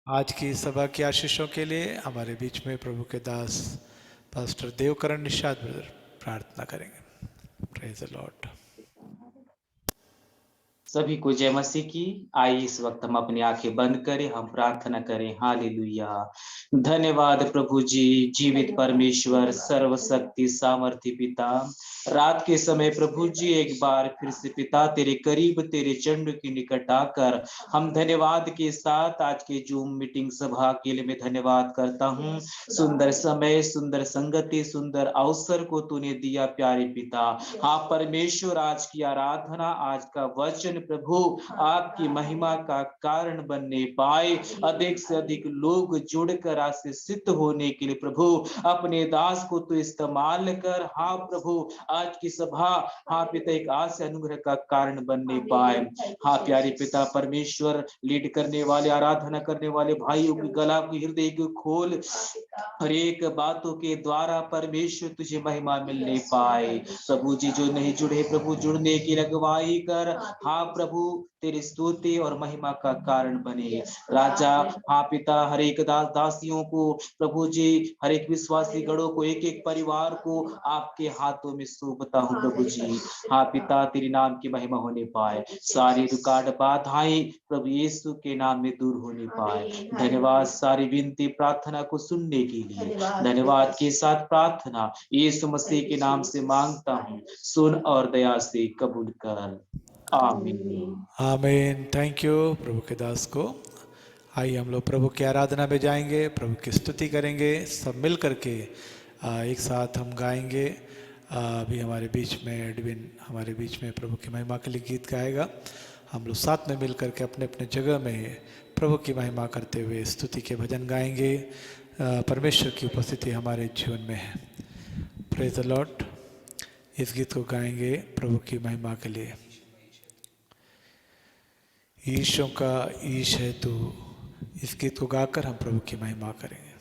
आज की सभा की आशीषों के लिए हमारे बीच में प्रभु के दास पास्टर देवकरण निषाद ब्रदर प्रार्थना करेंगे। Praise the Lord. सभी को जय मसीह की। आइए इस वक्त हम अपनी आंखें बंद करें, हम प्रार्थना करें। हालेलुया। धन्यवाद प्रभु जी, जीवित परमेश्वर, सर्वशक्ति सामर्थ्य पिता। रात के समय प्रभु जी एक बार फिर से पिता तेरे करीब, तेरे चरण के निकट आकर हम धन्यवाद के साथ आज के जूम मीटिंग सभा के लिए मैं धन्यवाद करता हूँ। सुंदर समय, सुंदर संगति, सुंदर अवसर को तूने दिया प्यारे पिता। हाँ परमेश्वर, आज की आराधना, आज का वचन प्रभु आपकी महिमा का कारण बनने पाए, अधिक से अधिक लोग जुड़कर आशीषित होने के लिए प्रभु अपने दास को तो इस्तेमाल कर। हाँ प्रभु, आज की सभा हाँ पिता एक आशा अनुग्रह का कारण बनने पाए। हाँ प्यारे पिता परमेश्वर, लीड करने वाले, आराधना करने वाले भाइयों की गला की, हृदय को खोल, हर एक बातों के द्वारा परमेश्वर तुझे महिमा मिलने पाए। प्रभु जी जो नहीं जुड़े प्रभु जुड़ने की अगुवाई कर। हाँ प्रभु, तेरी स्तुति और महिमा का कारण बने राजा। हाँ पिता, हर एक दास दासियों को प्रभु जी, हर एक विश्वासी गणों को, एक एक परिवार को आपके हाथों में सौंपता हूँ प्रभु जी। हाँ पिता, तेरे नाम की महिमा होने पाए, सारी रुकावट बाधाएं प्रभु यीशु के नाम में दूर होने पाए। धन्यवाद सारी विनती प्रार्थना को सुनने के लिए, धन्यवाद के साथ प्रार्थना यीशु मसीह के नाम से मांगता हूँ, सुन और दया से कबूल कर। आमीन। आमीन। थैंक यू प्रभु के दास को। आइए हम लोग प्रभु की आराधना में जाएंगे, प्रभु की स्तुति करेंगे, सब मिल करके एक साथ हम गाएंगे। अभी हमारे बीच में एडविन हमारे बीच में प्रभु की महिमा के लिए गीत गाएगा। हम लोग साथ में मिल करके अपने अपने जगह में प्रभु की महिमा करते हुए स्तुति के भजन गाएंगे। परमेश्वर की उपस्थिति हमारे जीवन में है। Praise the Lord. इस गीत को गाएंगे प्रभु की महिमा के लिए। ईशों का ईश है तू, इस गीत को गाकर हम प्रभु की महिमा करेंगे।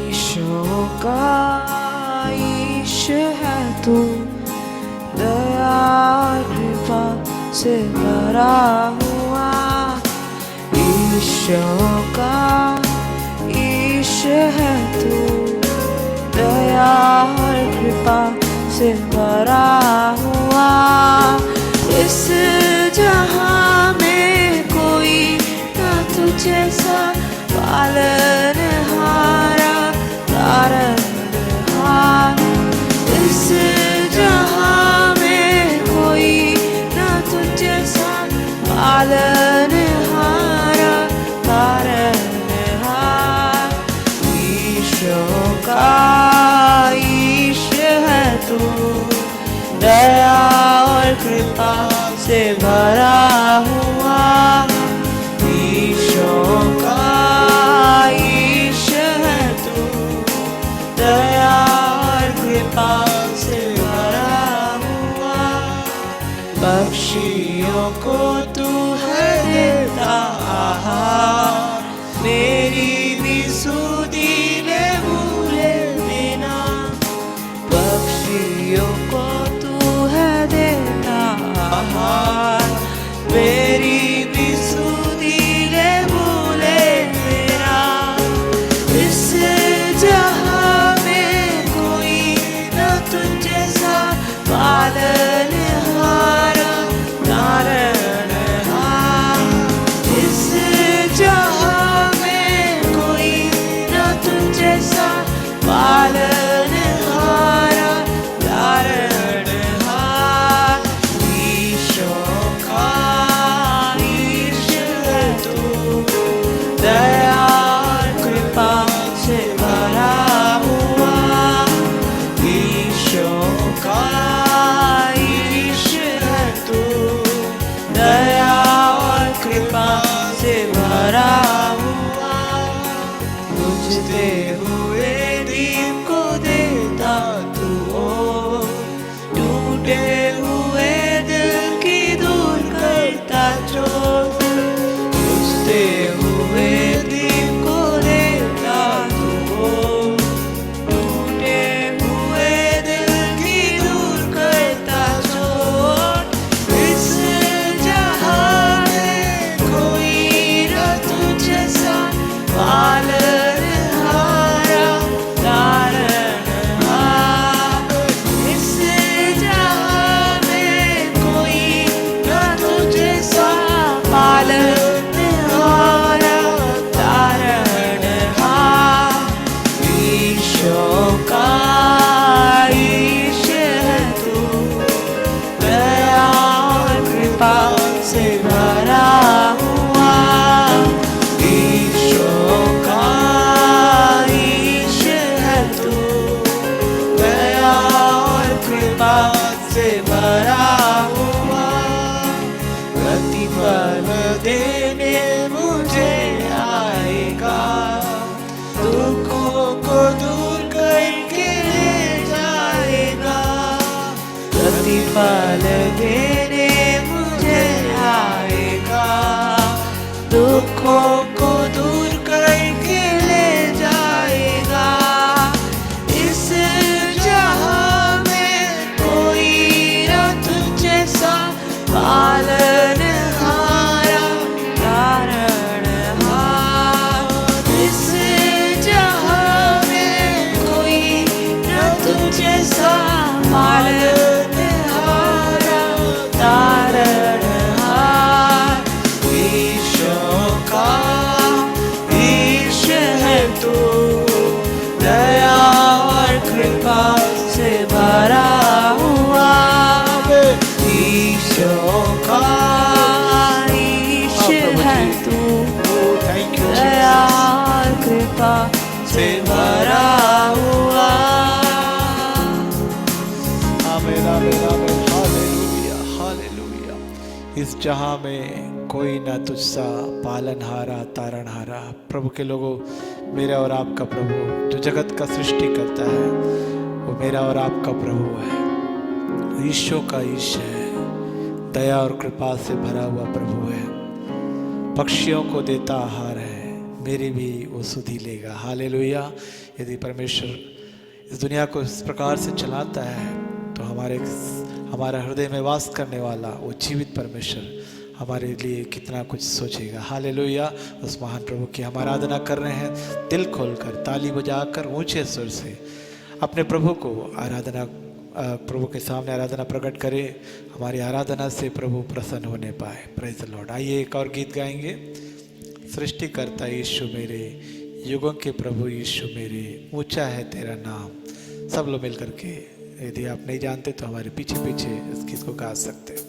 ईशों का ईश है तू, दया कृपा से भरा हुआ। ईशों का ईश है तू, दया और कृपा से भरा हुआ। इस जहां में कोई ना तुझे सा पालनहारा, तारनहार। इस जहां में कोई ना तुझे सा पालनहारा, तारनहार। ईशों का ईश है तू, दया और कृपा से भरा हुआ। ईशों का ईश है तू, दया और कृपा से भरा हुआ। पक्षियों को तू है देता आहार, मेरी भी सुधी ले भूले बिना। पक्षियों को तू है देता आहार, मेरी भी सुधी ले भूले बिना। इस जहां में कोई न तुझे सा पालनहार, तारनहार। इस जहां फल देने मुझे आएगा, दुखों को दूर करके ले जाएगा। इस जहां में कोई न तुझ जैसा पालनहारा तारणहार। इस जहां में कोई न तुझ जैसा पालनहारा तारणहार। ईशों का ईश है तू, दया और कृपा से भरा हुआ। ईशों का ईश है तू, दया और कृपा से भरा हुआ। आमीन आमीन आमीन। Hallelujah hallelujah. इस जहां में कोई ना तुझसा पालनहारा तारणहारा। प्रभु के लोगों, मेरा और आपका प्रभु जो जगत का सृष्टि करता है वो मेरा और आपका प्रभु है। ईशो का ईश है, दया और कृपा से भरा हुआ प्रभु है। पक्षियों को देता आहार है, मेरी भी वो सुधि लेगा। हालेलुया। यदि परमेश्वर इस दुनिया को इस प्रकार से चलाता है तो हमारा हृदय में वास करने वाला वो जीवित परमेश्वर हमारे लिए कितना कुछ सोचेगा। हालेलुया। उस महान प्रभु की हम आराधना कर रहे हैं, दिल खोलकर ताली बजाकर ऊंचे स्वर से अपने प्रभु को प्रभु के सामने आराधना प्रकट करें। हमारी आराधना से प्रभु प्रसन्न होने पाए। Praise the Lord. आइए एक और गीत गाएंगे। सृष्टिकर्ता यीशु मेरे, युगों के प्रभु यीशु मेरे, ऊंचा है तेरा नाम। सब लोग मिल करके, यदि आप नहीं जानते तो हमारे पीछे पीछे इस गीत को गा सकते हैं।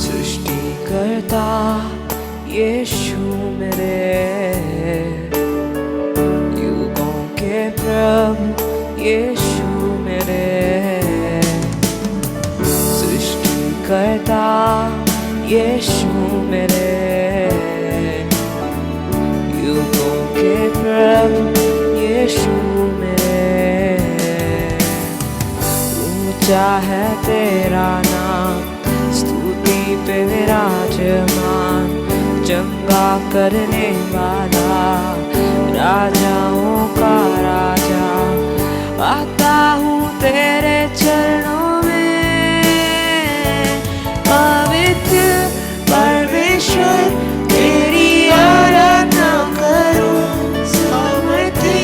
सृष्टिकर्ता यीशु मेरे, युगों के प्रभु यीशु मेरे। सृष्टिकर्ता यीशु मेरे, युगों के प्रभु यीशु मेरे। ऊंचा है तेरा नाम, स्तुति पे विराजमान, चंगा करने वाला, राजाओं का राजा। आता हूँ तेरे चरणों में, पवित्र परमेश्वर तेरी आराधना करूं। सामर्थी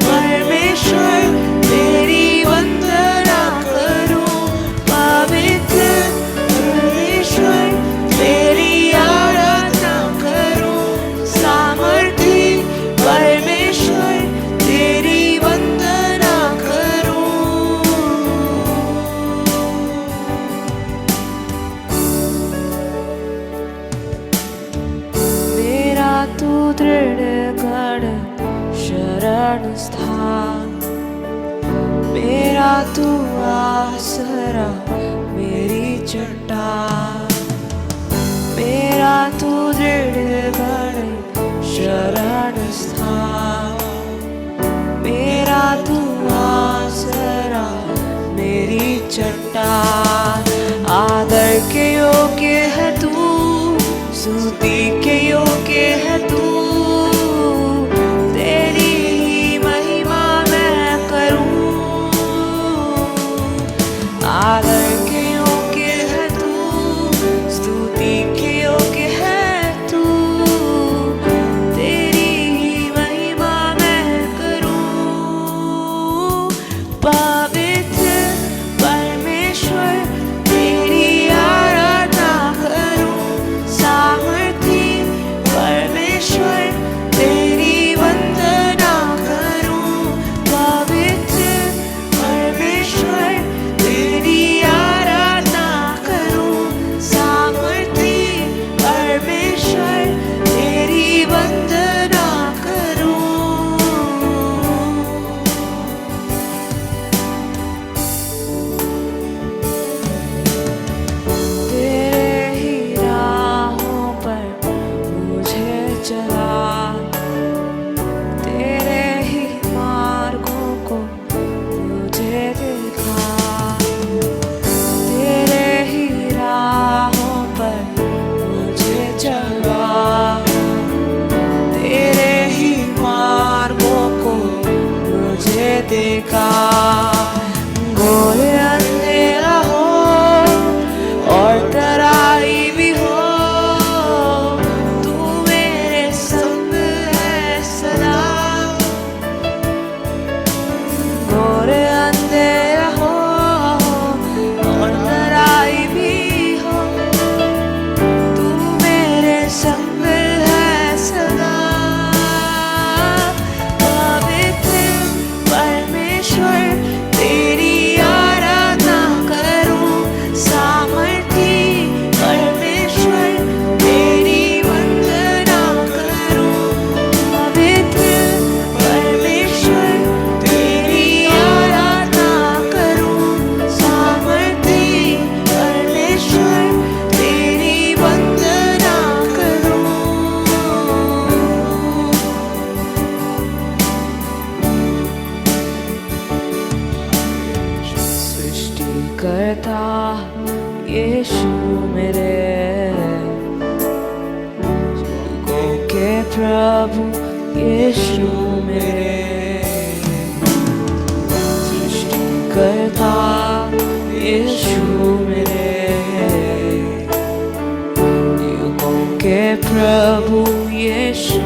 परमेश्वर तेरी वंदना करूं। पवित्र परमेश्वर तेरी आराधना करूं। सामर्थी परमेश्वर तेरी वंदना करूं। मेरा तू दृढ़ गढ़ शरण स्थान, मेरा तू आसरा मेरी चट्टान। मेरा तू दृढ़ गढ़ शरण स्थान, मेरा तू आसरा मेरी चट्टान। आदर के योग्य है तू, स्तुति के योग्य है तू। तेरी ही महिमा मैं करूं। आदर के योग्य है तू, स्तुति के योग्य है तू। तेरी ही महिमा मैं करूं। पवित्र परमेश्वर तेरी आराधना करूं। सामर्थी यीशु मेरे युगों के प्रभु यीशु मेरे सृष्टिकर्ता यीशु मेरे युगों के प्रभु यीशु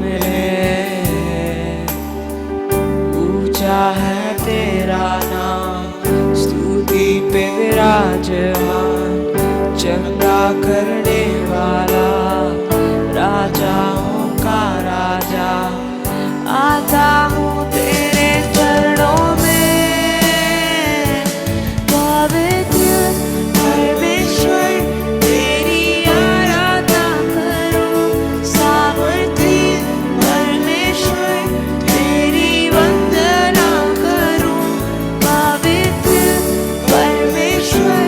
मेरे ऊंचा है तेरा नाम स्तुति पे विराजमान चंगा करने वाला राजाओं का राजा आता हूँ तेरे चरणों में पवित्र परमेश्वर तेरी आराधना करूं सामर्थी परमेश्वर तेरी वंदना करूं पवित्र परमेश्वर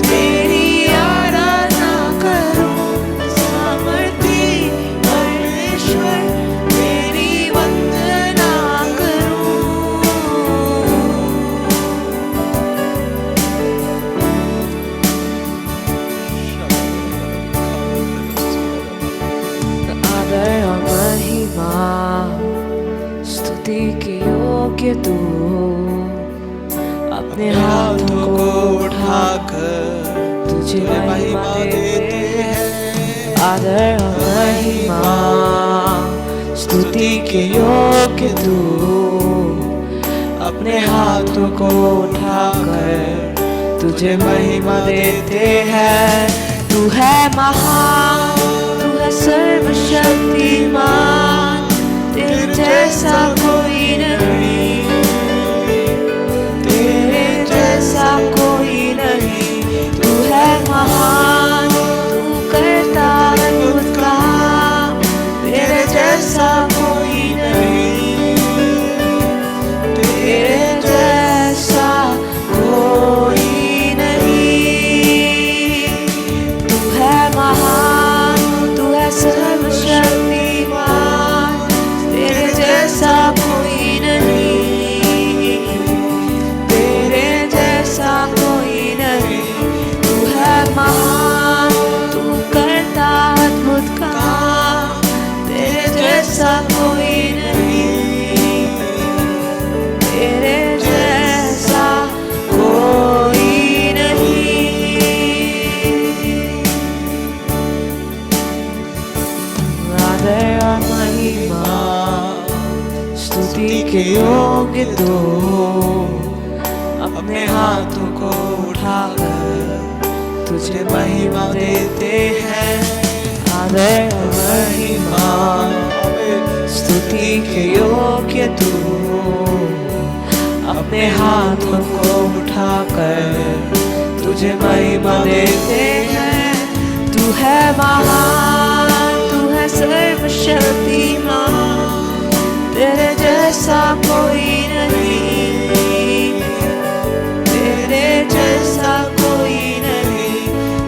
तेरी आराधना करूं सामर्थी परमेश्वर तेरी वंदना करूं आदर और महिमा स्तुति के योग्य तू अपने हाथों को उठाकर तुझे महिमा देते हैं आदर और महिमा स्तुति के योग्य तू अपने हाथों को उठाकर तुझे महिमा देते हैं तू है महान तू है सर्वशक्तिमान तेरे जैसा कोई नहीं तेरे जैसा कोई नहीं तू है महान तू करता अद्भुत काम तेरे जैसा कोई नहीं तेरे जैसा कोई नहीं तू है महान तू है सर्वशक्तिमान तेरे जैसा कोई नहीं तेरे जैसा कोई नहीं तू है महान तू करता अद्भुत काम तेरे जैसा कोई नहीं तेरे जैसा कोई नहीं आदर और महिमा स्तुति के योग्य तो अपने हाथों को उठाकर तुझे महिमा देते हैं आदर और महिमा स्तुति के योग्य तू अपने हाथों को उठाकर तुझे महिमा देते हैं तू है महान तू है सर्वशक्तिमान तेरे जैसा कोई नहीं तेरे जैसा कोई नहीं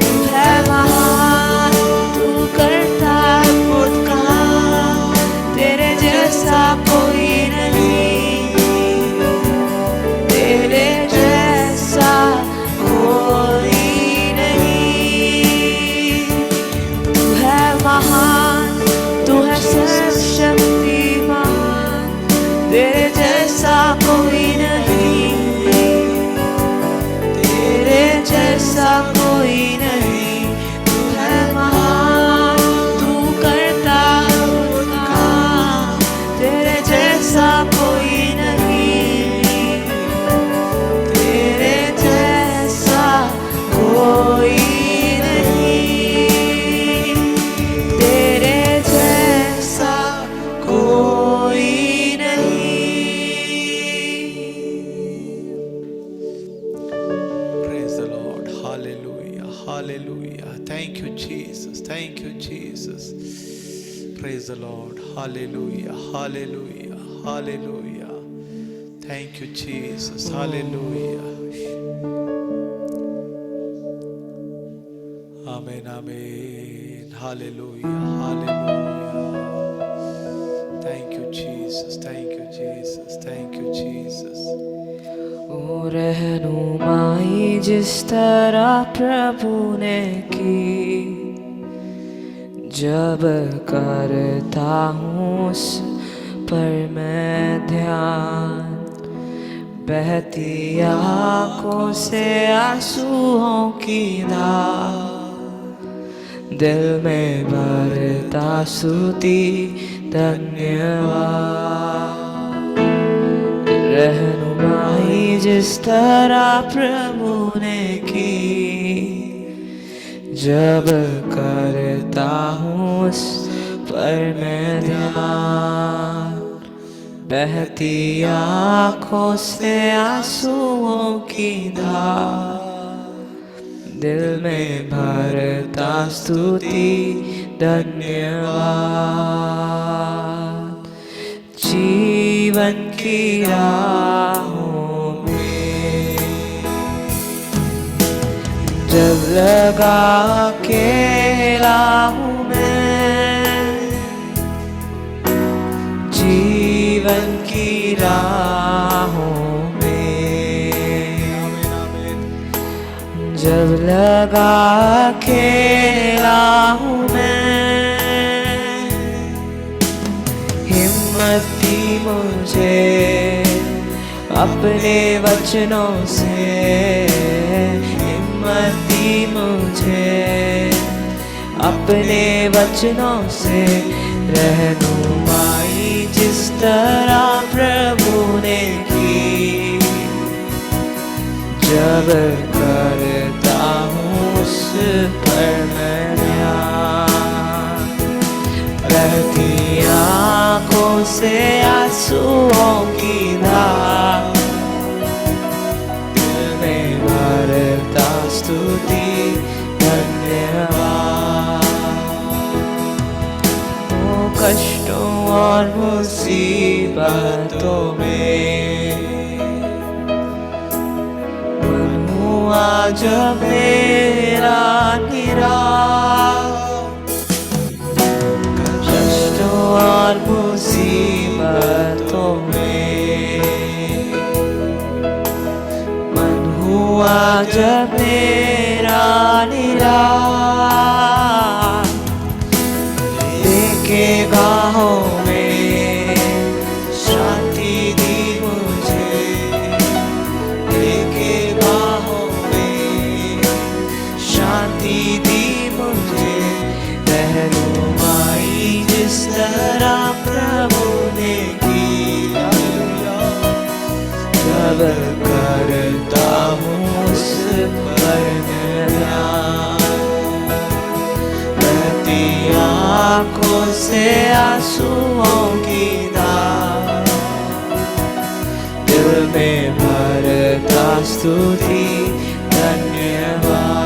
तू है महान तू करता अद्भुत काम तेरे जैसा कोई नहीं तेरे जैसा कोई नहीं तू है महान तू है सर्वशक्तिमान तेरे जैसा कोई नहीं तेरे जैसा कोई नहीं तू है महान तू करता अद्भुत काम तेरे जैसा कोई नहीं तेरे जैसा कोई नहीं तेरे जैसा कोई Praise the Lord. Hallelujah. Hallelujah. Thank you, Jesus. Thank you, Jesus. Praise the Lord. Hallelujah. Hallelujah. Hallelujah. Thank you, Jesus. Hallelujah. Amen. Amen. Hallelujah. Hallelujah. Thank you, Jesus. Thank you, Jesus. Thank you, Jesus. ओ रहनुमाई जिस तरह प्रभु ने की, जब करता हूँ उस पर मैं ध्यान, बहती आँखों से आंसुओं की धार, दिल में भरता स्तुति धन्यवाद। रहनुमाई जिस तरह प्रभु ने की, जब करता हूँ उस पर मैं ध्यान, बहती आँखों से आंसुओं की धार, दिल में भरता स्तुति धन्यवाद। जीवन की राहों में जब लगा अकेला हूँ मैं, जीवन की राहों में जब लगा अकेला हूँ मैं, हिम्मत दी मुझे अपने वचनों से, हिम्मत दी मुझे अपने वचनों से। रहनुमाई जिस तरह प्रभु ने की, जब करता हूँ उस पर मैं ध्यान, बहती आँखों से आंसुओं की धार, दिल में भरता स्तुति धन्यवाद। ओ कष्टों और मुसीबतों में मन हुआ जब मेरा निराश, कष्टों और मुसीबतों में मन हुआ जब मेरा निराश, देखे बाहों में शांति दी मुझे, देखे बाहों में शांति दी मुझे। रहनुमाई जिस तरह प्रभु ने की, जब करता हूँ उस पर मैं ध्यान, बहती आँखों से आंसुओं की धार, दिल में भरता स्तुति धन्यवाद।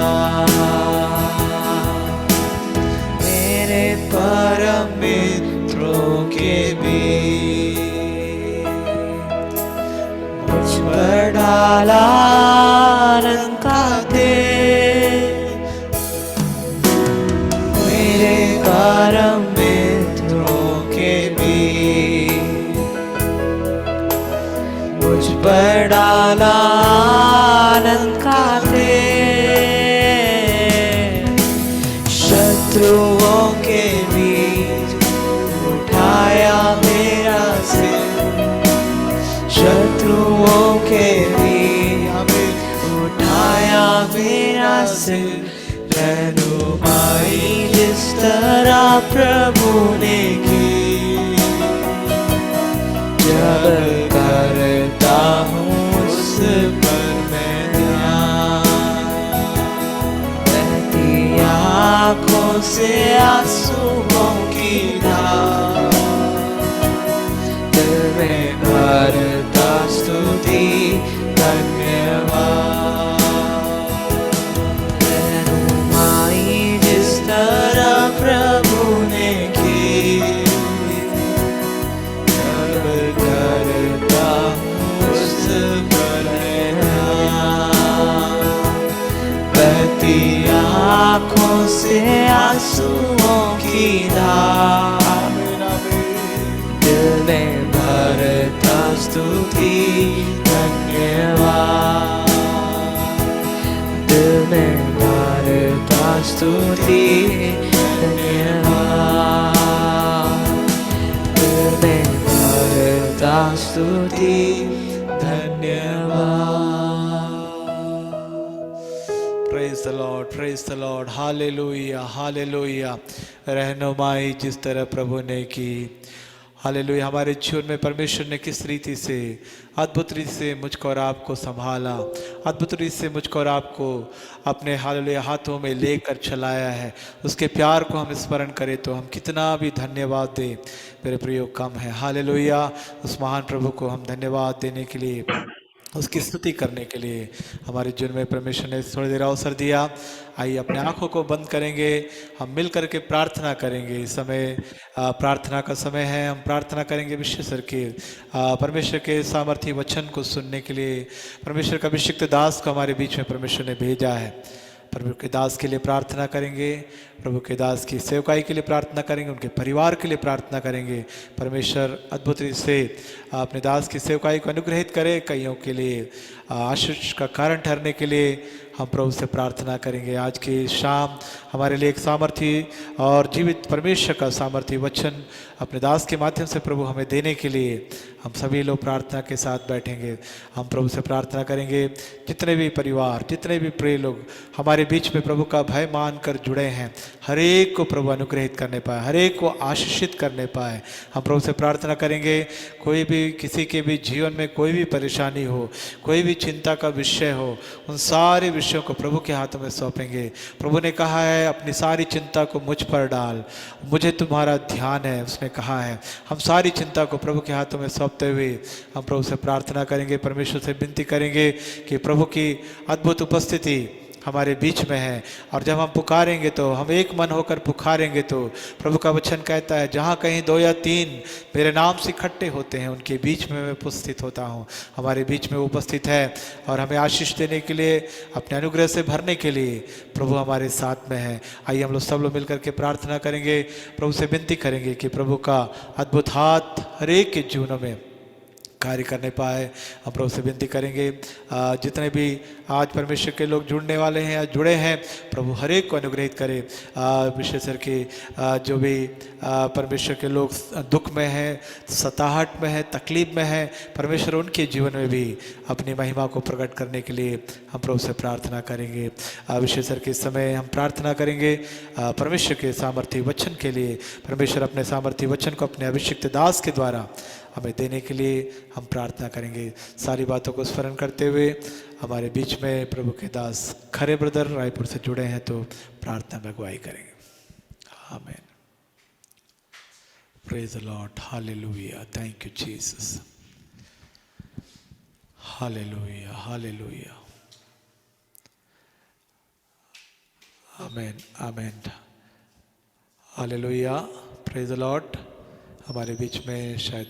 मेरे परम मित्रों के बीच मुझ पर डाला आनंद का तेज, मेरे परम मित्रों के बीच मुझ पर डाला आनंद का तेज, शत्रुओं के बीच उठाया मेरा सिर, शत्रुओं के बीच उठाया मेरा सिर। रहनुमाई जिस तरह प्रभु ने की, जब करता हूँ उस पर मैं ध्यान, बहती आँखों से आंसुओं की धार, दिल में भरता स्तुति धन्यवाद। रहनुमाई जिस तरह प्रभु ने की, जब करता हूँ उस पर मैं ध्यान, बहती आँखों से आंसुओं की धार, दिल में भरता स्तुति धन्यवाद। स्तुति धन्यवाद, तुम्हें करता स्तुति praise the Lord, hallelujah hallelujah. रहनुमाई जिस तरह प्रभु ने की, हालेलुया। हमारे जीवन में परमेश्वर ने किस रीति से, अद्भुत रीति से मुझको और आपको संभाला, अद्भुत रीति से मुझको और आपको अपने हालेलुया हाथों में लेकर चलाया है। उसके प्यार को हम स्मरण करें तो हम कितना भी धन्यवाद दें मेरे प्रियो कम है। हालेलुया। उस महान प्रभु को हम धन्यवाद देने के लिए, उसकी स्तुति करने के लिए हमारे जीवन में परमेश्वर ने थोड़ी देर अवसर दिया। आइए अपने आंखों को बंद करेंगे, हम मिल करके प्रार्थना करेंगे। इस समय प्रार्थना का समय है। हम प्रार्थना करेंगे विशेष के परमेश्वर के सामर्थी वचन को सुनने के लिए। परमेश्वर का अभिषिक्त दास को हमारे बीच में परमेश्वर ने भेजा है। प्रभु के दास के लिए प्रार्थना करेंगे, प्रभु के दास की सेवकाई के लिए प्रार्थना करेंगे, उनके परिवार के लिए प्रार्थना करेंगे। परमेश्वर अद्भुत रीति से अपने दास की सेवकाई को अनुग्रहित करे, कईयों के लिए आशीष का कारण ठहरने के लिए हम प्रभु से प्रार्थना करेंगे। आज की शाम हमारे लिए एक सामर्थी और जीवित परमेश्वर का सामर्थी वचन अपने दास के माध्यम से प्रभु हमें देने के लिए हम सभी लोग प्रार्थना के साथ बैठेंगे। हम प्रभु से प्रार्थना करेंगे, जितने भी परिवार, जितने भी प्रिय लोग हमारे बीच में प्रभु का भय मान कर जुड़े हैं, हर एक को प्रभु अनुग्रहित करने पाए, हर एक को आशीषित करने पाए। हम प्रभु से प्रार्थना करेंगे, कोई भी किसी के भी जीवन में कोई भी परेशानी हो, कोई भी चिंता का विषय हो, उन सारे विषयों को प्रभु के हाथों में सौंपेंगे। प्रभु ने कहा है अपनी सारी चिंता को मुझ पर डाल, मुझे तुम्हारा ध्यान है, उसने कहा है। हम सारी चिंता को प्रभु के हाथों में सौंपते हुए हम प्रभु से प्रार्थना करेंगे, परमेश्वर से विनती करेंगे कि प्रभु की अद्भुत उपस्थिति हमारे बीच में है। और जब हम पुकारेंगे तो हम एक मन होकर पुकारेंगे तो प्रभु का वचन कहता है, जहाँ कहीं 2 या 3 मेरे नाम से इकट्ठे होते हैं, उनके बीच में मैं उपस्थित होता हूँ। हमारे बीच में उपस्थित है और हमें आशीष देने के लिए, अपने अनुग्रह से भरने के लिए प्रभु हमारे साथ में है। आइए हम लोग सब लोग मिलकर के प्रार्थना करेंगे, प्रभु से विनती करेंगे कि प्रभु का अद्भुत हाथ हर एक के जीवनों में कार्य करने पाए। हम प्रभु से विनती करेंगे, जितने भी आज परमेश्वर के लोग जुड़ने वाले हैं या जुड़े हैं, प्रभु हर एक को अनुग्रहित करे। विशेष करके जो भी परमेश्वर के लोग दुख में हैं, सताहट में हैं, तकलीफ में हैं, परमेश्वर उनके जीवन में भी अपनी महिमा को प्रकट करने के लिए हम प्रभु से प्रार्थना करेंगे। विशेष करके इस समय हम प्रार्थना करेंगे परमेश्वर के सामर्थी वचन के लिए। परमेश्वर अपने सामर्थी वचन को अपने अभिषिक्त दास के द्वारा हमें देने के लिए हम प्रार्थना करेंगे। सारी बातों को स्मरण करते हुए हमारे बीच में प्रभु के दास खरे ब्रदर रायपुर से जुड़े हैं, तो प्रार्थना में अगुवाई करेंगे। आमीन। Praise the Lord, hallelujah, thank you Jesus, hallelujah hallelujah, आमीन आमीन, हालेलुया, प्रेज द लॉर्ड। हमारे बीच में शायद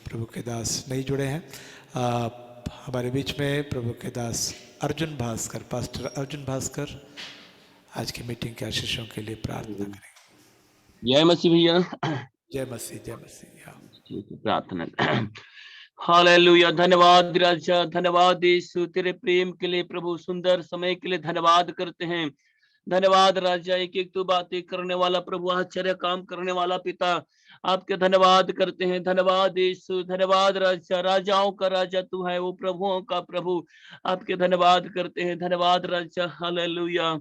प्रभु के दास नहीं जुड़े हैं। हमारे बीच में प्रभु के दास अर्जुन भास्कर, पास्टर अर्जुन भास्कर आज की मीटिंग के आशीषों के लिए प्रार्थना करेंगे। जय मसीह भैया। जय मसीह, जय मसीह। ठीक है, प्रार्थना। हालेलुया, धन्यवाद राजा, धन्यवाद यीशु, तेरे प्रेम के लिए प्रभु, सुंदर समय के लिए धन्यवाद करते हैं। धन्यवाद राजा, एक एक तो बातें करने वाला प्रभु, आश्चर्य काम करने वाला पिता, आपके धन्यवाद करते हैं। धन्यवाद यीशु, धन्यवाद राजा, राजाओं का राजा तू है, वो प्रभुओं का प्रभु, आपके धन्यवाद करते हैं। धन्यवाद राजा, हालेलुया।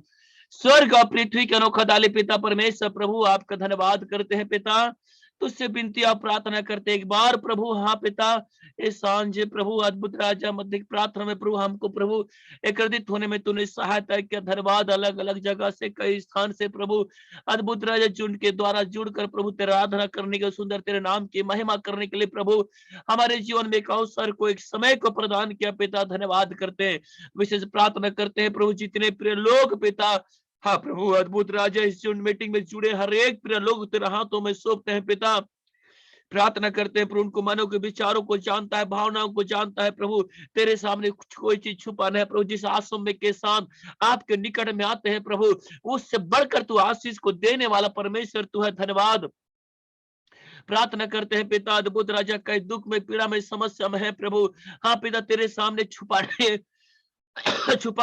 स्वर्ग और पृथ्वी के अनोखा डाले पिता परमेश्वर प्रभु, आपका धन्यवाद करते हैं पिता। तुझसे विनती और प्रार्थना करते एक बार प्रभु, हाँ पिता, इस सांझ प्रभु अद्भुत राजा मध्य प्रार्थना में प्रभु हमको प्रभु एकत्रित होने में तूने सहायता किया। धन्यवाद, अलग अलग जगह से, कई स्थान से प्रभु अद्भुत राजा जुड़ के द्वारा जुड़कर प्रभु तेरा आराधना करने के, सुंदर तेरे नाम की महिमा करने के लिए प्रभु हमारे जीवन में एक अवसर को, एक समय को प्रदान किया पिता। धन्यवाद करते हैं, विशेष प्रार्थना करते हैं प्रभु जितने प्रिय लोग पिता, हाँ प्रभु अद्भुत राजा इस मीटिंग में जुड़े हर एक प्रिय लोग तेरे हाथों में सौंपते हैं पिता। प्रार्थना करते हैं प्रभु, उनको मनों के विचारों को जानता है, भावनाओं को जानता है प्रभु, तेरे सामने कोई चीज छुपा नहीं है प्रभु। जिस आंसू में के साथ आपके निकट में आते हैं प्रभु, उससे बढ़कर तू आशीष को देने वाला परमेश्वर तू है। धन्यवाद। प्रार्थना करते हैं पिता अद्भुत राजा, कई दुख में, पीड़ा में, समस्या में है प्रभु, हाँ पिता तेरे सामने छुपा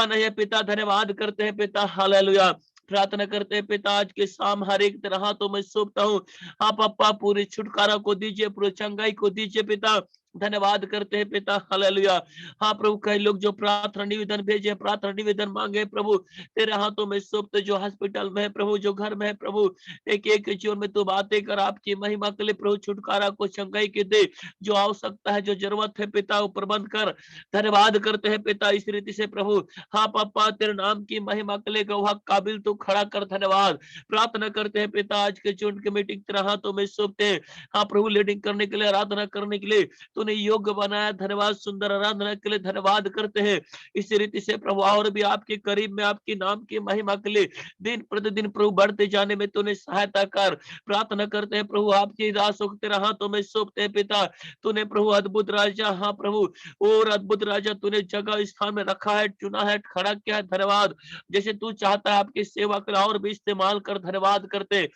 नहीं है पिता। धन्यवाद करते हैं पिता, हालेलुया। प्रार्थना करते हैं पिता, आज के शाम हर एक तरह हाथों में सौंपता हूँ। हाँ पापा, पूरी छुटकारा को दीजिए, पूरी चंगाई को दीजिए पिता। धन्यवाद करते हैं पिता, हालेलुया। हाँ प्रभु, कई लोग जो प्रार्थना निवेदन भेजे, प्रार्थना निवेदन मांगे प्रभु, तेरे हाथों में सौंपते, जो हॉस्पिटल में है प्रभु, जो घर में है प्रभु, एक एक के जीवन में तू बातें कर, आपकी महिमा के लिए प्रभु छुटकारा को चंगाई के दे। जो आवश्यकता है, जो जरूरत है पिता, वो प्रबंध कर। धन्यवाद करते हैं पिता इस रीति से प्रभु। हाँ पापा, तेरे नाम की महिमा के लिए गवाह काबिल तू खड़ा कर। धन्यवाद प्रार्थना करते हैं पिता, आज के चुन के मीटिंग तेरे हाथों में सौंपते हैं। हाँ प्रभु, लीडिंग करने के लिए, आराधना करने के लिए तूने योग्य बनाया। धन्यवाद, सुंदर आराधना के लिए धन्यवाद करते हैं। इसी रीति से प्रभु और भी आपके करीब में, आपके नाम की महिमा के लिए दिन प्रतिदिन प्रभु बढ़ते जाने में तूने सहायता कर। प्रार्थना करते हैं प्रभु, आपकी दासों को तेरे हाथों में सौंपते हैं पिता। तूने प्रभु अद्भुत राजा, हाँ प्रभु, और अद्भुत राजा तूने जगह स्थान में रखा है, चुना है, खड़ा किया है। धन्यवाद, जैसे तू चाहता है आपकी सेवा कर और भी इस्तेमाल कर। धन्यवाद करते।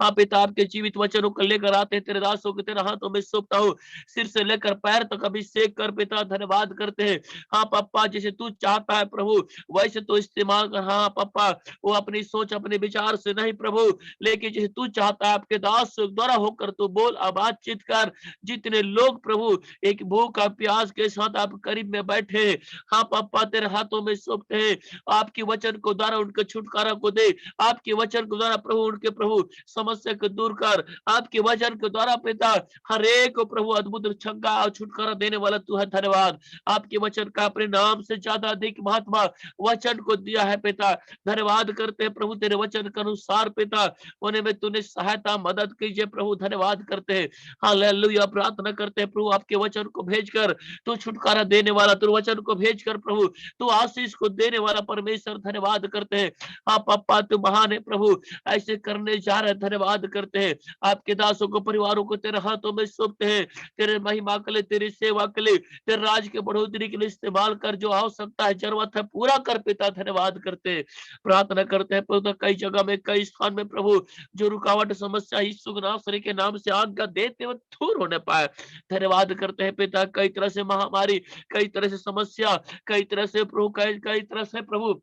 हाँ पिता, आपके जीवित वचनों को लेकर आते हैं, तेरे दासों को तेरे हाथों में सौंपता हूँ। सिर से लेकर पैर तक अभिषेक कर पिता। धन्यवाद करते हैं। हाँ पापा, जैसे तू चाहता है प्रभु वैसे तो इस्तेमाल कर। हाँ पापा, वो अपनी सोच अपने विचार से नहीं प्रभु, लेकिन जैसे तू चाहता है आपके दास द्वारा होकर तू बोल, बातचीत कर। जितने लोग प्रभु एक भूख और प्यास के साथ आप करीब में बैठे हैं, हाँ पापा, तेरे हाथों में सौंपते हैं। आपके वचन को द्वारा उनके छुटकारा को दे। आपके वचन को द्वारा प्रभु उनके प्रभु समस्या को दूर कर। आपके वचन के द्वारा पिता हर एक को प्रभु अद्भुत छंगा और छुटकारा देने वाला तू है। धन्यवाद, आपके वचन का अपने नाम से ज्यादा अधिक महात्मा वचन को दिया है पिता। धन्यवाद करते हैं प्रभु, तेरे वचन के अनुसार पिता होने में तूने सहायता मदद कीजिए प्रभु। धन्यवाद करते हैं, हालेलुया। प्रार्थना करते हैं प्रभु, आपके वचन को भेजकर तू छुटकारा देने वाला, तू वचन को भेजकर प्रभु तू आशीष को देने वाला परमेश्वर। धन्यवाद करते हैं। हाँ पापा, तू महान है प्रभु, ऐसे करने जा रहे। धन्यवाद करते हैं। आपके दासों को, परिवारों को तेरे हाथों में सौंपते हैं। तेरे महिमा के लिए, तेरी सेवा के लिए, तेरे राज के बढ़ोतरी के लिए इस्तेमाल कर। जो आवश्यकता है, जरूरत है, पूरा कर पिता। धन्यवाद करते हैं। प्रार्थना करते हैं प्रभु, कई जगह में, कई स्थान में प्रभु जो रुकावट समस्या यीशु नासरी के नाम से आज्ञा देते हुए दूर होने पाए। धन्यवाद करते हैं पिता। कई तरह से महामारी, कई तरह से समस्या, कई तरह से प्रभु, कई तरह से प्रभु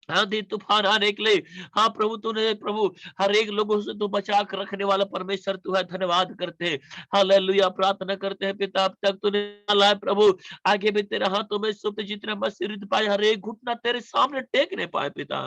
आंधी तूफान आने के लिए, हाँ प्रभु, तूने प्रभु हर एक लोगों से तो बचा कर रखने वाला परमेश्वर तू है। धन्यवाद करते हैं, हालेलुया। प्रार्थना करते हैं पिता, अब तक तूने डाला है प्रभु, आगे भी तेरे हाथों में सौंपते। जितने मसीह पाए, हर एक घुटना तेरे सामने टेक नहीं पाए पिता।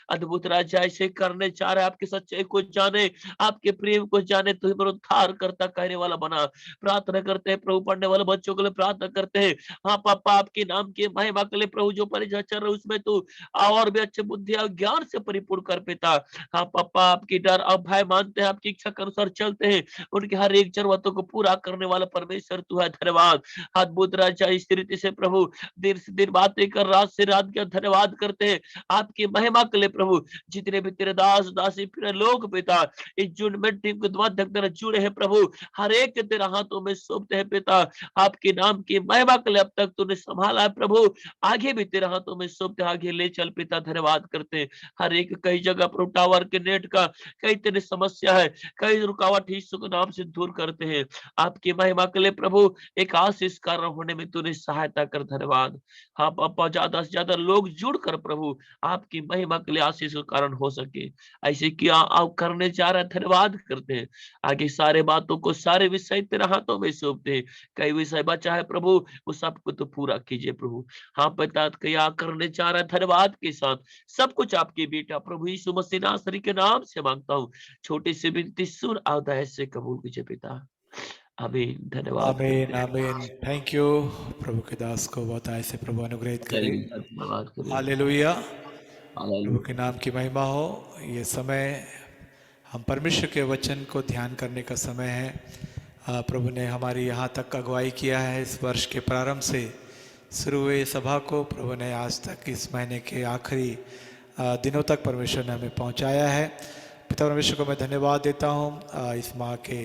अद्भुत राजा ऐसे करने चाह रहे, आपके सच्चाई को जाने, आपके प्रेम को जाने, तू ही उद्धार करता कहने वाला बना। प्रार्थना करते हैं प्रभु, पढ़ने वाले बच्चों के लिए प्रार्थना करते हैं। हाँ पापा, आपके नाम की महिमा के लिए प्रभु जो परिचय चल रहा है उसमें तू और भी अच्छे बुद्धि और ज्ञान से परिपूर्ण कर पिता। हाँ पापा, आपकी डर और भय मानते हैं, आपकी इच्छा के अनुसार चलते हैं, उनकी हर एक जरूरतों को पूरा करने वाला परमेश्वर तू है। धन्यवाद, अद्भुत राजा। इस रीति से प्रभु दिन से दिन बातें कर, रात से रात का धन्यवाद करते हैं आपकी महिमा के लिए प्रभु। जितने भी तेरे दास दासी फिर लोग पिता इस जून में टीम के द्वारा जुड़े हैं प्रभु, हर एक के तेरे हाथों में सौंपते हैं पिता। आपके नाम की महिमा के लिए अब तक तूने संभाला है प्रभु, आगे भी तेरे हाथों में सौंपते, आगे ले चल पिता। धन्यवाद करते हैं। हर एक कई जगह पर टावर के नेट का कई तरह समस्या है, कई रुकावट यीशु के नाम से दूर करते हैं। आपकी महिमा के लिए प्रभु एक आशीष कारण होने में तूने सहायता कर। धन्यवाद। हाँ पापा, ज्यादा से ज्यादा लोग जुड़कर प्रभु आपकी महिमा के लिए आशीष का कारण हो सके, ऐसे किया आप करने जा रहे। धन्यवाद करते हैं। आगे सारे बातों को, सारे विषय तेरे हाथों में सौंपते हैं। कई विषय बचा है प्रभु, वो सबको तो पूरा कीजिए प्रभु। हाँ पिता, क्या करने जा रहा है, धन्यवाद के साथ सब कुछ आपके बेटा प्रभु यीशु मसीह नासरी के नाम से मांगता हूँ। छोटी सी विनती सुन आदाय से कबूल कीजिए पिता। आमीन। धन्यवाद। आमीन आमीन। Thank you. प्रभु के दास को बहुत आय से प्रभु अनुग्रहित करे। धन्यवाद करें। हालेलुया, प्रभु हालेलुया। के नाम की महिमा हो। ये समय हम परमेश्वर के वचन को ध्यान करने का समय है। प्रभु ने हमारी यहाँ तक अगुवाई किया है। इस वर्ष के प्रारंभ से शुरू हुए सभा को प्रभु ने आज तक इस महीने के आखिरी दिनों तक परमेश्वर ने हमें पहुँचाया है। पिता परमेश्वर को मैं धन्यवाद देता हूँ। इस माह के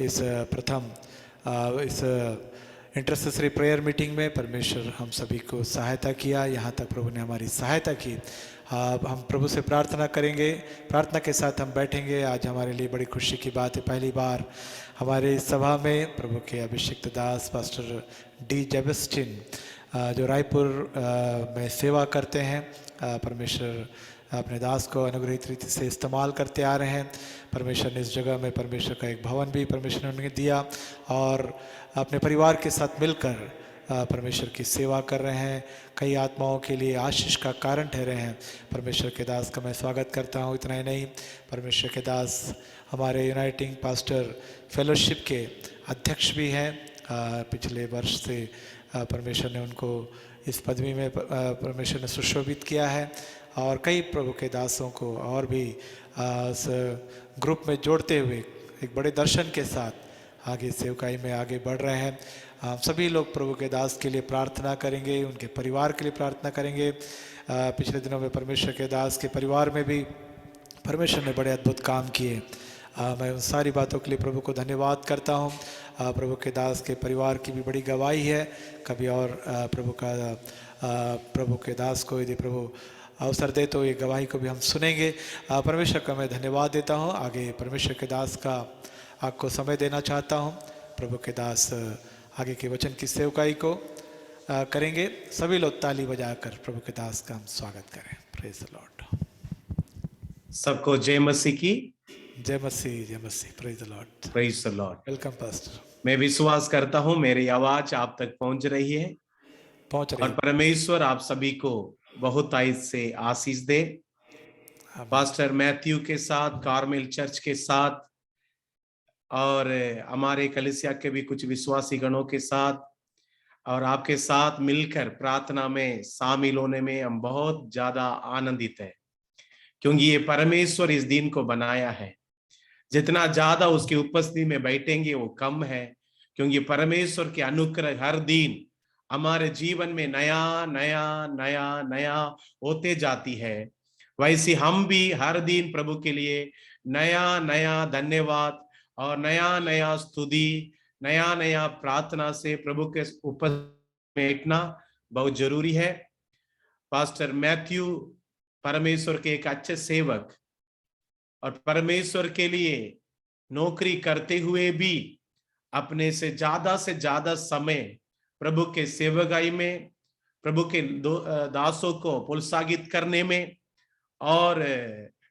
इस प्रथम इस इंटरसेसरी प्रेयर मीटिंग में परमेश्वर हम सभी को सहायता किया। यहाँ तक प्रभु ने हमारी सहायता की। हम प्रभु से प्रार्थना करेंगे, प्रार्थना के साथ हम बैठेंगे। आज हमारे लिए बड़ी खुशी की बात है, पहली बार हमारे सभा में प्रभु के अभिषिक्त दास पास्टर डी जेबस्टिन जो रायपुर में सेवा करते हैं, परमेश्वर अपने दास को अनुग्रहित रीति से इस्तेमाल करते आ रहे हैं। परमेश्वर ने इस जगह में परमेश्वर का एक भवन भी परमेश्वर ने उन्हें दिया और अपने परिवार के साथ मिलकर परमेश्वर की सेवा कर रहे हैं। कई आत्माओं के लिए आशीष का कारण ठहरे हैं। परमेश्वर के दास का मैं स्वागत करता हूँ। इतना ही नहीं, परमेश्वर के दास हमारे यूनाइटिंग पास्टर फेलोशिप के अध्यक्ष भी हैं। पिछले वर्ष से परमेश्वर ने उनको इस पदवी में परमेश्वर ने सुशोभित किया है और कई प्रभु के दासों को और भी इस ग्रुप में जोड़ते हुए एक बड़े दर्शन के साथ आगे सेवकाई में आगे बढ़ रहे हैं। सभी लोग प्रभु के दास के लिए प्रार्थना करेंगे, उनके परिवार के लिए प्रार्थना करेंगे। पिछले दिनों में परमेश्वर के दास के परिवार में भी परमेश्वर ने बड़े अद्भुत काम किए। मैं उन सारी बातों के लिए प्रभु को धन्यवाद करता हूँ। प्रभु के दास के परिवार की भी बड़ी गवाही है। कभी और प्रभु के दास को यदि प्रभु अवसर दे तो ये गवाही को भी हम सुनेंगे। परमेश्वर का मैं धन्यवाद देता हूँ। आगे परमेश्वर के दास का आपको समय देना चाहता हूँ। प्रभु के दास आगे के वचन की सेवकाई को करेंगे। सभी लोग ताली बजाकर प्रभु के दास का हम स्वागत करें। Praise the lord. सबको जय मसीह की। जय मसीह, जय मसीह। Praise the lord. Praise the lord. Welcome pastor. मैं विश्वास करता हूं मेरी आवाज आप तक पहुंच रही है और परमेश्वर आप सभी को बहुत आयत से आशीष दे। पास्टर मैथ्यू के साथ, कार्मेल चर्च के साथ और हमारे कलीसिया के भी कुछ विश्वासी गणों के साथ और आपके साथ मिलकर प्रार्थना में शामिल होने में हम बहुत ज्यादा आनंदित हैं, क्योंकि ये परमेश्वर इस दिन को बनाया है। जितना ज्यादा उसकी उपस्थिति में बैठेंगे वो कम है, क्योंकि परमेश्वर के अनुग्रह हर दिन हमारे जीवन में नया नया नया नया होते जाती है। वैसे हम भी हर दिन प्रभु के लिए नया नया धन्यवाद और नया नया स्तुति, नया नया प्रार्थना से प्रभु के उपस्थिति में बैठना बहुत जरूरी है। पास्टर मैथ्यू परमेश्वर के एक अच्छे सेवक और परमेश्वर के लिए नौकरी करते हुए भी अपने से ज्यादा समय प्रभु के सेवकाई में, प्रभु के दासों को प्रोत्साहित करने में और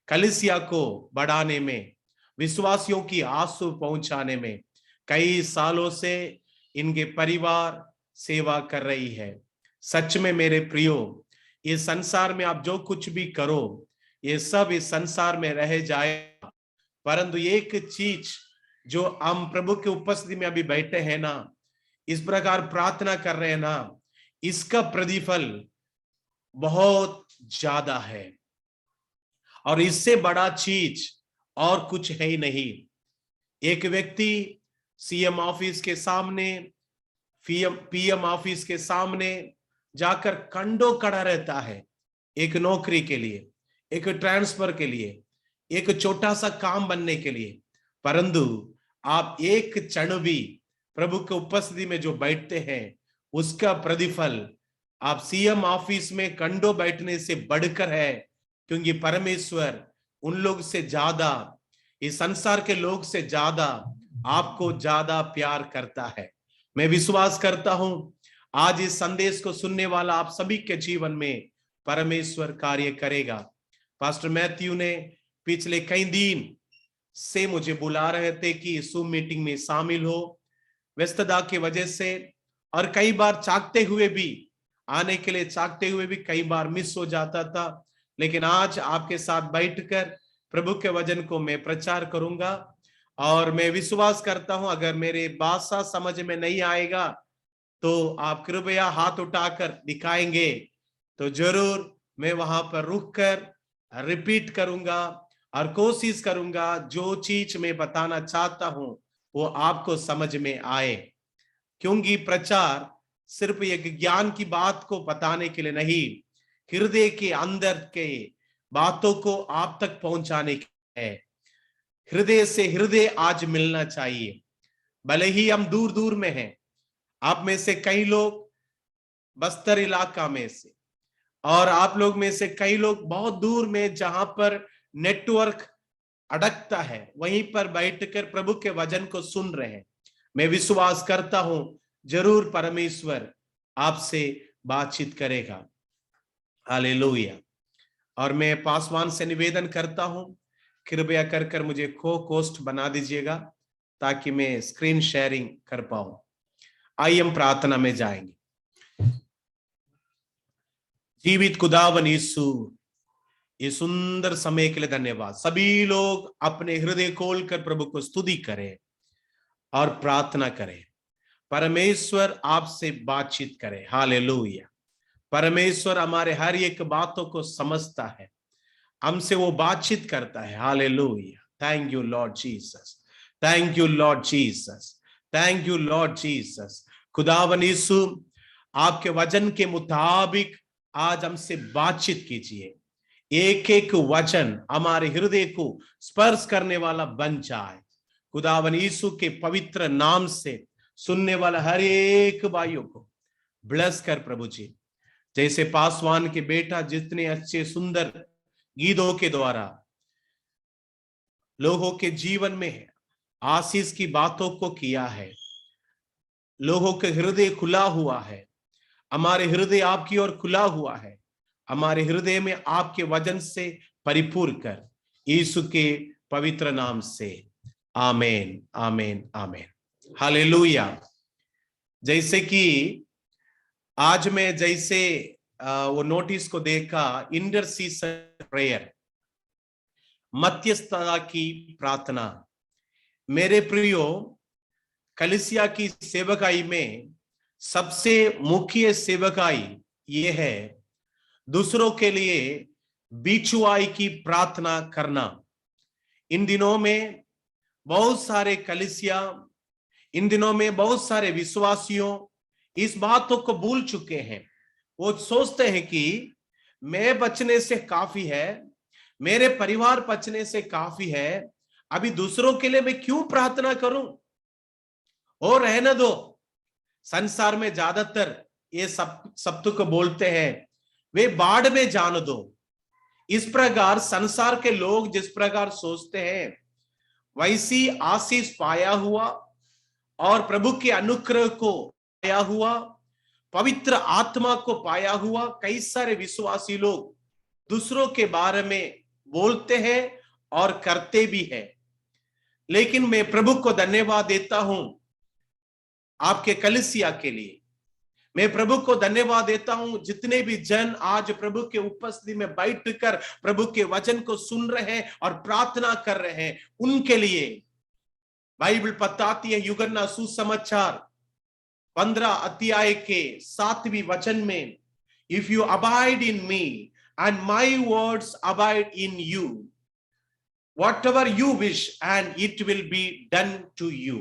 कलीसिया को बढ़ाने में, विश्वासियों की आंसू पहुंचाने में कई सालों से इनके परिवार सेवा कर रही है। सच में मेरे प्रियो, ये संसार में आप जो कुछ भी करो ये सब इस संसार में रह जाएगा, परंतु एक चीज जो हम प्रभु के उपस्थिति में अभी बैठे हैं ना, इस प्रकार प्रार्थना कर रहे हैं ना, इसका प्रतिफल बहुत ज्यादा है और इससे बड़ा चीज और कुछ है ही नहीं। एक व्यक्ति सीएम ऑफिस के सामने, पीएम ऑफिस के सामने जाकर कंडो खड़ा रहता है एक नौकरी के लिए, एक ट्रांसफर के लिए, एक छोटा सा काम बनने के लिए, परंतु आप एक क्षण भी प्रभु के उपस्थिति में जो बैठते हैं उसका प्रतिफल आप सीएम ऑफिस में कंडो बैठने से बढ़कर है, क्योंकि परमेश्वर उन लोग से ज्यादा, इस संसार के लोग से ज्यादा आपको ज्यादा प्यार करता है। मैं विश्वास करता हूं आज इस संदेश को सुनने वाला आप सभी के जीवन में परमेश्वर कार्य करेगा। पास्टर मैथ्यू ने पिछले कई दिन से मुझे बुला रहे थे कि जूम मीटिंग में शामिल हो, व्यस्तता की वजह से, और कई बार चाहते हुए भी आने के लिए चाहते हुए भी कई बार मिस हो जाता था, लेकिन आज आपके साथ बैठकर प्रभु के वचन को मैं प्रचार करूंगा और मैं विश्वास करता हूं अगर मेरे भाषा समझ में नहीं आएगा तो आप कृपया हाथ उठाकर दिखाएंगे तो जरूर मैं वहां पर रुककर रिपीट करूंगा और कोशिश करूंगा जो चीज मैं बताना चाहता हूं वो आपको समझ में आए, क्योंकि प्रचार सिर्फ एक ज्ञान की बात को बताने के लिए नहीं, हृदय के अंदर के बातों को आप तक पहुंचाने के है। हृदय से हृदय आज मिलना चाहिए। भले ही हम दूर दूर में हैं, आप में से कई लोग बस्तर इलाका में से और आप लोग में से कई लोग बहुत दूर में जहां पर नेटवर्क अटकता है वहीं पर बैठकर प्रभु के वचन को सुन रहे हैं। मैं विश्वास करता हूं जरूर परमेश्वर आपसे बातचीत करेगा। हालेलुया। और मैं पासवान से निवेदन करता हूं, कृपया कर कर मुझे होस्ट बना दीजिएगा ताकि मैं स्क्रीन शेयरिंग कर पाऊं। आइए हम प्रार्थना में जाएंगे। जीवित खुदावन यीशु, ये सुंदर समय के लिए धन्यवाद। सभी लोग अपने हृदय खोलकर प्रभु को स्तुति करें और प्रार्थना करें। परमेश्वर आपसे बातचीत करे। हालेलुया। परमेश्वर हमारे हर एक बातों को समझता है, हमसे वो बातचीत करता है। Hallelujah. Thank you Lord Jesus, thank you Lord Jesus, thank you Lord Jesus. खुदावन यीशु, आपके वचन के मुताबिक आज हमसे बातचीत कीजिए। एक एक वचन हमारे हृदय को स्पर्श करने वाला बन जाए। खुदावन यीशु के पवित्र नाम से सुनने वाला हर एक भाइयों को ब्लेस कर प्रभु जी। जैसे पासवान के बेटा जितने अच्छे सुंदर गीतों के द्वारा लोगों के जीवन में आशीष की बातों को किया है, लोगों के हृदय खुला हुआ है। हमारे हृदय आपकी ओर खुला हुआ है। हमारे हृदय में आपके वचन से परिपूर्ण कर, यीशु के पवित्र नाम से आमेन, आमेन, आमेन। हालेलुया। जैसे कि आज मैं जैसे वो नोटिस को देखा, इंटरसीजन प्रेयर, मध्यस्थता की प्रार्थना। मेरे प्रियो, कलीसिया की सेवकाई में सबसे मुख्य सेवकाई ये है दूसरों के लिए बीचुआई की प्रार्थना करना। इन दिनों में बहुत सारे कलीसिया, इन दिनों में बहुत सारे विश्वासियों इस बातों को भूल चुके हैं। वो सोचते हैं कि मैं बचने से काफी है, मेरे परिवार बचने से काफी है, अभी दूसरों के लिए मैं क्यों प्रार्थना करूं, और रहने दो। संसार में ज्यादातर ये सब को बोलते हैं, वे बाढ़ में जान दो। इस प्रकार संसार के लोग जिस प्रकार सोचते हैं, वैसी आशीष पाया हुआ और प्रभु के अनुग्रह को पाया हुआ, पवित्र आत्मा को पाया हुआ कई सारे विश्वासी लोग दूसरों के बारे में बोलते हैं और करते भी हैं। लेकिन मैं प्रभु को धन्यवाद देता हूं आपके कलीसिया के लिए। मैं प्रभु को धन्यवाद देता हूं जितने भी जन आज प्रभु के उपस्थिति में बैठकर प्रभु के वचन को सुन रहे हैं और प्रार्थना कर रहे हैं, उनके लिए बाइबल बताती है यूहन्ना सुसमाचार 15 अध्याय के 7वें वचन में, if you abide in me and my words abide in you, whatever you wish and it will be done to you।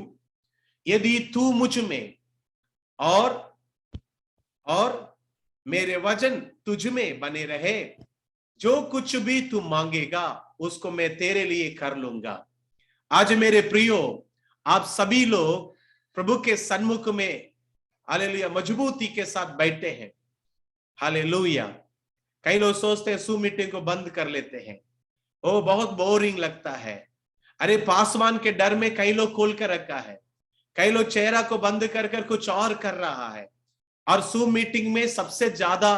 यदि तू मुझ में और मेरे वचन तुझ में बने रहे, जो कुछ भी तू मांगेगा उसको मैं तेरे लिए कर लूंगा। आज मेरे प्रियो, आप सभी लोग प्रभु के सन्मुख में हालेलुया मजबूती के साथ बैठे हैं। हालेलुया। कई लोग सोचते हैं Zoom मीटिंग को बंद कर लेते हैं, ओ बहुत बोरिंग लगता है। अरे पासवान के डर में कई लोग खोल कर रखा है, कई लोग चेहरा को बंद कर कर कुछ और कर रहा है, और Zoom मीटिंग में सबसे ज्यादा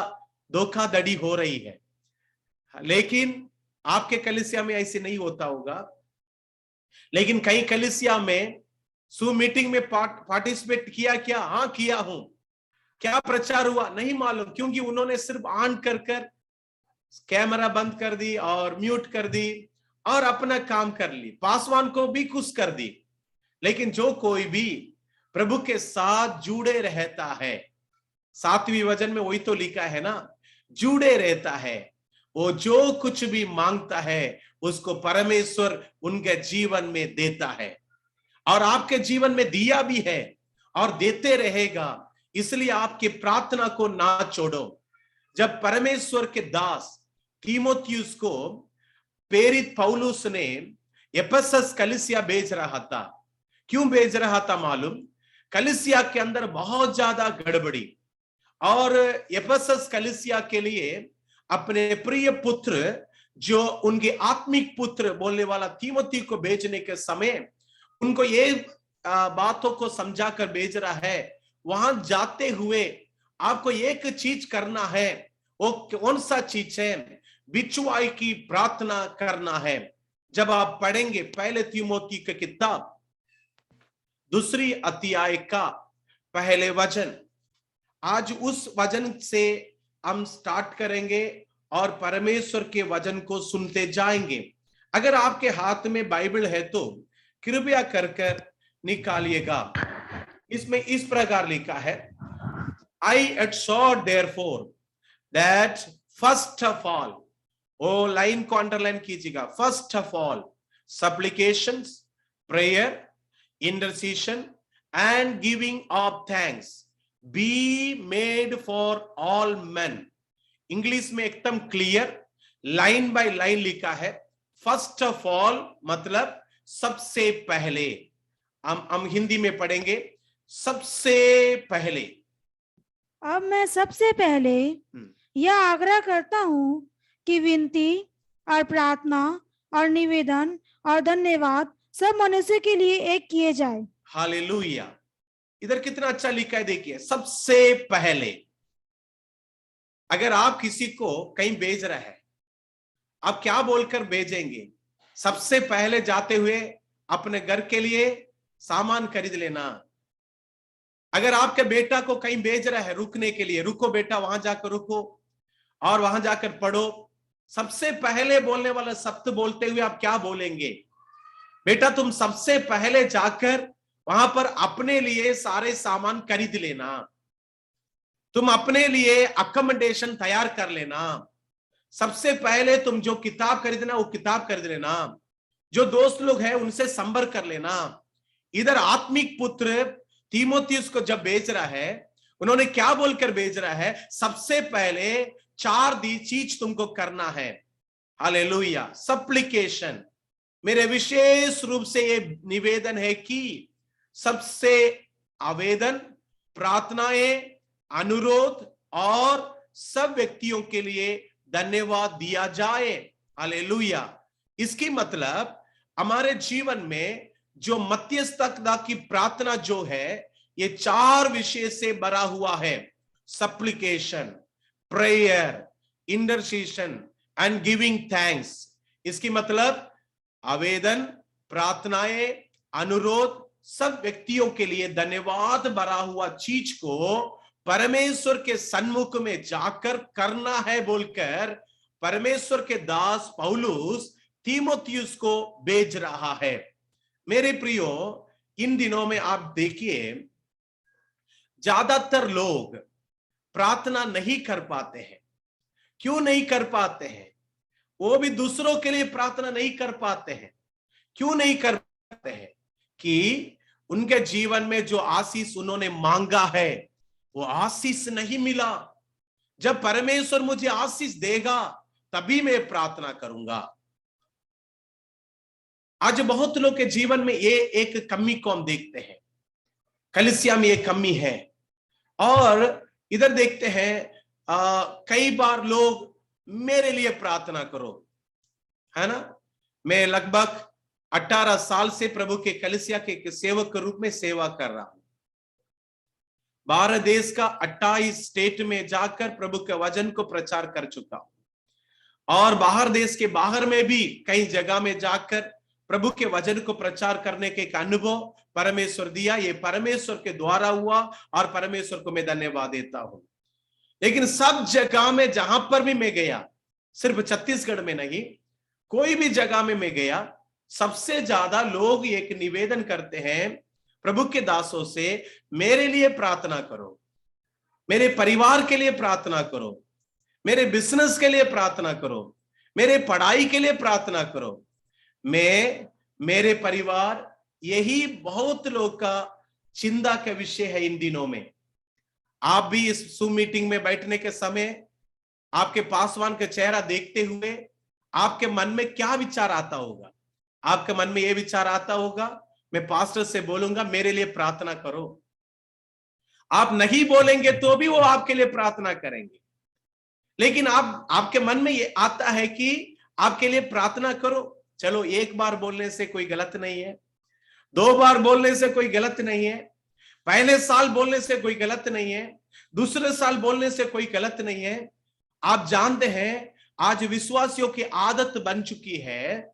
धोखाधड़ी हो रही है। लेकिन आपके कलीसिया में ऐसे नहीं होता होगा, लेकिन कई कलीसिया में Zoom मीटिंग में पार्टिसिपेट किया क्या? हाँ किया हूं। क्या प्रचार हुआ नहीं मालूम, क्योंकि उन्होंने सिर्फ ऑन कर कर कैमरा बंद कर दी और म्यूट कर दी और अपना काम कर ली, पासवान को भी खुश कर दी। लेकिन जो कोई भी प्रभु के साथ जुड़े रहता है, 7वें वचन में वही तो लिखा है ना, जुड़े रहता है, वो जो कुछ भी मांगता है उसको परमेश्वर उनके जीवन में देता है, और आपके जीवन में दिया भी है और देते रहेगा। इसलिए आपकी प्रार्थना को ना छोड़ो। जब परमेश्वर के दास तीमुथियुस को प्रेरित पौलुस ने एफेसस कलीसिया भेज रहा था, क्यों भेज रहा था मालूम? कलीसिया के अंदर बहुत ज्यादा गड़बड़ी, और एफेसस कलीसिया के लिए अपने प्रिय पुत्र, जो उनके आत्मिक पुत्र बोलने वाला तीमुथी को भेजने के समय उनको ये बातों को समझा कर भेज रहा है, वहां जाते हुए आपको एक चीज करना है। वो कौन सा चीज है? बिचवाई की प्रार्थना करना है। जब आप पढ़ेंगे पहले तीमुथियुस की किताब 2 अध्याय का पहले वचन, आज उस वचन से हम स्टार्ट करेंगे और परमेश्वर के वचन को सुनते जाएंगे। अगर आपके हाथ में बाइबल है तो कृपया कर निकालिएगा। इसमें इस प्रकार लिखा है, I exhort therefore that first of all, वो लाइन को अंडरलाइन कीजिएगा, first of all supplications, prayer, intercession and giving of thanks be made for all men। English में एकदम क्लियर लाइन बाय लाइन लिखा है। फर्स्ट ऑफ ऑल मतलब सबसे पहले। हम हिंदी में पढ़ेंगे, सबसे पहले। अब मैं सबसे पहले यह आग्रह करता हूं कि विनती और प्रार्थना और निवेदन और धन्यवाद सब मनुष्य के लिए एक किए जाए। हालेलुया। इधर कितना अच्छा लिखा है, देखिए, सबसे पहले। अगर आप किसी को कहीं भेज रहे हैं, आप क्या बोलकर भेजेंगे? सबसे पहले जाते हुए अपने घर के लिए सामान खरीद लेना। अगर आपके बेटा को कहीं भेज रहा है रुकने के लिए, रुको बेटा, वहां जाकर रुको और वहां जाकर पढ़ो, सबसे पहले बोलने वाला शब्द बोलते हुए आप क्या बोलेंगे? बेटा तुम सबसे पहले जाकर वहां पर अपने लिए सारे सामान खरीद लेना, तुम अपने लिए अकोमोडेशन तैयार कर लेना, सबसे पहले तुम जो किताब खरीदना वो किताब खरीद लेना, जो दोस्त लोग हैं उनसे संपर्क कर लेना। इधर आत्मिक पुत्र तीमुथियुस को जब भेज रहा है, उन्होंने क्या बोलकर भेज रहा है? सबसे पहले 4 चीज तुमको करना है। हालेलुया। सप्लिकेशन, मेरे विशेष रूप से ये निवेदन है कि सबसे आवेदन, प्रार्थनाएं, अनुरोध और सब व्यक्तियों के लिए धन्यवाद दिया जाए। हालेलुया। इसकी मतलब हमारे जीवन में जो मध्यस्थता की प्रार्थना जो है, ये 4 विषय से भरा हुआ है। Supplication, prayer, intercession and giving thanks. इसकी मतलब आवेदन, प्रार्थनाएं, अनुरोध, सब व्यक्तियों के लिए धन्यवाद भरा हुआ चीज को परमेश्वर के सन्मुख में जाकर करना है बोलकर परमेश्वर के दास पौलुस तीमुथियुस को भेज रहा है। मेरे प्रियो, इन दिनों में आप देखिए ज्यादातर लोग प्रार्थना नहीं कर पाते हैं। क्यों नहीं कर पाते हैं? वो भी दूसरों के लिए प्रार्थना नहीं कर पाते हैं। क्यों नहीं कर पाते हैं? कि उनके जीवन में जो आशीष उन्होंने मांगा है वो आशीष नहीं मिला। जब परमेश्वर मुझे आशीष देगा तभी मैं प्रार्थना करूंगा। आज बहुत लोग के जीवन में ये एक कमी को हम देखते हैं, कलीसिया में ये कमी है। और इधर देखते हैं कई बार लोग मेरे लिए प्रार्थना करो, है ना। मैं लगभग 18 साल से प्रभु के कलीसिया के सेवक के रूप में सेवा कर रहा हूं। भारत देश का 28 स्टेट में जाकर प्रभु के वचन को प्रचार कर चुका हूं और बाहर देश के बाहर में भी कई जगह में जाकर प्रभु के वचन को प्रचार करने के एक अनुभव परमेश्वर दिया। ये परमेश्वर के द्वारा हुआ और परमेश्वर को मैं धन्यवाद देता हूं। लेकिन सब जगह में जहां पर भी मैं गया, सिर्फ छत्तीसगढ़ में नहीं, कोई भी जगह में मैं गया, सबसे ज्यादा लोग एक निवेदन करते हैं प्रभु के दासों से, मेरे लिए प्रार्थना करो, मेरे परिवार के लिए प्रार्थना करो, मेरे बिजनेस के लिए प्रार्थना करो, मेरे पढ़ाई के लिए प्रार्थना करो। मैं, मेरे परिवार, यही बहुत लोग का चिंता का विषय है इन दिनों में। आप भी इस Zoom मीटिंग में बैठने के समय आपके पासवान का चेहरा देखते हुए आपके मन में क्या विचार आता होगा? आपके मन में यह विचार आता होगा, मैं पास्टर से बोलूंगा मेरे लिए प्रार्थना करो। आप नहीं बोलेंगे तो भी वो आपके लिए प्रार्थना करेंगे। लेकिन आपके मन में ये आता है कि आपके लिए प्रार्थना करो। चलो, 1 बार बोलने से कोई गलत नहीं है, 2 बार बोलने से कोई गलत नहीं है, पहले साल बोलने से कोई गलत नहीं है, दूसरे साल बोलने से कोई गलत नहीं है। आप जानते हैं आज विश्वासियों की आदत बन चुकी है।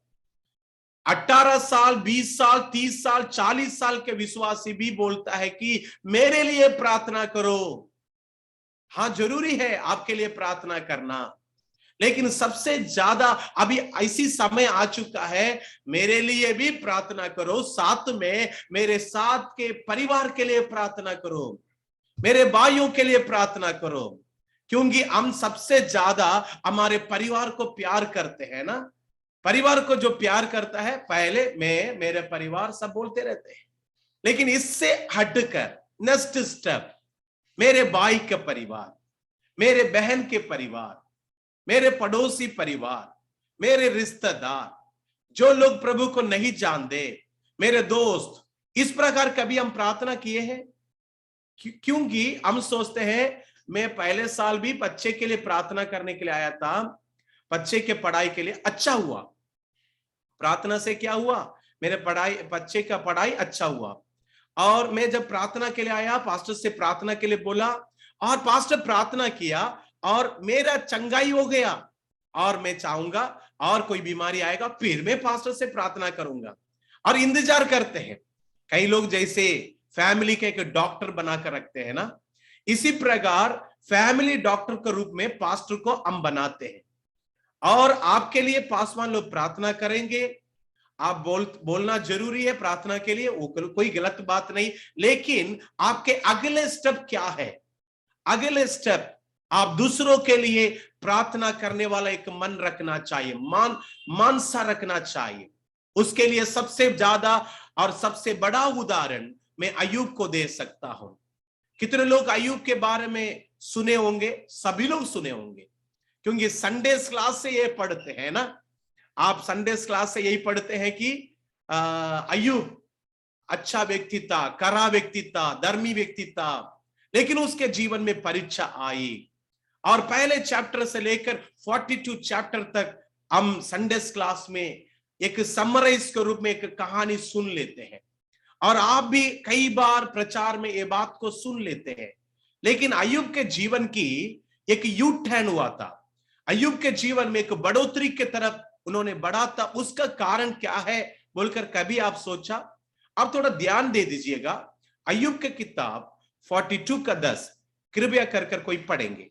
18 साल, 20 साल, 30 साल, 40 साल के विश्वासी भी बोलता है कि मेरे लिए प्रार्थना करो। हाँ, जरूरी है आपके लिए प्रार्थना करना, लेकिन सबसे ज्यादा अभी ऐसी समय आ चुका है, मेरे लिए भी प्रार्थना करो, साथ में मेरे साथ के परिवार के लिए प्रार्थना करो, मेरे भाइयों के लिए प्रार्थना करो, क्योंकि हम सबसे ज्यादा हमारे परिवार को प्यार करते हैं ना। परिवार को जो प्यार करता है, पहले मैं, मेरे परिवार सब बोलते रहते हैं, लेकिन इससे हटकर नेक्स्ट स्टेप, मेरे भाई का परिवार, मेरे बहन के परिवार, मेरे पड़ोसी परिवार, मेरे रिश्तेदार, जो लोग प्रभु को नहीं जानते, मेरे दोस्त, इस प्रकार कभी हम प्रार्थना किए हैं? क्योंकि हम सोचते हैं, मैं पहले साल भी बच्चे के लिए प्रार्थना करने के लिए आया था, बच्चे के पढ़ाई के लिए अच्छा हुआ। प्रार्थना से क्या हुआ? मेरे बच्चे का पढ़ाई अच्छा हुआ। और मैं जब प्रार्थना के लिए आया, पास्टर से प्रार्थना के लिए बोला, और पास्टर प्रार्थना किया और मेरा चंगाई हो गया। और मैं चाहूंगा और कोई बीमारी आएगा फिर मैं पास्टर से प्रार्थना करूंगा। और इंतजार करते हैं। कई लोग जैसे फैमिली के एक डॉक्टर बनाकर रखते हैं ना, इसी प्रकार फैमिली डॉक्टर के रूप में पास्टर को हम बनाते हैं। और आपके लिए पासवान लोग प्रार्थना करेंगे, आप बोलना जरूरी है प्रार्थना के लिए, वो कोई गलत बात नहीं, लेकिन आपके अगले स्टेप क्या है? अगले स्टेप, आप दूसरों के लिए प्रार्थना करने वाला एक मन रखना चाहिए, मानसा रखना चाहिए। उसके लिए सबसे ज्यादा और सबसे बड़ा उदाहरण मैं अय्यूब को दे सकता हूं। कितने लोग अय्यूब के बारे में सुने होंगे? सभी लोग सुने होंगे, क्योंकि संडे क्लास से ये पढ़ते हैं ना। आप संडे क्लास से यही पढ़ते हैं कि अय्यूब अच्छा व्यक्ति था, कड़ा व्यक्ति था, धर्मी व्यक्ति था, लेकिन उसके जीवन में परीक्षा आई। और पहले चैप्टर से लेकर 42 चैप्टर तक हम संडे क्लास में एक समराइज के रूप में एक कहानी सुन लेते हैं। और आप भी कई बार प्रचार में ये बात को सुन लेते हैं। लेकिन अय्यूब के जीवन की एक यू टर्न हुआ था। अय्यूब के जीवन में एक बढ़ोतरी की तरफ उन्होंने बढ़ा था। उसका कारण क्या है बोलकर कभी आप सोचा? आप थोड़ा ध्यान दे दीजिएगा। अय्यूब के किताब 42 का 10 कृपया कर कोई पढ़ेंगे।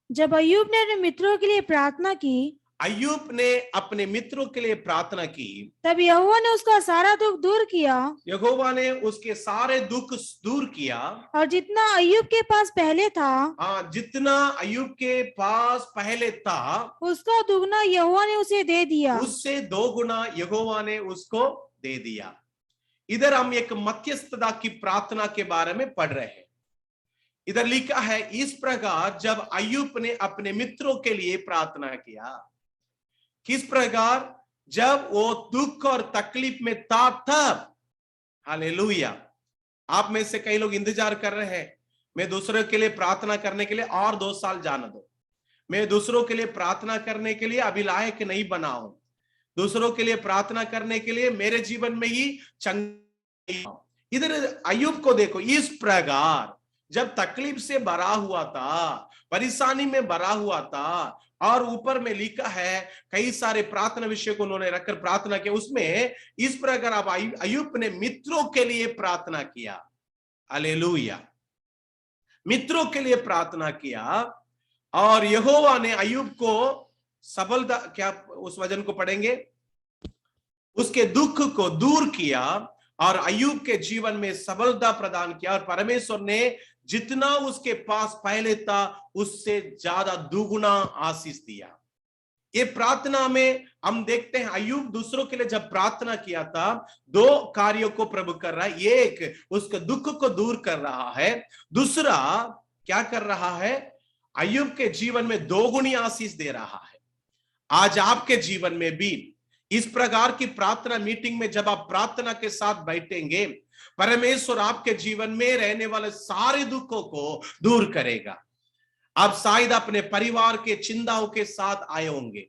जब अय्यूब ने अपने मित्रों के लिए प्रार्थना की, अय्यूब ने अपने मित्रों के लिए प्रार्थना की, तब यहोवा ने उसका सारा दुख दूर किया। यहोवा ने उसके सारे दुख दूर किया। और जितना अय्यूब के पास पहले था, हाँ, जितना अय्यूब के पास पहले था, उसका दुगना यहोवा ने उसे दे दिया। उससे 2 गुना यहोवा ने उसको दे दिया। इधर हम एक मध्यस्थता की प्रार्थना के बारे में पढ़ रहे हैं। इधर लिखा है, इस प्रकार जब अय्यूब ने अपने मित्रों के लिए प्रार्थना किया। किस प्रकार? जब वो दुख और तकलीफ में था तब। हालेलुया। आप में से कई लोग इंतजार कर रहे हैं, मैं दूसरों के लिए प्रार्थना करने के लिए और 2 साल जाने दो, मैं दूसरों के लिए प्रार्थना करने के लिए अभी लायक नहीं बना हूं, दूसरों के लिए प्रार्थना करने के लिए मेरे जीवन में ही इधर अय्यूब को देखो, इस प्रकार जब तकलीफ से भरा हुआ था, परेशानी में भरा हुआ था, और ऊपर में लिखा है कई सारे प्रार्थना विषय को उन्होंने रखकर प्रार्थना किया। उसमें इस प्रकार अब अय्यूब ने मित्रों के लिए प्रार्थना किया। हालेलुया। मित्रों के लिए प्रार्थना किया और यहोवा ने अय्यूब को सफलता, क्या उस वचन को पढ़ेंगे, उसके दुख को दूर किया और अय्यूब के जीवन में सफलता प्रदान किया। और परमेश्वर ने जितना उसके पास पहले था उससे ज्यादा दुगुना आशीष दिया। ये प्रार्थना में हम देखते हैं अय्यूब दूसरों के लिए जब प्रार्थना किया था, 2 कार्यों को प्रभु कर रहा है। एक, उसके दुख को दूर कर रहा है। दूसरा क्या कर रहा है? अय्यूब के जीवन में 2 गुनी आशीष दे रहा है। आज आपके जीवन में भी इस प्रकार की प्रार्थना मीटिंग में जब आप प्रार्थना के साथ बैठेंगे, परमेश्वर आपके जीवन में रहने वाले सारे दुखों को दूर करेगा। आप शायद अपने परिवार के चिंताओं के साथ आए होंगे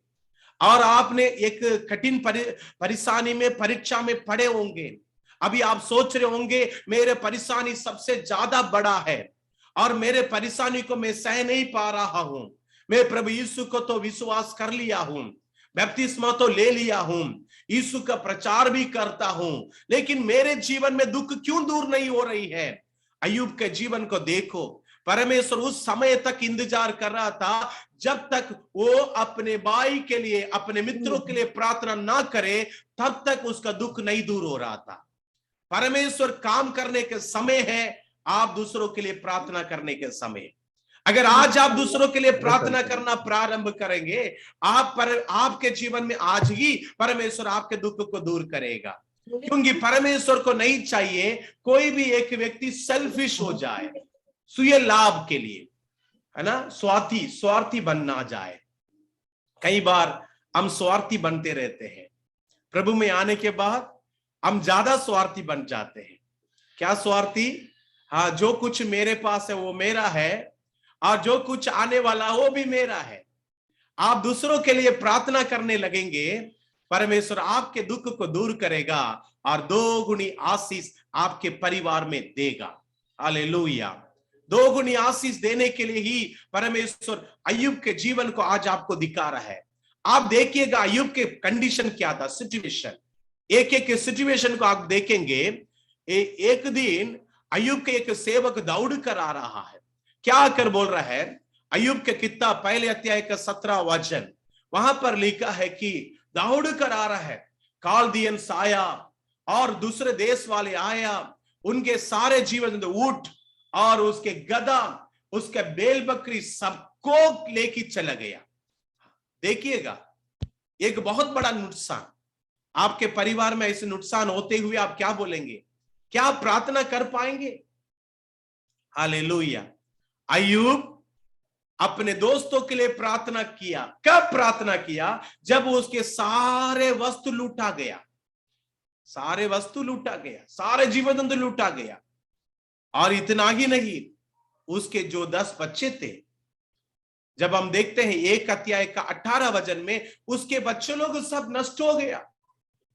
और आपने एक कठिन परेशानी में, परीक्षा में पड़े होंगे। अभी आप सोच रहे होंगे मेरे परेशानी सबसे ज्यादा बड़ा है और मेरे परेशानी को मैं सह नहीं पा रहा हूं, मैं प्रभु यीशु को तो विश्वास कर लिया हूं, बपतिस्मा तो ले लिया हूं, यीशु का प्रचार भी करता हूं, लेकिन मेरे जीवन में दुख क्यों दूर नहीं हो रही है। अय्यूब के जीवन को देखो, परमेश्वर उस समय तक इंतजार कर रहा था जब तक वो अपने भाई के लिए, अपने मित्रों के लिए प्रार्थना ना करे, तब तक उसका दुख नहीं दूर हो रहा था। परमेश्वर काम करने के समय है, आप दूसरों के लिए प्रार्थना करने के समय। अगर आज आप दूसरों के लिए प्रार्थना करना प्रारंभ करेंगे, आपके जीवन में आज ही परमेश्वर आपके दुख को दूर करेगा, क्योंकि परमेश्वर को नहीं चाहिए कोई भी एक व्यक्ति सेल्फिश हो जाए, सुय लाभ के लिए, है ना, स्वार्थी बन ना जाए। कई बार हम स्वार्थी बनते रहते हैं, प्रभु में आने के बाद हम ज्यादा स्वार्थी बन जाते हैं। क्या स्वार्थी? हाँ, जो कुछ मेरे पास है वो मेरा है, और जो कुछ आने वाला वो भी मेरा है। आप दूसरों के लिए प्रार्थना करने लगेंगे, परमेश्वर आपके दुख को दूर करेगा और 2 गुनी आशीष आपके परिवार में देगा। हालेलुया। 2 गुनी आशीष देने के लिए ही परमेश्वर अय्यूब के जीवन को आज आपको दिखा रहा है। आप देखिएगा अय्यूब के कंडीशन क्या था, सिचुएशन, एक सिचुएशन को आप देखेंगे। एक दिन अय्यूब के एक सेवक दौड़ कर आ रहा है, क्या आकर बोल रहा है? अय्यूब के किताब 1 अध्याय का 17 वचन, वहां पर लिखा है कि दौड़ कर आ रहा है, कालदियंस आया और दूसरे देश वाले आया, उनके सारे जीवन ऊंट और उसके गधा, उसके बैल बकरी सबको लेके चला गया। देखिएगा, एक बहुत बड़ा नुकसान। आपके परिवार में ऐसे नुकसान होते हुए आप क्या बोलेंगे? क्या प्रार्थना कर पाएंगे? हालेलुया। अय्यूब अपने दोस्तों के लिए प्रार्थना किया। कब प्रार्थना किया? जब उसके सारे वस्तु लूटा गया, सारे वस्तु लूटा गया, सारे जीवन लूटा गया। और इतना ही नहीं, उसके जो 10 बच्चे थे, जब हम देखते हैं 1 अध्याय का 18 वचन में, उसके बच्चे लोग सब नष्ट हो गया।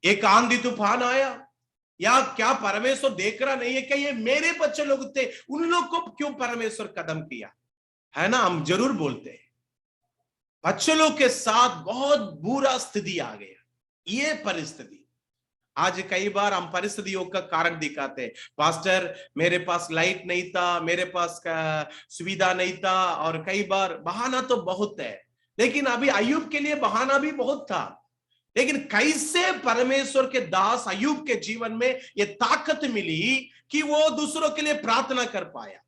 एक आंधी तूफान आया। या क्या परमेश्वर देख रहा नहीं है कि ये मेरे बच्चे लोग थे, उन लोग को क्यों परमेश्वर कदम किया? है ना, हम जरूर बोलते हैं। बच्चे लोग के साथ बहुत बुरा स्थिति आ गया। ये परिस्थिति आज कई बार हम परिस्थितियों का कारण दिखाते हैं। पास्टर, मेरे पास लाइट नहीं था, मेरे पास सुविधा नहीं था, और कई बार बहाना तो बहुत है। लेकिन अभी अय्यूब के लिए बहाना भी बहुत था। लेकिन कैसे परमेश्वर के दास अय्यूब के जीवन में ये ताकत मिली कि वो दूसरों के लिए प्रार्थना कर पाया?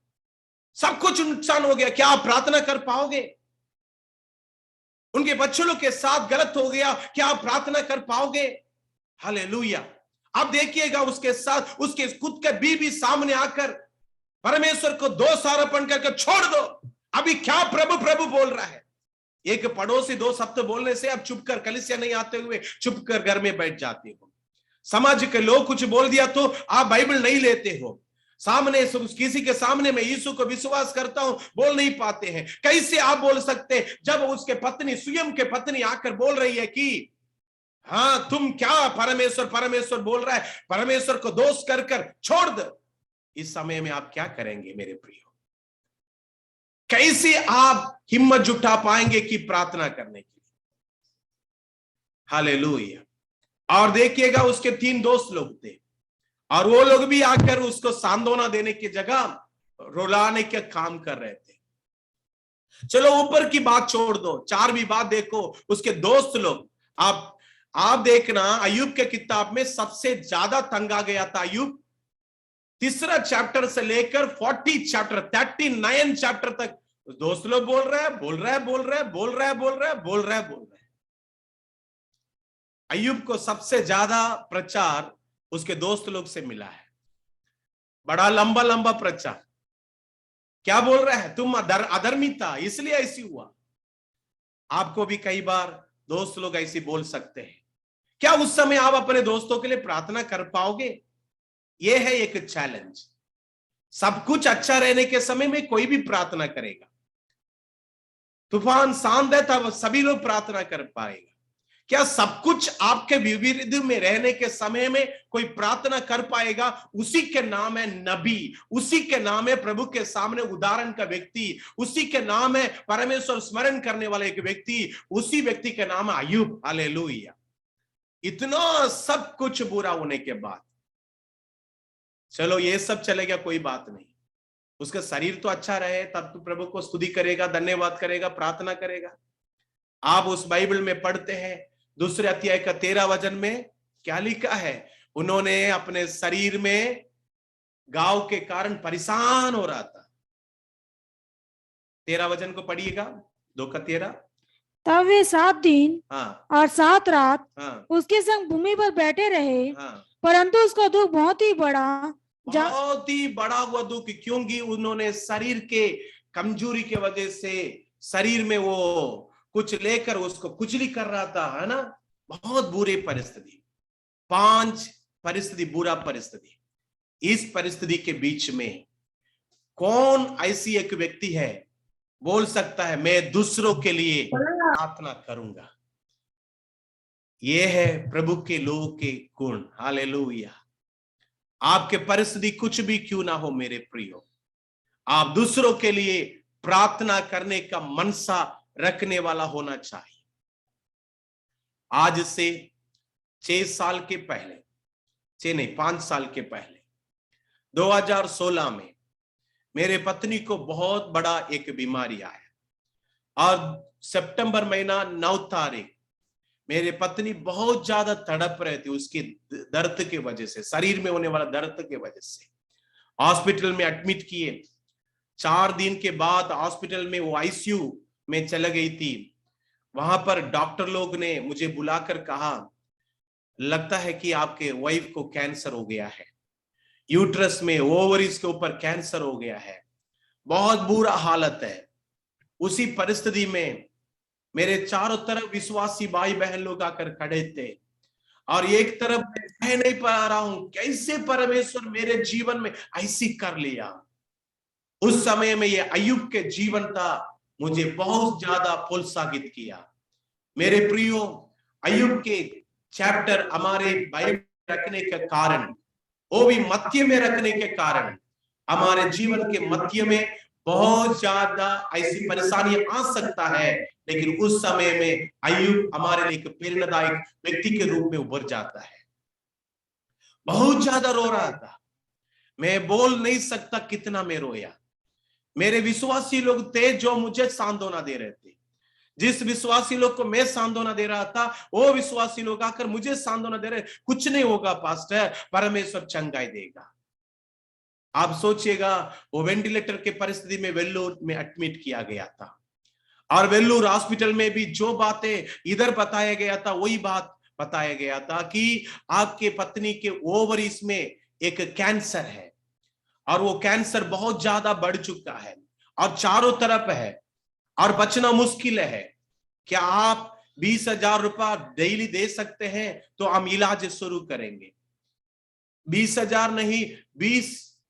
सब कुछ नुकसान हो गया, क्या आप प्रार्थना कर पाओगे? उनके बच्चों लोग के साथ गलत हो गया, क्या आप प्रार्थना कर पाओगे? हालेलुया। अब देखिएगा, उसके साथ उसके खुद के बीवी सामने आकर परमेश्वर को दोष आरोपण करके छोड़ दो। अभी क्या प्रभु प्रभु बोल रहा है? एक पड़ोसी 2 शब्द बोलने से अब चुप कर, कलीसिया नहीं आते हुए चुप कर घर में बैठ जाते हो। समाज के लोग कुछ बोल दिया तो आप बाइबल नहीं लेते हो। सामने किसी के सामने मैं यीशु को विश्वास करता हूं बोल नहीं पाते हैं। कैसे आप बोल सकते हैं जब उसके पत्नी, स्वयं के पत्नी आकर बोल रही है कि हाँ तुम क्या परमेश्वर परमेश्वर बोल रहा है, परमेश्वर को दोष कर कर छोड़ दो। इस समय में आप क्या करेंगे मेरे प्रियो? कैसे आप हिम्मत जुटा पाएंगे कि प्रार्थना करने की? हालेलुया। और देखिएगा, उसके 3 दोस्त लोग थे और वो लोग भी आकर उसको सांत्वना देने की जगह रुलाने के काम कर रहे थे। चलो ऊपर की बात छोड़ दो, 4वीं बात देखो। उसके दोस्त लोग, आप देखना, अय्यूब के किताब में सबसे ज्यादा तंग आ गया था अय्यूब। 3 चैप्टर से लेकर 40 चैप्टर, 39 चैप्टर तक दोस्त लोग बोल रहे हैं। अय्यूब को सबसे ज्यादा प्रचार उसके दोस्त लोग से मिला है। बड़ा लंबा प्रचार। क्या बोल रहा है? तुम अधर्मी था इसलिए ऐसी हुआ। आपको भी कई बार दोस्त लोग ऐसे बोल सकते हैं। क्या उस समय आप अपने दोस्तों के लिए प्रार्थना कर पाओगे? यह है एक चैलेंज। सब कुछ अच्छा रहने के समय में कोई भी प्रार्थना करेगा। तूफान शांत है तब सभी लोग प्रार्थना कर पाएगा। क्या सब कुछ आपके विविध में रहने के समय में कोई प्रार्थना कर पाएगा? उसी के नाम है नबी, उसी के नाम है प्रभु के सामने उदाहरण का व्यक्ति, उसी के नाम है परमेश्वर स्मरण करने वाला एक व्यक्ति, उसी व्यक्ति के नाम है अय्यूब। हालेलुया। इतना सब कुछ बुरा होने के बाद, चलो ये सब चलेगा, कोई बात नहीं, उसका शरीर तो अच्छा रहे, तब तो प्रभु को स्तुति करेगा, धन्यवाद करेगा, प्रार्थना करेगा। आप उस बाइबल में पढ़ते हैं दूसरे अध्याय का 13 वचन में क्या लिखा है? उन्होंने अपने शरीर में घाव के कारण परेशान हो रहा था। 13 वचन को पढ़िएगा, 2:13। तब वे 7 दिन और 7 रात उसके संग भूमि पर बैठे रहे, परंतु उसका दुख बहुत ही बड़ा हुआ दुख, क्योंकि उन्होंने शरीर के कमजोरी के वजह से शरीर में वो कुछ लेकर उसको कुचली कर रहा था, है ना। बहुत बुरी परिस्थिति, 5 परिस्थिति, बुरा परिस्थिति। इस परिस्थिति के बीच में कौन ऐसी एक व्यक्ति है बोल सकता है मैं दूसरों के लिए प्रार्थना करूंगा? ये है प्रभु के लोगों के गुण। हालेलुया। आपके परिस्थिति कुछ भी क्यों ना हो मेरे प्रियो, आप दूसरों के लिए प्रार्थना करने का मनसा रखने वाला होना चाहिए। आज से 5 साल के पहले 2016 में मेरे पत्नी को बहुत बड़ा एक बीमारी आया और सितंबर महीना 9 तारीख मेरे पत्नी बहुत ज्यादा तड़प रहे थे उसके दर्द के वजह से, शरीर में होने वाला दर्द के वजह से। हॉस्पिटल में एडमिट किए। 4 दिन के बाद हॉस्पिटल में वो आईसीयू में चला गई थी। वहां पर डॉक्टर लोग ने मुझे बुलाकर कहा, लगता है कि आपके वाइफ को कैंसर हो गया है, यूट्रस में, ओवरीज के ऊपर कैंसर हो गया है, बहुत बुरा हालत है। उसी परिस्थिति में मेरे चारों तरफ विश्वासी भाई बहन लोग आकर खड़े थे और एक तरफ मैं कह नहीं पा रहा हूं कैसे परमेश्वर मेरे जीवन में ऐसी कर लिया। उस समय में ये अय्यूब के जीवन था, मुझे बहुत ज्यादा प्रोत्साहित किया। मेरे प्रियो, अय्यूब के चैप्टर हमारे बाइबल रखने के कारण, वो भी मध्य में रखने के कारण, हमारे जीवन के मध्य में बहुत ज्यादा ऐसी परेशानी आ सकता है, लेकिन उस समय में अय्यूब हमारे लिए एक प्रेरणादायक व्यक्ति के रूप में उभर जाता है। बहुत ज्यादा रो रहा था, मैं बोल नहीं सकता कितना मैं रोया। मेरे विश्वासी लोग थे जो मुझे सांत्वना दे रहे थे। जिस विश्वासी लोग को मैं सांत्वना दे रहा था, वो विश्वासी लोग आकर मुझे सांत्वना दे रहे, कुछ नहीं होगा पास्टर, परमेश्वर चंगाई देगा। आप सोचिएगा, वो वेंटिलेटर के परिस्थिति में वेल्लोर में एडमिट किया गया था और वेल्लोर हॉस्पिटल में भी जो बातें इधर बताया गया था वही बात बताया गया था कि आपके पत्नी के ओवरीज में एक कैंसर है और वो कैंसर बहुत ज्यादा बढ़ चुका है और चारों तरफ है और बचना मुश्किल है। क्या आप 20,000 रुपया डेली दे सकते हैं तो हम इलाज शुरू करेंगे। 20,000 नहीं,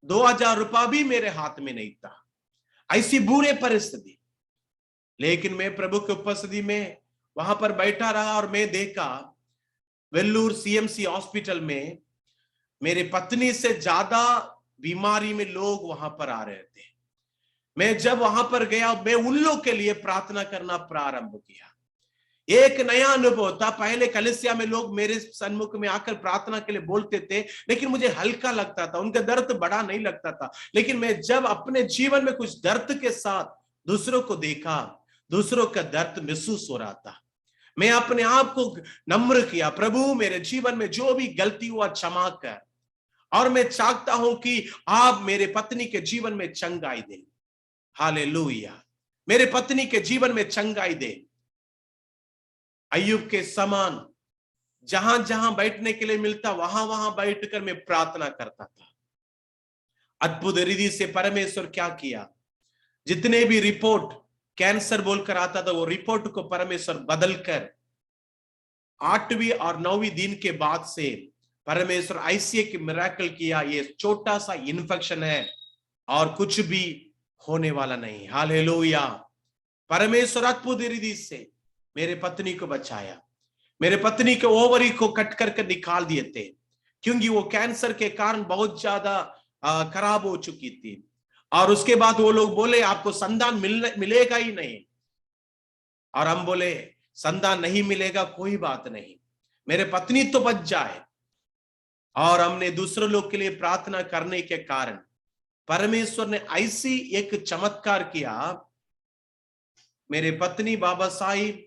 2,000 रुपया भी मेरे हाथ में नहीं था, ऐसी बुरे परिस्थिति। लेकिन मैं प्रभु की उपस्थिति में वहां पर बैठा रहा और मैं देखा वेल्लूर सीएमसी हॉस्पिटल में मेरे पत्नी से ज्यादा बीमारी में लोग वहां पर आ रहे थे। मैं जब वहां पर गया, मैं उन लोग के लिए प्रार्थना करना प्रारंभ किया। एक नया अनुभव था। पहले कलीसिया में लोग मेरे सन्मुख में आकर प्रार्थना के लिए बोलते थे, लेकिन मुझे हल्का लगता था, उनका दर्द बड़ा नहीं लगता था। लेकिन मैं जब अपने जीवन में कुछ दर्द के साथ दूसरों को देखा, दूसरों का दर्द महसूस हो रहा था। मैं अपने आप को नम्र किया, प्रभु मेरे जीवन में जो भी गलती हुआ क्षमा कर, और मैं चाहता हूं कि आप मेरे पत्नी के जीवन में चंगाई दें। हालेलुया, मेरे पत्नी के जीवन में चंगाई दे। अय्यूब के समान जहां जहां बैठने के लिए मिलता वहां वहां बैठकर मैं प्रार्थना करता था। अद्भुत रीति से परमेश्वर क्या किया, जितने भी रिपोर्ट कैंसर बोलकर आता था वो रिपोर्ट को परमेश्वर बदलकर 8वीं और 9वीं दिन के बाद से परमेश्वर ऐसे एक मिरेकल किया। ये छोटा सा इन्फेक्शन है और कुछ भी होने वाला नहीं। हालेलुया, परमेश्वर अद्भुत रीति से मेरे पत्नी को बचाया। मेरे पत्नी के ओवरी को कट करके निकाल दिए थे, क्योंकि वो कैंसर के कारण बहुत ज्यादा खराब हो चुकी थी। और उसके बाद वो लोग बोले आपको संतान मिलेगा ही नहीं। और हम बोले संतान नहीं मिलेगा, कोई बात नहीं, मेरे पत्नी तो बच जाए। और हमने दूसरे लोग के लिए प्रार्थना करने के कारण परमेश्वर ने ऐसी एक चमत्कार किया, मेरे पत्नी बाबा साहिब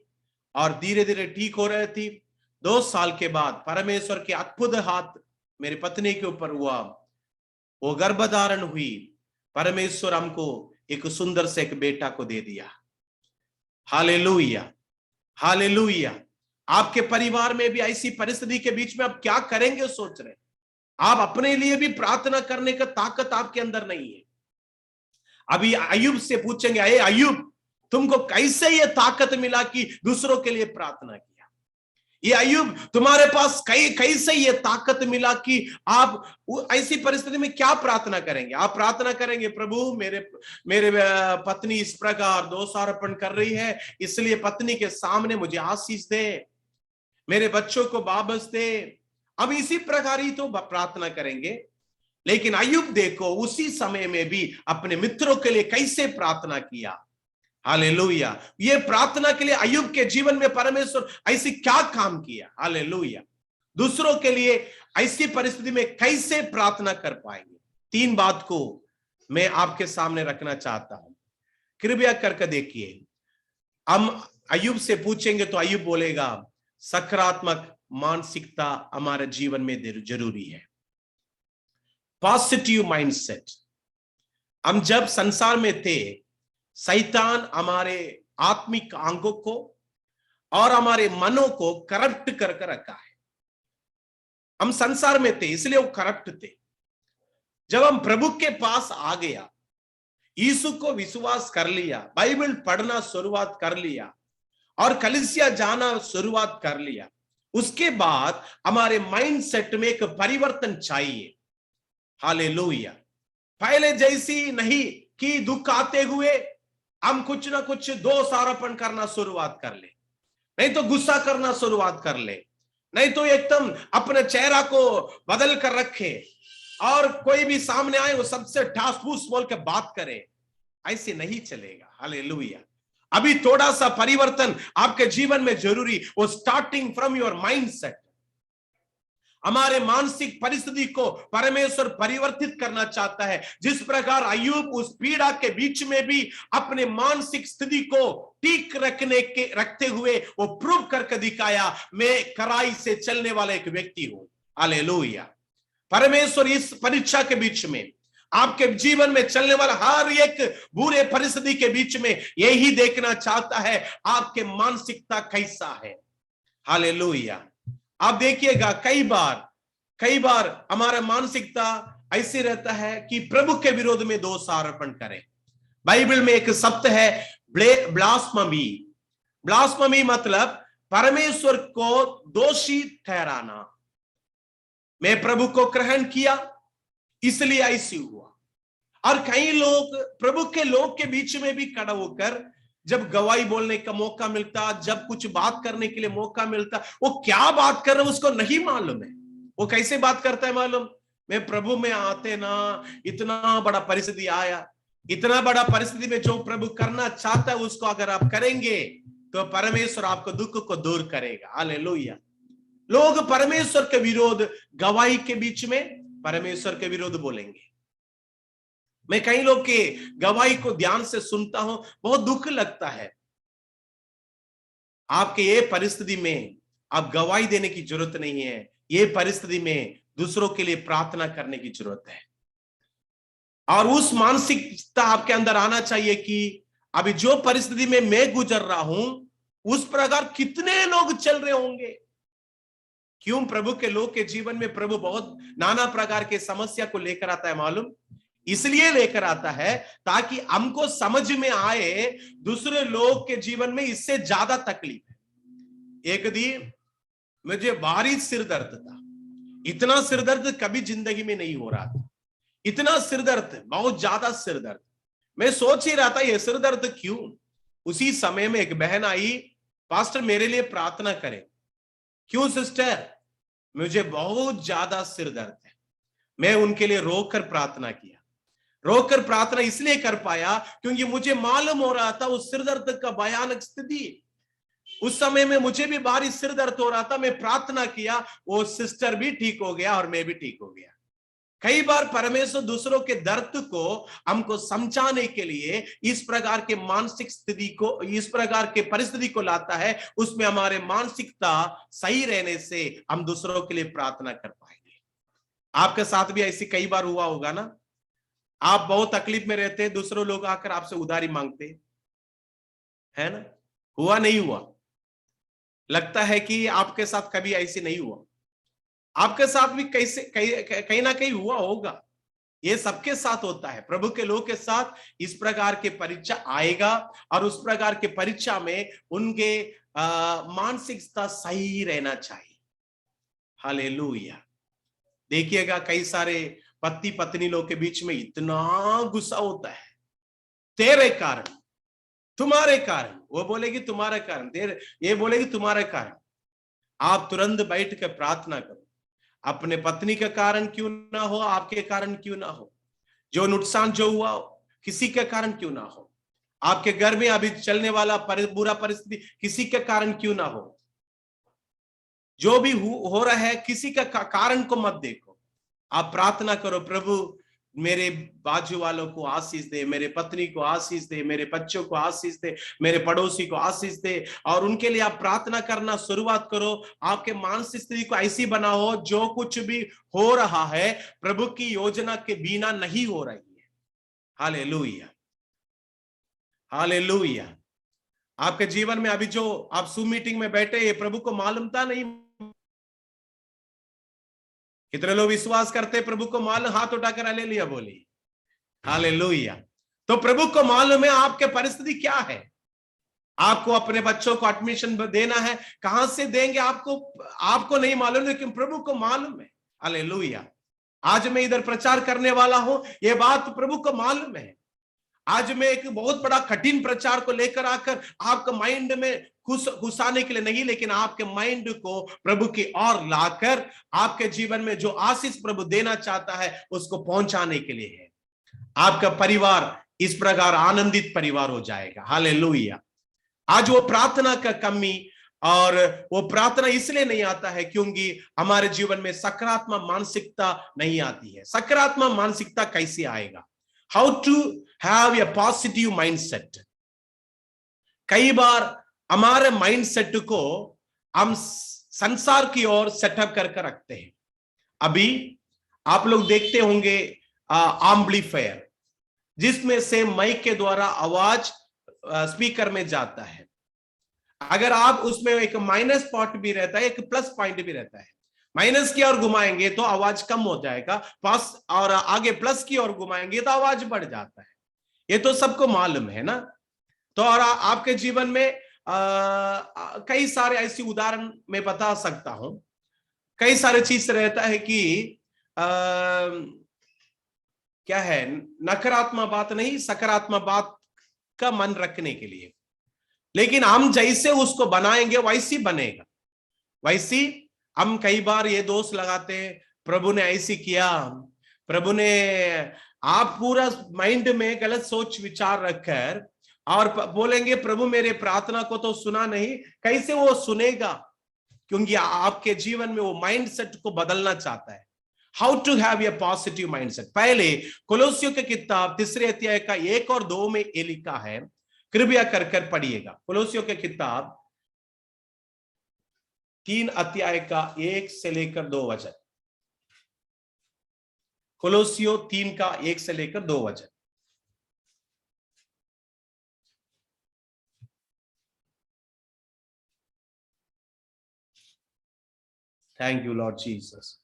और धीरे धीरे ठीक हो रहे थी। 2 साल के बाद परमेश्वर के अद्भुत हाथ मेरी पत्नी के ऊपर हुआ, वो गर्भधारण हुई। परमेश्वर हमको एक सुंदर से एक बेटा को दे दिया। Hallelujah, hallelujah. आपके परिवार में भी ऐसी परिस्थिति के बीच में आप क्या करेंगे सोच रहे? आप अपने लिए भी प्रार्थना करने का ताकत आपके अंदर नहीं है। अभी अय्यूब से पूछेंगे, अरे अय्यूब तुमको कैसे ये ताकत मिला कि दूसरों के लिए प्रार्थना किया? ये अय्यूब तुम्हारे पास कैसे ये ताकत मिला कि आप ऐसी परिस्थिति में क्या प्रार्थना करेंगे? आप प्रार्थना करेंगे, प्रभु मेरे पत्नी इस प्रकार दोषारोपण कर रही है, इसलिए पत्नी के सामने मुझे आशीष दे, मेरे बच्चों को वापस दे। अब इसी प्रकार ही तो प्रार्थना करेंगे। लेकिन अय्यूब देखो उसी समय में भी अपने मित्रों के लिए कैसे प्रार्थना किया। हालेलुया। ये प्रार्थना के लिए अय्यूब के जीवन में परमेश्वर ऐसी क्या काम किया। हालेलुया। दूसरों के लिए ऐसी परिस्थिति में कैसे प्रार्थना कर पाएंगे? 3 बात को मैं आपके सामने रखना चाहता हूं, कृपया करके देखिए। हम अय्यूब से पूछेंगे तो अय्यूब बोलेगा सकारात्मक मानसिकता हमारे जीवन में जरूरी है, पॉजिटिव माइंडसेट। हम जब संसार में थे, शैतान हमारे आत्मिक अंगों को और हमारे मनों को करप्ट करके रखा है। हम संसार में थे इसलिए वो करप्ट थे। जब हम प्रभु के पास आ गया, यीशु को विश्वास कर लिया, बाइबल पढ़ना शुरुआत कर लिया और कलीसिया जाना शुरुआत कर लिया, उसके बाद हमारे माइंड सेट में एक परिवर्तन चाहिए। हालेलुया। पहले जैसी नहीं कि दुख आते हुए हम कुछ ना कुछ दोषारोपण करना शुरुआत कर ले, नहीं तो गुस्सा करना शुरुआत कर ले, नहीं तो एकदम अपने चेहरा को बदल कर रखे और कोई भी सामने आए वो सबसे ठास फूस बोल के बात करे। ऐसे नहीं चलेगा। हालेलुया। अभी थोड़ा सा परिवर्तन आपके जीवन में जरूरी, वो स्टार्टिंग फ्रॉम योर माइंडसेट। हमारे मानसिक परिस्थिति को परमेश्वर परिवर्तित करना चाहता है। जिस प्रकार अय्यूब उस पीड़ा के बीच में भी अपने मानसिक स्थिति को ठीक रखते हुए वो प्रूव करके दिखाया, मैं कड़ाई से चलने वाला एक व्यक्ति हूं। हालेलुया। परमेश्वर इस परीक्षा के बीच में, आपके जीवन में चलने वाला हर एक बुरे परिस्थिति के बीच में यही देखना चाहता है आपके मानसिकता कैसा है। हालेलुया। आप देखिएगा कई बार हमारा मानसिकता ऐसे रहता है कि प्रभु के विरोध में दोषारोपण करें। बाइबल में एक शब्द है ब्लास्फेमी। ब्लास्फेमी मतलब परमेश्वर को दोषी ठहराना। मैं प्रभु को ग्रहण किया इसलिए ऐसी हुआ। और कई लोग प्रभु के लोग के बीच में भी खड़ा होकर जब गवाही बोलने का मौका मिलता, जब कुछ बात करने के लिए मौका मिलता, वो क्या बात कर रहे हैं उसको नहीं मालूम है। वो कैसे बात करता है मालूम? मैं प्रभु में आते ना इतना बड़ा परिस्थिति आया, इतना बड़ा परिस्थिति में जो प्रभु करना चाहता है उसको अगर आप करेंगे तो परमेश्वर आपको दुख को दूर करेगा। हालेलुया। लोग परमेश्वर के विरोध गवाही के बीच में परमेश्वर के विरोध बोलेंगे। मैं कई लोग के गवाही को ध्यान से सुनता हूं, बहुत दुख लगता है। आपके ये परिस्थिति में आप गवाही देने की जरूरत नहीं है। ये परिस्थिति में दूसरों के लिए प्रार्थना करने की जरूरत है। और उस मानसिकता आपके अंदर आना चाहिए कि अभी जो परिस्थिति में मैं गुजर रहा हूं उस प्रकार कितने लोग चल रहे होंगे। क्यों प्रभु के लोग के जीवन में प्रभु बहुत नाना प्रकार के समस्या को लेकर आता है मालूम? इसलिए लेकर आता है ताकि हमको समझ में आए दूसरे लोग के जीवन में इससे ज्यादा तकलीफ है। एक दिन मुझे भारी सिर दर्द था, इतना सिर दर्द कभी जिंदगी में नहीं हो रहा था। इतना सिर दर्द, बहुत ज्यादा सिर दर्द। मैं सोच ही रहा था ये सिर दर्द क्यों। उसी समय में एक बहन आई, पास्टर मेरे लिए प्रार्थना करें। क्यों सिस्टर? मुझे बहुत ज्यादा सिर दर्द है। मैं उनके लिए रोकर प्रार्थना किया। रोकर प्रार्थना इसलिए कर पाया क्योंकि मुझे मालूम हो रहा था उस सिर दर्द का भयानक स्थिति। उस समय में मुझे भी भारी सिर दर्द हो रहा था। मैं प्रार्थना किया, वो सिस्टर भी ठीक हो गया और मैं भी ठीक हो गया। कई बार परमेश्वर दूसरों के दर्द को हमको समझाने के लिए इस प्रकार के मानसिक स्थिति को, इस प्रकार के परिस्थिति को लाता है। उसमें हमारे मानसिकता सही रहने से हम दूसरों के लिए प्रार्थना कर पाएंगे। आपके साथ भी ऐसी कई बार हुआ होगा ना? आप बहुत तकलीफ में रहते हैं, दूसरों लोग आकर आपसे उधारी मांगते है ना? हुआ नहीं हुआ? लगता है कि आपके साथ कभी ऐसे नहीं हुआ। आपके साथ भी कैसे कहीं ना कहीं हुआ होगा। ये सबके साथ होता है। प्रभु के लोग के साथ इस प्रकार के परीक्षा आएगा और उस प्रकार के परीक्षा में उनके मानसिकता सही रहना चाहिए। हालेलुया। देखिएगा, कई सारे पति पत्नी लोग के बीच में इतना गुस्सा होता है, तेरे कारण, तुम्हारे कारण। वो बोलेगी तुम्हारे कारण, ये बोलेगी तुम्हारे कारण। आप तुरंत बैठ कर प्रार्थना करो, अपने पत्नी के कारण क्यों ना हो, आपके कारण क्यों ना हो, जो नुकसान जो हुआ किसी के कारण क्यों ना हो, आपके घर में अभी चलने वाला बुरा परिस्थिति किसी के कारण क्यों ना हो, जो भी हो रहा है किसी का कारण को मत देखो। आप प्रार्थना करो, प्रभु मेरे बाजू वालों को आशीष दे, मेरे पत्नी को आशीष दे, मेरे बच्चों को आशीष दे, मेरे पड़ोसी को आशीष दे। और उनके लिए आप प्रार्थना करना शुरुआत करो। आपके मानसिक स्थिति को ऐसी बनाओ, जो कुछ भी हो रहा है प्रभु की योजना के बिना नहीं हो रही है। Hallelujah, hallelujah. आपके जीवन में अभी जो आप Zoom मीटिंग में बैठे, ये प्रभु को मालूम था नहीं? कितने लोग विश्वास करते प्रभु को मालूम? हाथ उठाकर हालेलुया बोली। हालेलुया। तो प्रभु को मालूम है आपके परिस्थिति क्या है। आपको अपने बच्चों को एडमिशन देना है, कहां से देंगे आपको नहीं मालूम, लेकिन प्रभु को मालूम है। हालेलुया। आज मैं इधर प्रचार करने वाला हूं, ये बात प्रभु को मालूम है। आज मैं एक बहुत बड़ा कठिन प्रचार को लेकर आकर आपका माइंड में घुसाने के लिए नहीं, लेकिन आपके माइंड को प्रभु की ओर लाकर आपके जीवन में जो आशीष प्रभु देना चाहता है उसको पहुंचाने के लिए है। आपका परिवार इस प्रकार आनंदित परिवार हो जाएगा। हालेलुया। आज वो प्रार्थना का कमी, और वो प्रार्थना इसलिए नहीं आता है क्योंकि हमारे जीवन में सकारात्मक मानसिकता नहीं आती है। सकारात्मक मानसिकता कैसे आएगा? How to have a positive mindset. कई बार हमारे माइंडसेट को हम संसार की ओर सेटअप करके रखते हैं। अभी आप लोग देखते होंगे एम्प्लीफायर, जिसमें से माइक के द्वारा आवाज स्पीकर में जाता है। अगर आप उसमें एक माइनस पॉइंट भी रहता है, एक प्लस पॉइंट भी रहता है। माइनस की ओर घुमाएंगे तो आवाज कम हो जाएगा, पास और आगे प्लस की ओर घुमाएंगे तो आवाज बढ़ जाता है। ये तो सबको मालूम है ना? तो और आपके जीवन में कई सारे ऐसी उदाहरण मैं बता सकता हूं। कई सारे चीज रहता है कि क्या है, नकारात्मक बात नहीं, सकारात्मक बात का मन रखने के लिए। लेकिन हम जैसे उसको बनाएंगे वैसी बनेगा। वैसी हम कई बार ये दोष लगाते हैं, प्रभु ने ऐसी किया, प्रभु ने, आप पूरा माइंड में गलत सोच विचार रखकर और बोलेंगे प्रभु मेरे प्रार्थना को तो सुना नहीं। कैसे वो सुनेगा? क्योंकि आपके जीवन में वो माइंडसेट को बदलना चाहता है। How to have a positive mindset. पहले कोलोसियों की किताब 3 अध्याय का 1 और 2 में ये लिखा है, कृपया कर पढ़िएगा। कोलोसियों की किताब 3 अध्याय का 1 से लेकर 2 वचन। कोलोसियों 3 का 1 से लेकर 2 वचन। Thank you Lord Jesus.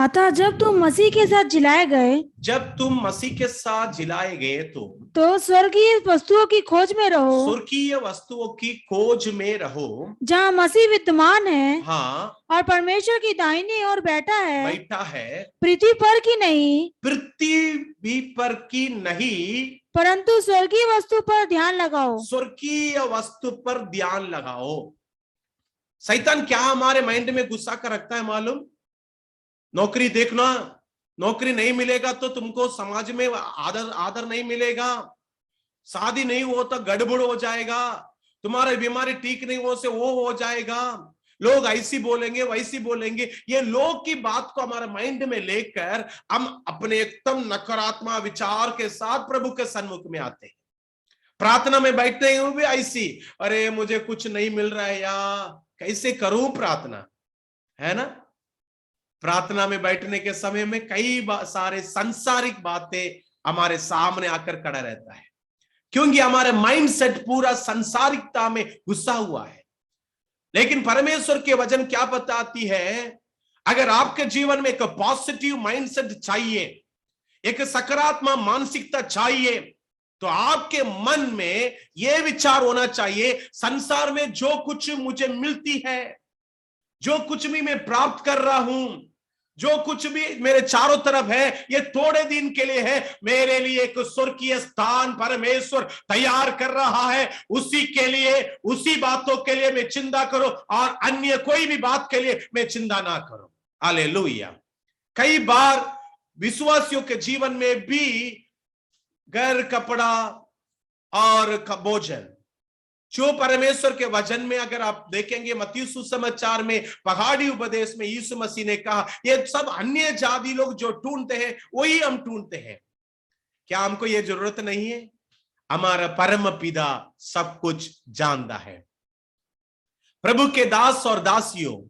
अतः जब तुम मसीह के साथ जिलाए गए, जब तुम मसीह के साथ जिलाए गए तो स्वर्गीय वस्तुओं की खोज में रहो। स्वर्गीय वस्तुओं की खोज में रहो, जहाँ मसीह विद्यमान है, हाँ, और परमेश्वर की दाहिनी ओर बैठा है, पृथ्वी पर की नहीं, पृथ्वी पर की नहीं, परंतु स्वर्गीय वस्तु पर ध्यान लगाओ। स्वर्गीय वस्तु पर ध्यान लगाओ। शैतान क्या हमारे माइंड में गुस्सा कर रखता है मालूम? नौकरी देखना, नौकरी नहीं मिलेगा तो तुमको समाज में आदर नहीं मिलेगा, शादी नहीं हो तो गड़बड़ हो जाएगा, तुम्हारी बीमारी ठीक नहीं हो से वो हो जाएगा, लोग ऐसी बोलेंगे वैसी बोलेंगे। ये लोग की बात को हमारे माइंड में लेकर हम अपने एकदम नकारात्मक विचार के साथ प्रभु के सन्मुख में आते हैं। प्रार्थना में बैठते हुए भी ऐसी, अरे मुझे कुछ नहीं मिल रहा है यार, कैसे करूं प्रार्थना, है ना? प्रार्थना में बैठने के समय में कई सारे सांसारिक बातें हमारे सामने आकर खड़ा रहता है, क्योंकि हमारे माइंड सेट पूरा सांसारिकता में घुसा हुआ है। लेकिन परमेश्वर के वचन क्या बताती है? अगर आपके जीवन में एक पॉजिटिव माइंडसेट चाहिए, एक सकारात्मक मानसिकता चाहिए, तो आपके मन में यह विचार होना चाहिए, संसार में जो कुछ मुझे मिलती है, जो कुछ भी मैं प्राप्त कर रहा हूं, जो कुछ भी मेरे चारों तरफ है, ये थोड़े दिन के लिए है। मेरे लिए एक स्वर्गीय स्थान परमेश्वर तैयार कर रहा है, उसी के लिए, उसी बातों के लिए मैं चिंता करो और अन्य कोई भी बात के लिए मैं चिंता ना करो। हालेलुया। कई बार विश्वासियों के जीवन में भी घर, कपड़ा और भोजन, जो परमेश्वर के वचन में अगर आप देखेंगे मत्ती सुसमाचार में, पहाड़ी उपदेश में यीशु मसीह ने कहा, ये सब अन्य जाति लोग जो ढूंढते हैं वही हम ढूंढते हैं। क्या हमको ये जरूरत नहीं है? हमारा परम पिता सब कुछ जानता है। प्रभु के दास और दासियों,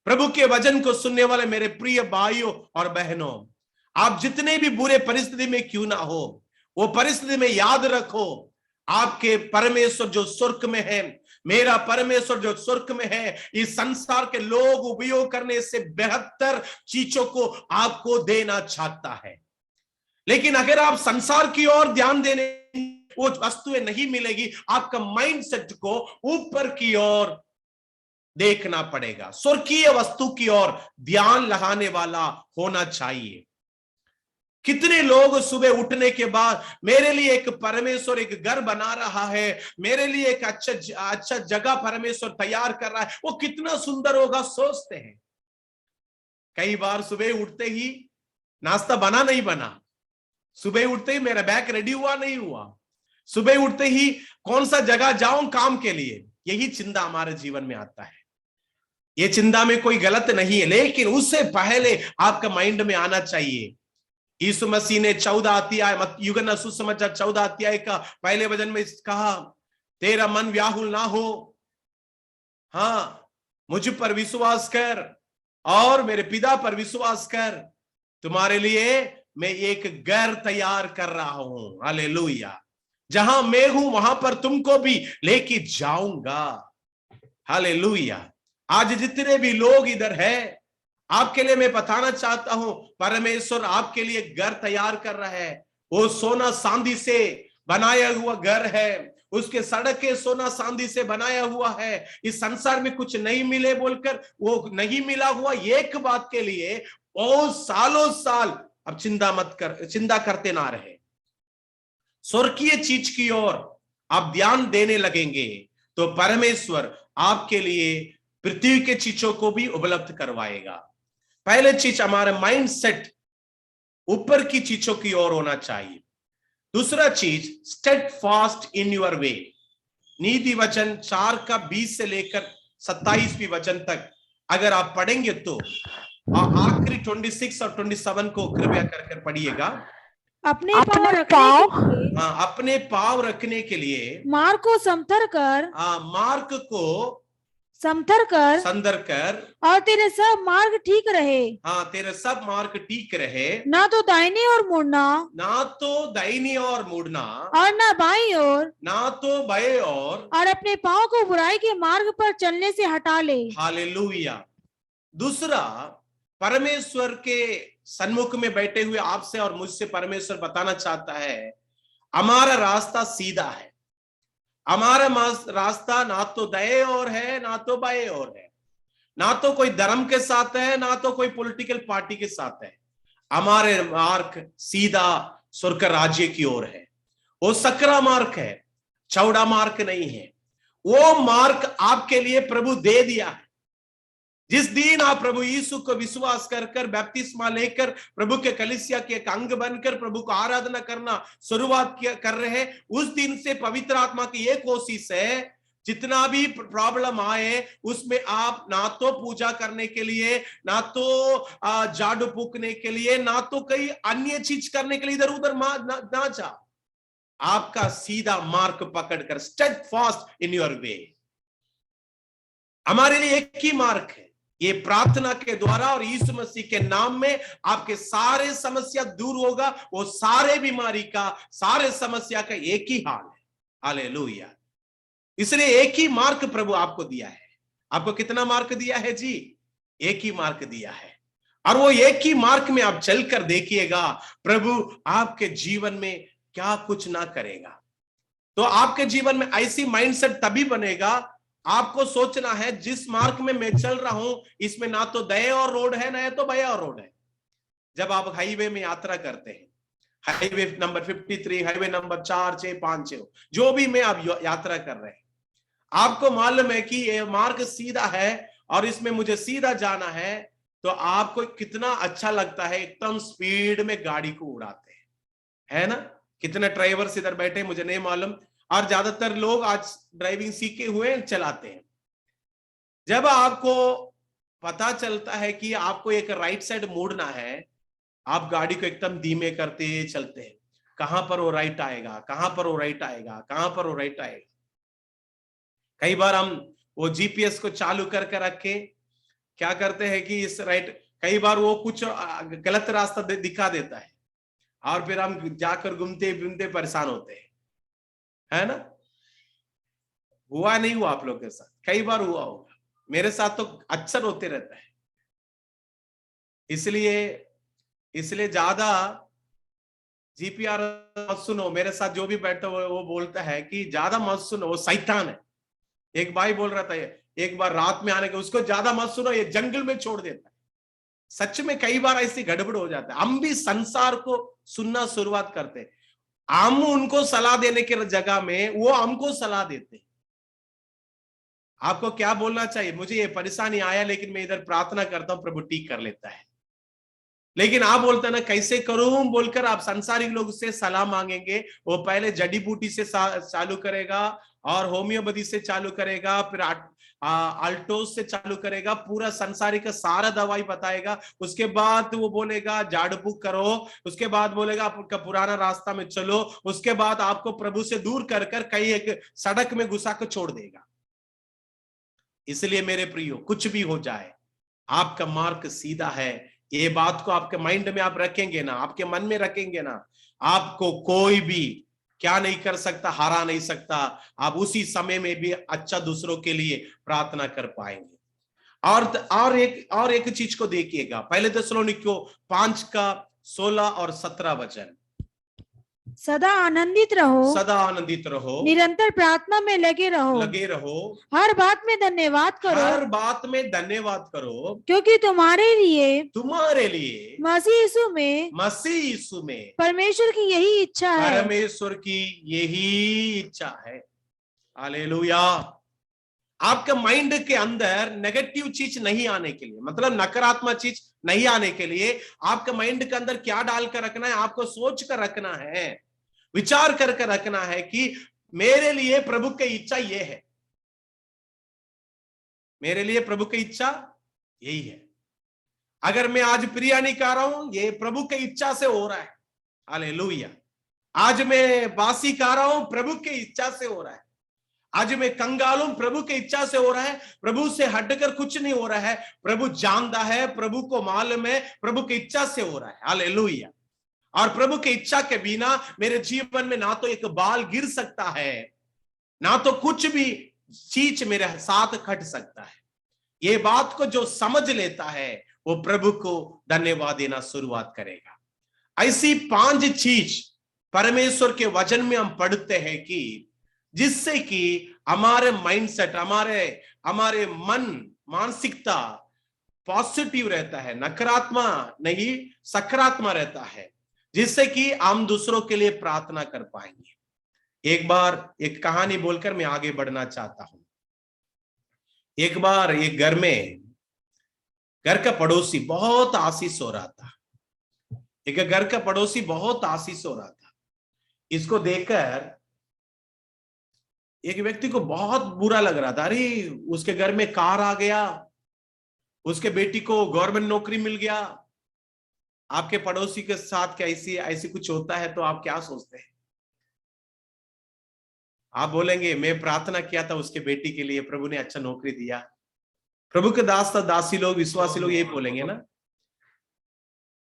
प्रभु के वचन को सुनने वाले मेरे प्रिय भाइयों और बहनों, आप जितने भी बुरे परिस्थिति में क्यों ना हो, वो परिस्थिति में याद रखो, आपके परमेश्वर जो स्वर्ग में है, मेरा परमेश्वर जो स्वर्ग में है, इस संसार के लोग उपयोग करने से बेहतर चीजों को आपको देना चाहता है। लेकिन अगर आप संसार की ओर ध्यान देने, वो वस्तुएं नहीं मिलेगी। आपका माइंडसेट को ऊपर की ओर देखना पड़ेगा, स्वर्गीय वस्तु की ओर ध्यान लगाने वाला होना चाहिए। कितने लोग सुबह उठने के बाद, मेरे लिए एक परमेश्वर एक घर बना रहा है, मेरे लिए एक अच्छा जगह परमेश्वर तैयार कर रहा है, वो कितना सुंदर होगा सोचते हैं। कई बार सुबह उठते ही नाश्ता बना नहीं बना, सुबह उठते ही मेरा बैग रेडी हुआ नहीं हुआ, सुबह उठते ही कौन सा जगह जाऊं काम के लिए, यही चिंता हमारे जीवन में आता है। ये चिंता में कोई गलत नहीं है, लेकिन उससे पहले आपका माइंड में आना चाहिए, यीशु मसीह ने 14 अध्याय यूहन्ना सुसमाचार 14 अध्याय का पहले वचन में कहा, तेरा मन व्याकुल ना हो, हाँ मुझ पर विश्वास कर और मेरे पिता पर विश्वास कर, तुम्हारे लिए मैं एक घर तैयार कर रहा हूं। हालेलुया। जहां मैं हूं वहां पर तुमको भी लेके जाऊंगा। हालेलुया। आज जितने भी लोग इधर है, आपके लिए मैं बताना चाहता हूं, परमेश्वर आपके लिए घर तैयार कर रहा है। वो सोना चांदी से बनाया हुआ घर है, उसके सड़कें सोना चांदी से बनाया हुआ है। इस संसार में कुछ नहीं मिले बोलकर वो नहीं मिला हुआ एक बात के लिए बहुत सालों साल अब चिंता करते ना रहे। स्वर्गीय चीज की ओर आप ध्यान देने लगेंगे तो परमेश्वर आपके लिए पृथ्वी के चीजों को भी उपलब्ध करवाएगा। पहले चीज हमारा माइंड सेट ऊपर की चीजों की ओर होना चाहिए। दूसरा चीज steadfast in your way. नीति वचन 4 का 20 से लेकर 27वीं वचन तक अगर आप पढ़ेंगे तो आखिरी 26 और 27 को कृपया कर पढ़िएगा। अपने पांव रखने के लिए मार्ग को समथर कर, मार्ग को संदर कर और तेरे सब मार्ग ठीक रहे। हाँ, तेरे सब मार्ग ठीक रहे, ना तो दाहिनी ओर मुड़ना, और ना बाईं ओर, ना तो बाएं और अपने पाँव को बुराई के मार्ग पर चलने से हटा ले। हालेलुया। दूसरा, परमेश्वर के सन्मुख में बैठे हुए आपसे और मुझसे परमेश्वर बताना चाहता है, हमारा रास्ता सीधा है। हमारा रास्ता ना तो दाएं ओर है ना तो बाएं ओर है, ना तो कोई धर्म के साथ है ना तो कोई पॉलिटिकल पार्टी के साथ है। हमारे मार्ग सीधा स्वर्ग राज्य की ओर है। वो सकरा मार्ग है, चौड़ा मार्ग नहीं है। वो मार्ग आपके लिए प्रभु दे दिया है। जिस दिन आप प्रभु यीशु को विश्वास कर कर बपतिस्मा लेकर प्रभु के कलीसिया के एक अंग बनकर प्रभु को आराधना करना शुरुआत कर रहे हैं, उस दिन से पवित्र आत्मा की ये कोशिश है, जितना भी प्रॉब्लम आए उसमें आप ना तो पूजा करने के लिए, ना तो झाड़ू फूकने के लिए, ना तो कई अन्य चीज करने के लिए इधर उधर ना जाओ। आपका सीधा मार्ग पकड़कर स्टेडफास्ट इन योर वे। हमारे लिए एक ही मार्ग है, ये प्रार्थना के द्वारा और यीशु मसीह के नाम में आपके सारे समस्या दूर होगा। वो सारे बीमारी का, सारे समस्या का एक ही हाल है। हालेलुया। इसलिए एक ही मार्ग प्रभु आपको दिया है। आपको कितना मार्ग दिया है जी? एक ही मार्ग दिया है, और वो एक ही मार्ग में आप चलकर देखिएगा प्रभु आपके जीवन में क्या कुछ ना करेगा। तो आपके जीवन में ऐसी माइंडसेट तभी बनेगा, आपको सोचना है जिस मार्ग में मैं चल रहा हूं इसमें ना तो दया और रोड है, ना तो बाया और रोड है। जब आप हाईवे में यात्रा करते हैं, हाईवे नंबर 53, हाईवे नंबर 4, 6, 5, 6, जो भी में आप यात्रा कर रहे हैं, आपको मालूम है कि ये मार्ग सीधा है और इसमें मुझे सीधा जाना है, तो आपको कितना अच्छा लगता है, एकदम स्पीड में गाड़ी को उड़ाते हैं, है ना। कितने ड्राइवर्स इधर बैठे मुझे नहीं मालूम, और ज्यादातर लोग आज ड्राइविंग सीखे हुए चलाते हैं। जब आपको पता चलता है कि आपको एक राइट साइड मोड़ना है, आप गाड़ी को एकदम धीमे करते चलते हैं, कहां पर वो राइट आएगा, कहां पर वो राइट आएगा, कहां पर वो राइट आएगा। कई बार हम वो जीपीएस को चालू करके रख के क्या करते हैं कि इस राइट, कई बार वो कुछ गलत रास्ता दिखा देता है और फिर हम जाकर घूमते घूमते परेशान होते हैं, है ना। हुआ नहीं हुआ आप लोग के साथ? कई बार हुआ होगा, मेरे साथ तो अक्सर होते रहता है। इसलिए ज्यादा जीपीआर मत सुनो। मेरे साथ जो भी बैठा हुआ वो बोलता है कि ज्यादा मत सुनो, वो शैतान है। एक भाई बोल रहा था एक बार रात में आने के, उसको ज्यादा मत सुनो, ये जंगल में छोड़ देता है। सच में कई बार ऐसी गड़बड़ हो जाता है। हम भी संसार को सुनना शुरुआत करते हैं, हम उनको सलाह देने के जगह में वो हमको सलाह देते हैं। आपको क्या बोलना चाहिए? मुझे ये परेशानी आया लेकिन मैं इधर प्रार्थना करता हूं, प्रभु ठीक कर लेता है। लेकिन आप बोलते ना कैसे करूं बोलकर आप संसारिक लोग से सलाह मांगेंगे। वो पहले जड़ी बूटी से चालू करेगा और होम्योपैथी से चालू करेगा, फिर अल्टोस से चालू करेगा, पूरा संसारिक का सारा दवाई बताएगा। उसके बाद वो बोलेगा झाड़ फूक करो, उसके बाद बोलेगा आपका पुराना रास्ता में चलो, उसके बाद आपको प्रभु से दूर कर कर कहीं एक सड़क में घुसा कर छोड़ देगा। इसलिए मेरे प्रियो, कुछ भी हो जाए आपका मार्ग सीधा है। ये बात को आपके माइंड में आप रखेंगे ना, आपके मन में रखेंगे ना, आपको कोई भी क्या नहीं कर सकता, हरा नहीं सकता। आप उसी समय में भी अच्छा दूसरों के लिए प्रार्थना कर पाएंगे। और एक चीज को देखिएगा, पहले थिस्सलुनीकियों 5:16 और 17 वचन। सदा आनंदित रहो, सदा आनंदित रहो, निरंतर प्रार्थना में लगे रहो, हर बात में धन्यवाद करो, हर बात में धन्यवाद करो, क्योंकि तुम्हारे लिए मसीह यीशु में परमेश्वर की यही इच्छा है। परमेश्वर की यही इच्छा है। हालेलुया। आपके माइंड के अंदर नेगेटिव चीज नहीं आने के लिए, मतलब नकारात्मक चीज नहीं आने के लिए आपके माइंड के अंदर क्या डालकर रखना है? आपको सोच कर रखना है, विचार करके रखना है कि मेरे लिए प्रभु की इच्छा ये है, मेरे लिए प्रभु की इच्छा यही है। अगर मैं आज बिरयानी खा रहा हूं, ये प्रभु की इच्छा से हो रहा है। हालेलुया। आज मैं बासी खा रहा हूं, प्रभु की इच्छा से हो रहा है। आज मैं कंगाल हूं, प्रभु की इच्छा से हो रहा है। प्रभु से हटकर कुछ नहीं हो रहा है। प्रभु जानता है, प्रभु को मालूम है, प्रभु की इच्छा से हो रहा है। हालेलुया। और प्रभु की इच्छा के बिना मेरे जीवन में ना तो एक बाल गिर सकता है, ना तो कुछ भी चीज मेरे साथ खट सकता है। ये बात को जो समझ लेता है वो प्रभु को धन्यवाद देना शुरुआत करेगा। ऐसी 5 चीज परमेश्वर के वचन में हम पढ़ते हैं कि जिससे कि हमारे माइंडसेट, हमारे मन, मानसिकता पॉजिटिव रहता है, नकारात्मक नहीं सकारात्मक रहता है, जिससे कि हम दूसरों के लिए प्रार्थना कर पाएंगे। एक बार एक कहानी बोलकर मैं आगे बढ़ना चाहता हूं। एक बार एक घर में घर का पड़ोसी बहुत आशीष हो रहा था, एक घर का पड़ोसी बहुत आशीष हो रहा था। इसको देखकर एक व्यक्ति को बहुत बुरा लग रहा था। अरे उसके घर में कार आ गया, उसके बेटी को गवर्नमेंट नौकरी मिल गया। आपके पड़ोसी के साथ क्या ऐसी कुछ होता है तो आप क्या सोचते हैं? आप बोलेंगे मैं प्रार्थना किया था उसके बेटी के लिए, प्रभु ने अच्छा नौकरी दिया। प्रभु के दास दासी लोग, विश्वासी लोग यही बोलेंगे ना।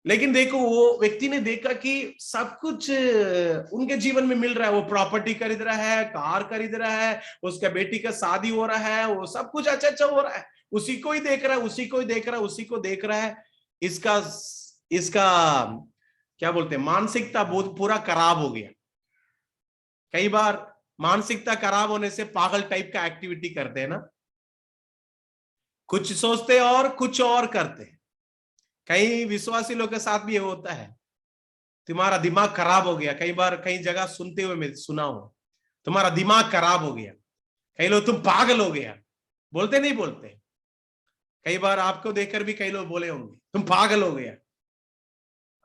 लेकिन देखो, वो व्यक्ति ने देखा कि सब कुछ उनके जीवन में मिल रहा है। वो प्रॉपर्टी खरीद रहा है, कार खरीद रहा है, उसका बेटी का शादी हो रहा है, वो सब कुछ अच्छा हो रहा है। उसी को ही देख रहा है, उसी को ही देख रहा है, उसी को देख रहा है। इसका क्या बोलते हैं, मानसिकता बहुत पूरा खराब हो गया। कई बार मानसिकता खराब होने से पागल टाइप का एक्टिविटी करते हैं ना, कुछ सोचते और कुछ और करते हैं। कई विश्वासी लोग के साथ भी ये होता है, तुम्हारा दिमाग खराब हो गया। कई बार कई जगह सुनते हुए मैं सुना हूं, तुम्हारा दिमाग खराब हो गया। कई लोग तुम पागल हो गया, बोलते नहीं बोलते? कई बार आपको देखकर भी कई लोग बोले होंगे तुम पागल हो गया।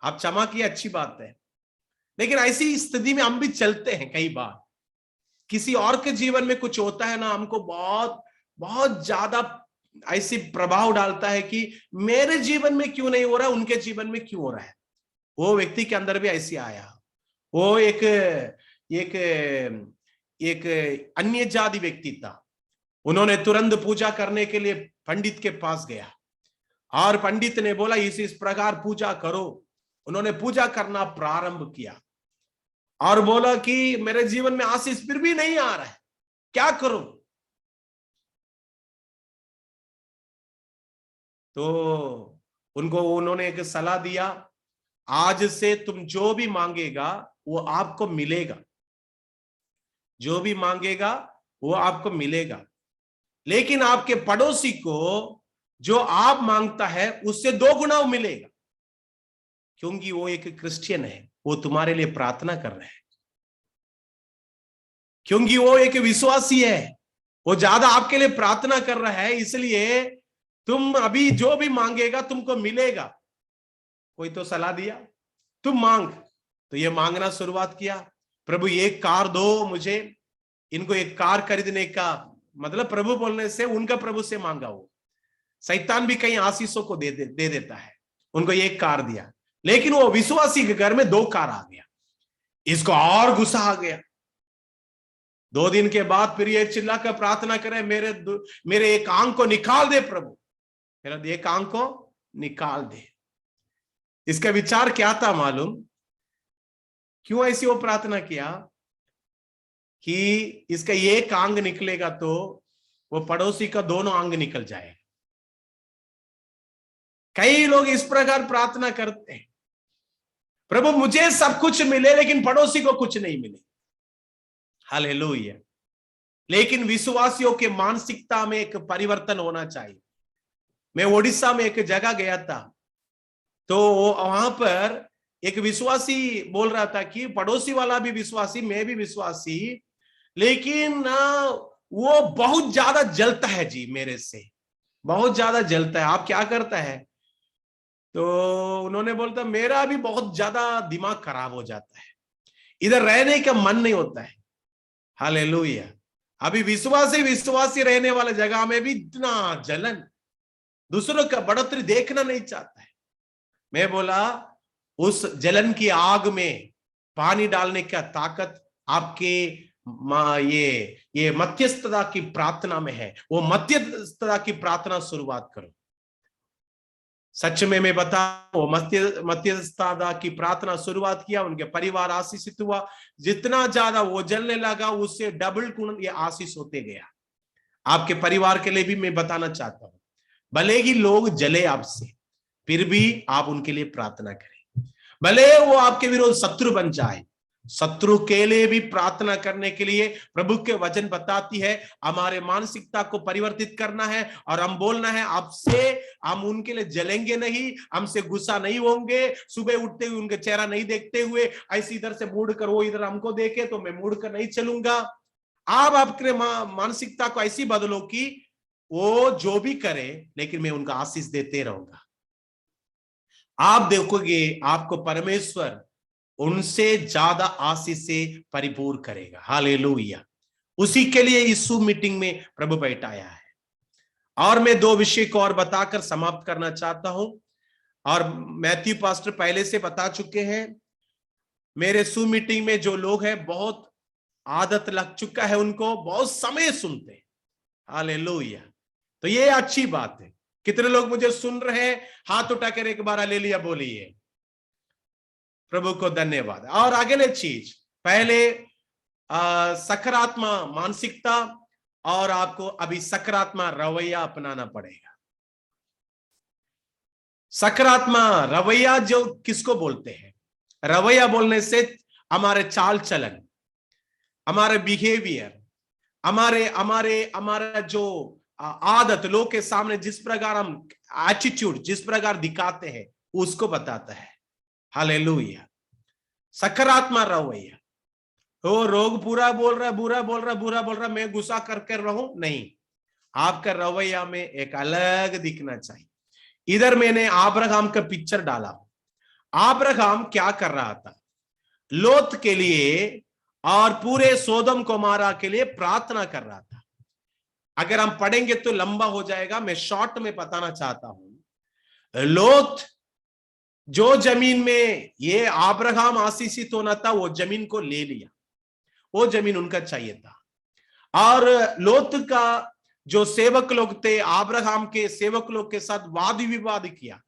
आप क्षमा किए, अच्छी बात है। लेकिन ऐसी स्थिति में हम भी चलते हैं। कई बार किसी और के जीवन में कुछ होता है ना, हमको बहुत बहुत ज्यादा ऐसी प्रभाव डालता है कि मेरे जीवन में क्यों नहीं हो रहा, उनके जीवन में क्यों हो रहा है। वो व्यक्ति के अंदर भी ऐसी आया। वो एक अन्य जाति व्यक्ति था। उन्होंने तुरंत पूजा करने के लिए पंडित के पास गया और पंडित ने बोला इस प्रकार पूजा करो। उन्होंने पूजा करना प्रारंभ किया और बोला कि मेरे जीवन में आशीष फिर भी नहीं आ रहा है, क्या करूं? तो उन्होंने एक सलाह दिया, आज से तुम जो भी मांगेगा वो आपको मिलेगा, जो भी मांगेगा वो आपको मिलेगा। लेकिन आपके पड़ोसी को जो आप मांगता है उससे 2 गुना मिलेगा, क्योंकि वो एक क्रिश्चियन है, वो तुम्हारे लिए प्रार्थना कर रहे हैं। क्योंकि वो एक विश्वासी है, वो ज्यादा आपके लिए प्रार्थना कर रहा है, इसलिए तुम अभी जो भी मांगेगा तुमको मिलेगा। कोई तो सलाह दिया, तुम मांग। तो ये मांगना शुरुआत किया, प्रभु एक कार दो मुझे। इनको एक कार खरीदने का मतलब प्रभु बोलने से उनका प्रभु से मांगा। वो शैतान भी कई आशीषों को दे देता है। उनको एक कार दिया, लेकिन वो विश्वासी के घर में 2 कार आ गया। इसको और गुस्सा आ गया। 2 दिन के बाद फिर ये चिल्ला कर प्रार्थना करे, मेरे एक आंख को निकाल दे प्रभु, मेरा एक आंख को निकाल दे। इसका विचार क्या था मालूम? क्यों ऐसी वो प्रार्थना किया कि इसका एक अंग निकलेगा तो वो पड़ोसी का दोनों अंग निकल जाएगा। कई लोग इस प्रकार प्रार्थना करते हैं, प्रभु मुझे सब कुछ मिले लेकिन पड़ोसी को कुछ नहीं मिले। हालेलुया। लेकिन विश्वासियों के मानसिकता में एक परिवर्तन होना चाहिए। मैं ओडिशा में एक जगह गया था, तो वहां पर एक विश्वासी बोल रहा था कि पड़ोसी वाला भी विश्वासी, मैं भी विश्वासी, लेकिन वो बहुत ज्यादा जलता है जी, मेरे से बहुत ज्यादा जलता है। आप क्या करता है? तो उन्होंने बोलता मेरा भी बहुत ज्यादा दिमाग खराब हो जाता है, इधर रहने का मन नहीं होता है। हालेलुया। अभी विश्वासी रहने वाले जगह में भी इतना जलन, दूसरों का बढ़ोतरी देखना नहीं चाहता है। मैं बोला उस जलन की आग में पानी डालने का ताकत आपके ये मध्यस्थता की प्रार्थना में है। वो मध्यस्थता की प्रार्थना शुरुआत करो। सच में मैं बता, वो मध्यस्थता की प्रार्थना शुरुआत किया, उनके परिवार आशीषित हुआ। जितना ज्यादा वो जलने लगा उससे डबल गुण ये आशीष होते गया। आपके परिवार के लिए भी मैं बताना चाहता हूं, भले ही लोग जले आपसे, फिर भी आप उनके लिए प्रार्थना करें। भले वो आपके विरोध शत्रु बन जाए, शत्रु के लिए भी प्रार्थना करने के लिए प्रभु के वचन बताती है हमारे मानसिकता को परिवर्तित करना है और हम बोलना है आपसे, हम उनके लिए जलेंगे नहीं, हमसे गुस्सा नहीं होंगे, सुबह उठते हुए उनके चेहरा नहीं देखते हुए ऐसी इधर से मुड़ कर वो इधर हमको देखे तो मैं मुड़ कर नहीं चलूंगा। आप अपने मानसिकता को ऐसी बदलो कि वो जो भी करे, लेकिन मैं उनका आशीष देते रहूंगा। आप देखोगे आपको परमेश्वर उनसे ज्यादा आशीष से परिपूर्ण करेगा। हालेलुया। उसी के लिए इस मीटिंग में प्रभु बैठाया है। और मैं 2 विषय को और बताकर समाप्त करना चाहता हूं, और मैथ्यू पास्टर पहले से बता चुके हैं। मेरे मीटिंग में जो लोग हैं, बहुत आदत लग चुका है उनको, बहुत समय सुनते हैं। हालेलुया। तो ये अच्छी बात है। कितने लोग मुझे सुन रहे हैं? हाथ उठाकर एक बार हालेलुया बोलिए। प्रभु को धन्यवाद। और अगले चीज, पहले सकारात्मक मानसिकता, और आपको अभी सकारात्मक रवैया अपनाना पड़ेगा। सकारात्मक रवैया जो किसको बोलते हैं? रवैया बोलने से हमारे चाल चलन, हमारे बिहेवियर, हमारा जो आदत, लोग के सामने जिस प्रकार हम एटीट्यूड जिस प्रकार दिखाते हैं, उसको बताता है। हालेलुया। सकारात्मक रवैया। तो रोग पूरा बोल रहा, बुरा बोल रहा, मैं गुस्सा करके रहूं? नहीं, आपका रवैया में एक अलग दिखना चाहिए। इधर मैंने अब्राहम का पिक्चर डाला। अब्राहम क्या कर रहा था? लोत के लिए और पूरे सोदम गोमोरा के लिए प्रार्थना कर रहा था। अगर हम पढ़ेंगे तो लंबा हो जाएगा, मैं शॉर्ट में बताना चाहता हूं। लोत जो जमीन में ये अब्राहम आशीषित होना था, वो जमीन को ले लिया। वो जमीन उनका चाहिए था। और लोत का जो सेवक लोग थे, अब्राहम के सेवक लोग के साथ वाद विवाद किया।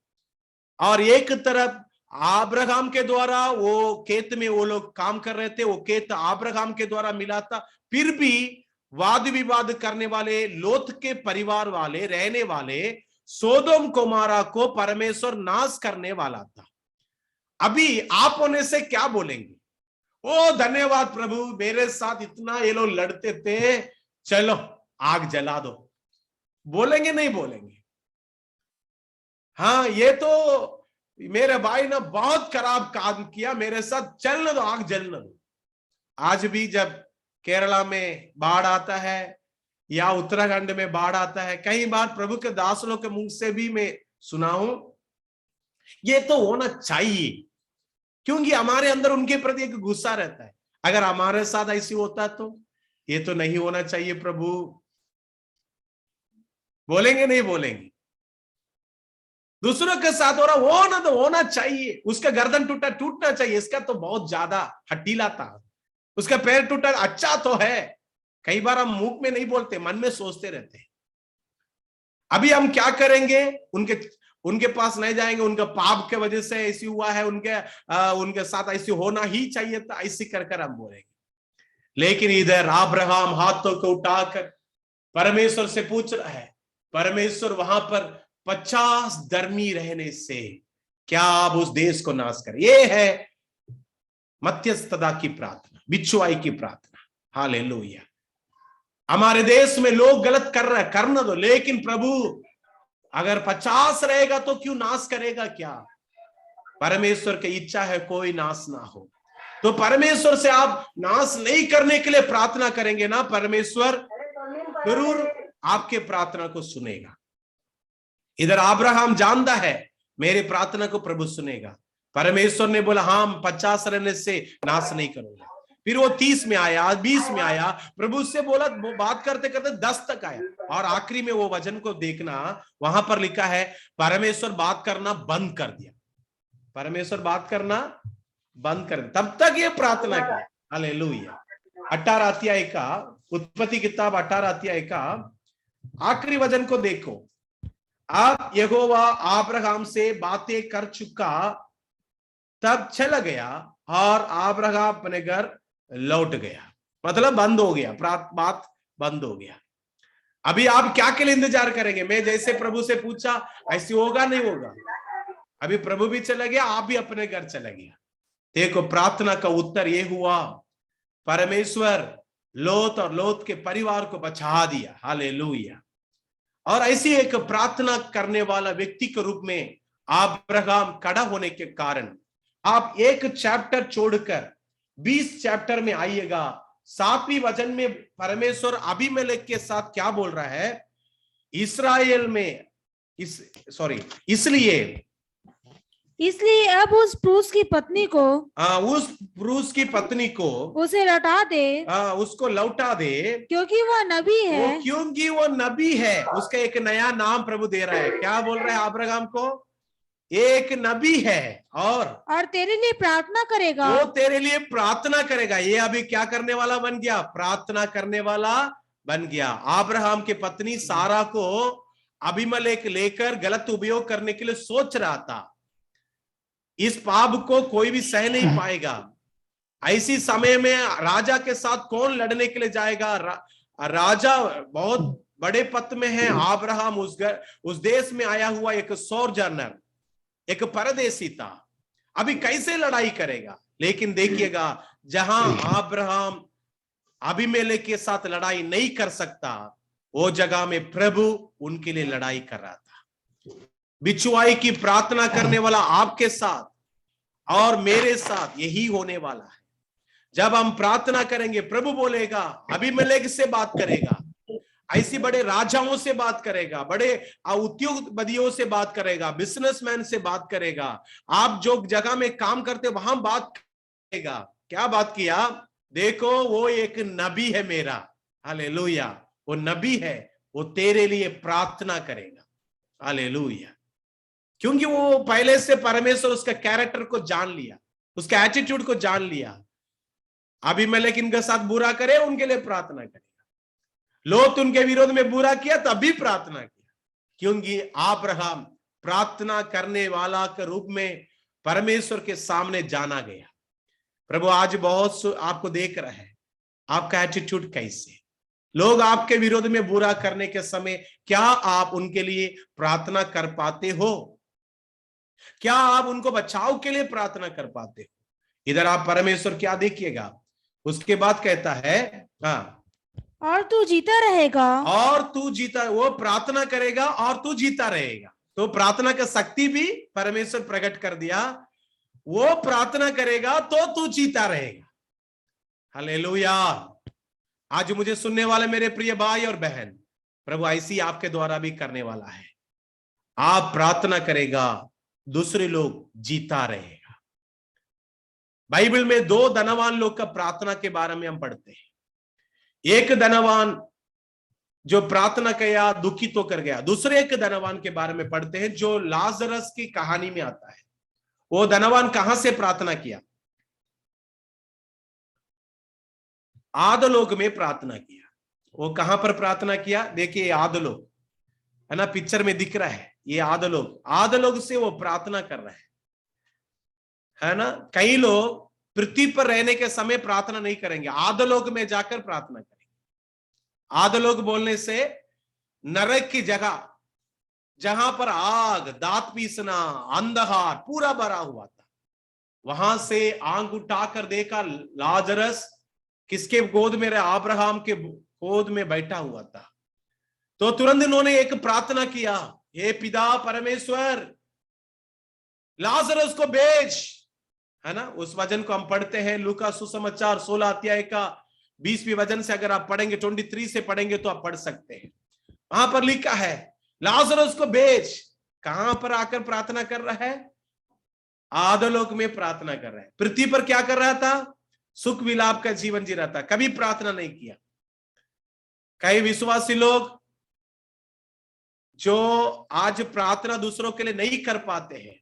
और एक तरफ अब्राहम के द्वारा वो खेत में वो लोग काम कर रहे थे, वो खेत अब्राहम के द्वारा मिला था। फिर भी वाद विवाद करने वाले लोत के परिवार वाले, रहने वाले सोदोम गोमोरा को परमेश्वर नाश करने वाला था। अभी आप होने से क्या बोलेंगे? ओ धन्यवाद प्रभु, मेरे साथ इतना ये लोग लड़ते थे, चलो आग जला दो। बोलेंगे? नहीं बोलेंगे। हाँ, ये तो मेरे भाई ने बहुत खराब काम किया, मेरे साथ चलने दो, आग जलने दो। आज भी जब केरला में बाढ़ आता है या उत्तराखंड में बाढ़ आता है, कई बार प्रभु के दास लोग के मुंह से भी मैं सुना हूं, ये तो होना चाहिए, क्योंकि हमारे अंदर उनके प्रति एक गुस्सा रहता है। अगर हमारे साथ ऐसी होता तो ये तो नहीं होना चाहिए प्रभु। बोलेंगे? नहीं बोलेंगे। दूसरों के साथ हो रहा, वो ना तो होना चाहिए। उसका गर्दन टूटना चाहिए, इसका तो बहुत ज्यादा हट्टीला था, उसका पैर टूटा, अच्छा तो है। कई बार हम मुंह में नहीं बोलते, मन में सोचते रहते हैं। अभी हम क्या करेंगे? उनके पास नहीं जाएंगे, उनका पाप के वजह से ऐसी हुआ है, उनके साथ ऐसी होना ही चाहिए था, ऐसी कर हम बोलेंगे। लेकिन इधर अब्राहम हाथों को उठाकर परमेश्वर से पूछ रहा है, परमेश्वर वहां पर 50 धर्मी रहने से क्या आप उस देश को नाश करें? ये है मध्यस्थता की प्रार्थना, बिछुआई की प्रार्थना। हालेलुया। हमारे देश में लोग गलत कर रहे हैं, करना दो, लेकिन प्रभु अगर 50 रहेगा तो क्यों नाश करेगा? क्या परमेश्वर की इच्छा है कोई नाश ना हो? तो परमेश्वर से आप नाश नहीं करने के लिए प्रार्थना करेंगे ना, परमेश्वर जरूर आपके प्रार्थना को सुनेगा। इधर अब्राहम जानता है मेरे प्रार्थना को प्रभु सुनेगा। परमेश्वर ने बोला हाँ, 50 रहने से नाश नहीं करूंगा। फिर वो 30 में आया, 20 में आया, प्रभु से बोला, वो बात करते करते 10 तक आया, और आखिरी में वो वचन को देखना, वहां पर लिखा है परमेश्वर बात करना बंद कर दिया। परमेश्वर बात करना बंद कर दिया, तब तक ये प्रार्थना की। हालेलुया। 18 अध्याय का, उत्पत्ति किताब 18 अध्याय का आखिरी वचन को देखो। अब यहोवा अब्राहम से बातें कर चुका, तब चला गया और अब्राहम अपने घर लौट गया। मतलब बंद हो गया, बात बंद हो गया। अभी आप क्या के लिए इंतजार करेंगे? मैं जैसे प्रभु से पूछा ऐसे होगा? नहीं होगा। अभी प्रभु भी चला गया, आप भी अपने घर चला गया। देखो प्रार्थना का उत्तर ये हुआ, परमेश्वर लोत और लोत के परिवार को बचा दिया। हालेलुया। और ऐसी एक प्रार्थना करने वाला व्यक्ति के रूप में अब्राहम खड़ा होने के कारण आप एक चैप्टर छोड़कर 20 चैप्टर में आइएगा। 7वें वचन में परमेश्वर अबीमेलेक के साथ क्या बोल रहा है? इस्राएल में इसलिए अब उस पुरुष की पत्नी को, उस पुरुष की पत्नी को उसे लौटा दे, उसको लौटा दे, क्योंकि वह नबी है। क्योंकि वो नबी है। उसका एक नया नाम प्रभु दे रहा है। क्या बोल रहा है अब्राहम को? एक नबी है और तेरे लिए प्रार्थना करेगा। वो तेरे लिए प्रार्थना करेगा। ये अभी क्या करने वाला बन गया? प्रार्थना करने वाला बन गया। अब्राहम की पत्नी सारा को अबीमेलेक लेकर गलत उपयोग करने के लिए सोच रहा था। इस पाप को कोई भी सह नहीं पाएगा। ऐसी समय में राजा के साथ कौन लड़ने के लिए जाएगा? राजा बहुत बड़े पद में है। अब्राहम उस देश में आया हुआ एक सोजर्नर, एक परदेसी था। अभी कैसे लड़ाई करेगा? लेकिन देखिएगा, जहां अब्राहम अबीमेलेक के साथ लड़ाई नहीं कर सकता, वो जगह में प्रभु उनके लिए लड़ाई कर रहा था। बिछुआई की प्रार्थना करने वाला आपके साथ और मेरे साथ यही होने वाला है। जब हम प्रार्थना करेंगे, प्रभु बोलेगा, अबीमेलेक से बात करेगा, ऐसी बड़े राजाओं से बात करेगा, बड़े उद्योगपतियों से बात करेगा, बिजनेसमैन से बात करेगा। आप जो जगह में काम करते वहां बात करेगा। क्या बात किया? देखो, वो एक नबी है मेरा। हालेलुया। वो नबी है, वो तेरे लिए प्रार्थना करेगा। हालेलुया। क्योंकि वो पहले से परमेश्वर उसका कैरेक्टर को जान लिया, उसका एटीट्यूड को जान लिया। अबीमेलेक इनके साथ बुरा करे, उनके लिए प्रार्थना करेगा। लोत उनके विरोध में बुरा किया, तभी प्रार्थना किया। क्योंकि अब्राहम प्रार्थना करने वाला के रूप में परमेश्वर के सामने जाना गया। प्रभु आज बहुत आपको देख रहा है, आपका एटीट्यूड कैसे। लोग आपके विरोध में बुरा करने के समय क्या आप उनके लिए प्रार्थना कर पाते हो? क्या आप उनको बचाव के लिए प्रार्थना कर पाते हो? इधर आप परमेश्वर क्या देखिएगा, उसके बाद कहता है, और तू जीता रहेगा। और तू जीता, वो प्रार्थना करेगा और तू जीता रहेगा। तो प्रार्थना का शक्ति भी परमेश्वर प्रकट कर दिया। वो प्रार्थना करेगा तो तू जीता रहेगा। हालेलुया। आज मुझे सुनने वाले मेरे प्रिय भाई और बहन, प्रभु ऐसी आपके द्वारा भी करने वाला है। आप प्रार्थना करेगा, दूसरे लोग जीता रहेगा। बाइबल में 2 धनवान लोग का प्रार्थना के बारे में हम पढ़ते हैं। एक धनवान जो प्रार्थना किया, दुखित होकर गया। दूसरे एक धनवान के बारे में पढ़ते हैं जो लाजरस की कहानी में आता है। वो धनवान कहां से प्रार्थना किया? आदलोक में प्रार्थना किया। वो कहां पर प्रार्थना किया? देखिए, आदलोक है ना, पिक्चर में दिख रहा है। ये आदलोक से वो प्रार्थना कर रहा है ना। कई लोग पृथ्वी पर रहने के समय प्रार्थना नहीं करेंगे, आदलोक में जाकर प्रार्थना करेंगे। आदलोक बोलने से नरक की जगह, जहां पर आग, दांत पीसना, अंधकार पूरा भरा हुआ था, वहां से आंख उठाकर देखा लाजरस किसके गोद में रहा? अब्राहम के गोद में बैठा हुआ था। तो तुरंत इन्होंने एक प्रार्थना किया, हे पिता परमेश्वर, लाजरस को भेज, है ना। उस वचन को हम पढ़ते हैं लूका सुसमाचार 16 अध्याय का 20वीं वचन से। अगर आप पढ़ेंगे 23 से पढ़ेंगे तो आप पढ़ सकते हैं। वहां पर लिखा है लाजरस को भेज। कहां पर आकर प्रार्थना कर रहा है? आदलोक में प्रार्थना कर रहा है। पृथ्वी पर क्या कर रहा था? सुख विलाप का जीवन जी रहा था, कभी प्रार्थना नहीं किया। कई विश्वासी लोग जो आज प्रार्थना दूसरों के लिए नहीं कर पाते हैं,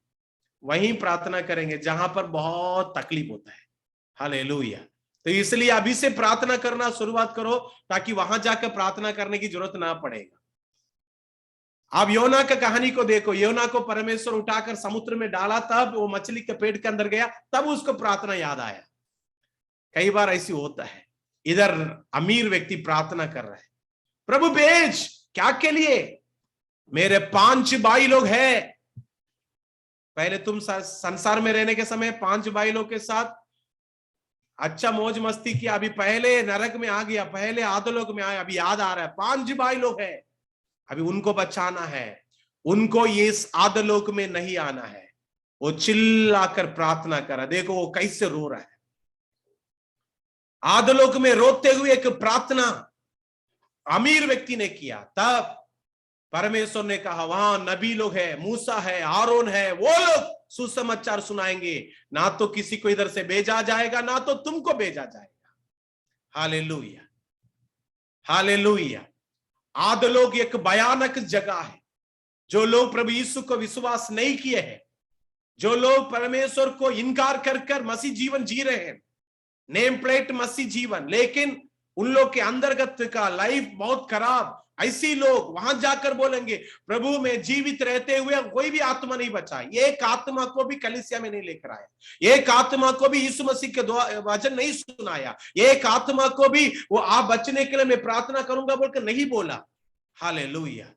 वहीं प्रार्थना करेंगे जहां पर बहुत तकलीफ होता है। हालेलुया। तो इसलिए अभी से प्रार्थना करना शुरुआत करो, ताकि वहां जाकर प्रार्थना करने की जरूरत ना पड़ेगा। आप योना का कहानी को देखो। योना को परमेश्वर उठाकर समुद्र में डाला, तब वो मछली के पेट के अंदर गया, तब उसको प्रार्थना याद आया। कई बार ऐसी होता है। इधर अमीर व्यक्ति प्रार्थना कर रहा है, प्रभु भेज। क्या के लिए? मेरे 5 भाई लोग हैं। पहले तुम संसार में रहने के समय 5 भाई लोग के साथ अच्छा मौज मस्ती किया, अभी पहले नरक में आ गया, पहले आदलोक में आया, अभी याद आ रहा है 5 भाई लोग हैं, अभी उनको बचाना है, उनको ये इस आदलोक में नहीं आना है। वो चिल्लाकर प्रार्थना करा। देखो वो कैसे रो रहा है। आदलोक में रोते हुए एक प्रार्थना अमीर व्यक्ति ने किया, तब परमेश्वर ने कहा वहां नबी लोग है, मूसा है, आरोन है, वो लोग सुसमाचार सुनाएंगे। ना तो किसी को इधर से भेजा जाएगा, ना तो तुमको भेजा जाएगा। Hallelujah, hallelujah. आद लोग एक भयानक जगह है। जो लोग प्रभु यीशु को विश्वास नहीं किए हैं, जो लोग परमेश्वर को इनकार कर कर मसीह जीवन जी रहे हैं, नेम प्लेट मसीह जीवन, लेकिन उन लोग के अंतर्गत का लाइफ बहुत खराब, ऐसी लोग वहां जाकर बोलेंगे प्रभु में जीवित रहते हुए कोई भी आत्मा नहीं बचा। एक आत्मा को भी कलीसिया में नहीं लेकर आया, एक आत्मा को भी यीशु मसीह के वचन नहीं सुनाया, एक आत्मा को भी वो आप बचने के लिए मैं प्रार्थना करूंगा बोलकर नहीं बोला। हालेलुया।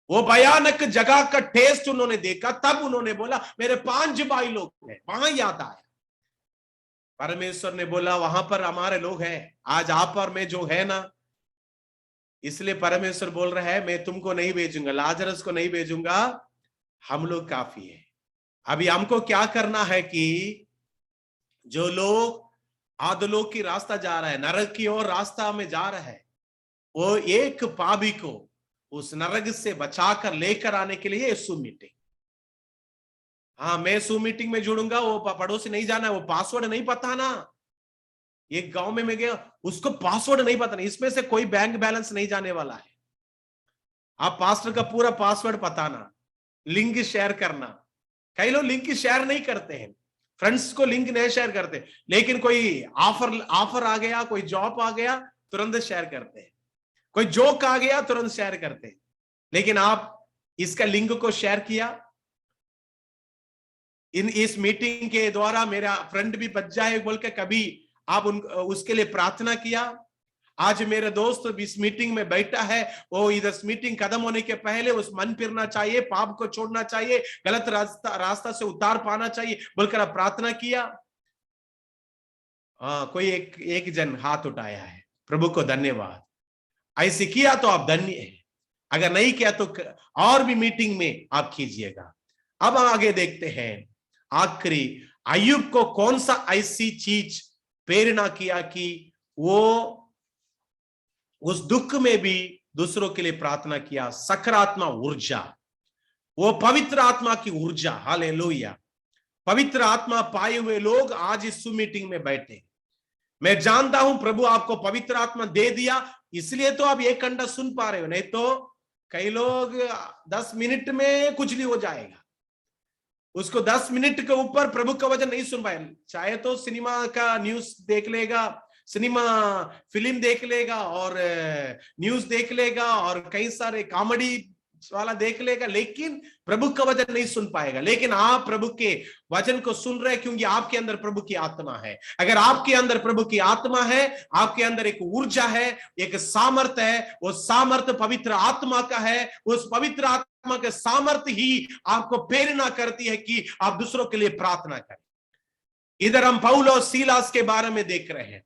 वो भयानक जगह का टेस्ट उन्होंने देखा, तब उन्होंने बोला मेरे 5 भाई लोग हैं। वहां याद आया, परमेश्वर ने बोला वहां पर हमारे लोग हैं। आज आप और मैं जो है ना, इसलिए परमेश्वर बोल रहा है मैं तुमको नहीं भेजूंगा, लाजरस को नहीं भेजूंगा, हम लोग काफी है। अभी हमको क्या करना है कि जो लोग आदलोक की रास्ता जा रहा है, नरक की ओर रास्ता में जा रहा है, वो एक पापी को उस नरक से बचाकर लेकर आने के लिए सू मीटिंग। हाँ, मैं सू मीटिंग में जुड़ूंगा, वो पड़ोसी नहीं जाना, वो पासवर्ड नहीं पता ना। एक गांव में मैं गया, उसको पासवर्ड नहीं पता, नहीं इसमें से कोई बैंक बैलेंस नहीं जाने वाला है। आप पास्टर का पूरा पासवर्ड बताना, लिंक शेयर करना। कई लोग लिंक शेयर नहीं करते हैं, फ्रेंड्स को लिंक नहीं शेयर करते, लेकिन कोई ऑफर आ गया, कोई जॉब आ गया, तुरंत शेयर करते हैं, कोई जोक आ गया तुरंत शेयर करते हैं। लेकिन आप इसका लिंक को शेयर किया, इस मीटिंग के द्वारा मेरा फ्रेंड भी बच जाए बोल के कभी आप उसके लिए प्रार्थना किया? आज मेरे दोस्त इस मीटिंग में बैठा है, वो इधर मीटिंग खत्म होने के पहले उस मन फिरना चाहिए, पाप को छोड़ना चाहिए, गलत रास्ता से उतार पाना चाहिए बोलकर आप प्रार्थना किया? हाँ, कोई एक जन हाथ उठाया है, प्रभु को धन्यवाद। ऐसे किया तो आप धन्य है, अगर नहीं किया तो और भी मीटिंग में आप कीजिएगा। अब आगे देखते हैं, आखिरी अय्यूब को कौन सा ऐसी चीज प्रेरणा किया कि वो उस दुख में भी दूसरों के लिए प्रार्थना किया? सकारात्मक ऊर्जा, वो पवित्र आत्मा की ऊर्जा। हालेलुया। पवित्र आत्मा पाए हुए लोग आज इस मीटिंग में बैठे। मैं जानता हूं प्रभु आपको पवित्र आत्मा दे दिया, इसलिए तो आप 1 घंटा सुन पा रहे हो, नहीं तो कई लोग 10 मिनट में कुछ नहीं हो जाएगा, उसको 10 मिनट के ऊपर प्रभु का वचन नहीं सुन पाए। चाहे तो सिनेमा का न्यूज देख लेगा, सिनेमा फिल्म देख लेगा और न्यूज देख लेगा और कई सारे कॉमेडी वाला देख लेगा, लेकिन प्रभु का वचन नहीं सुन पाएगा। लेकिन आप प्रभु के वचन को सुन रहे हैं क्योंकि आपके अंदर प्रभु की आत्मा है। अगर आपके अंदर प्रभु की आत्मा है, आपके अंदर एक ऊर्जा है, एक सामर्थ्य है, वो सामर्थ्य पवित्र आत्मा का है। उस पवित्र आत्मा के सामर्थ्य ही आपको प्रेरणा करती है कि आप दूसरों के लिए प्रार्थना करें। इधर हम पौल और सीलास के बारे में देख रहे हैं।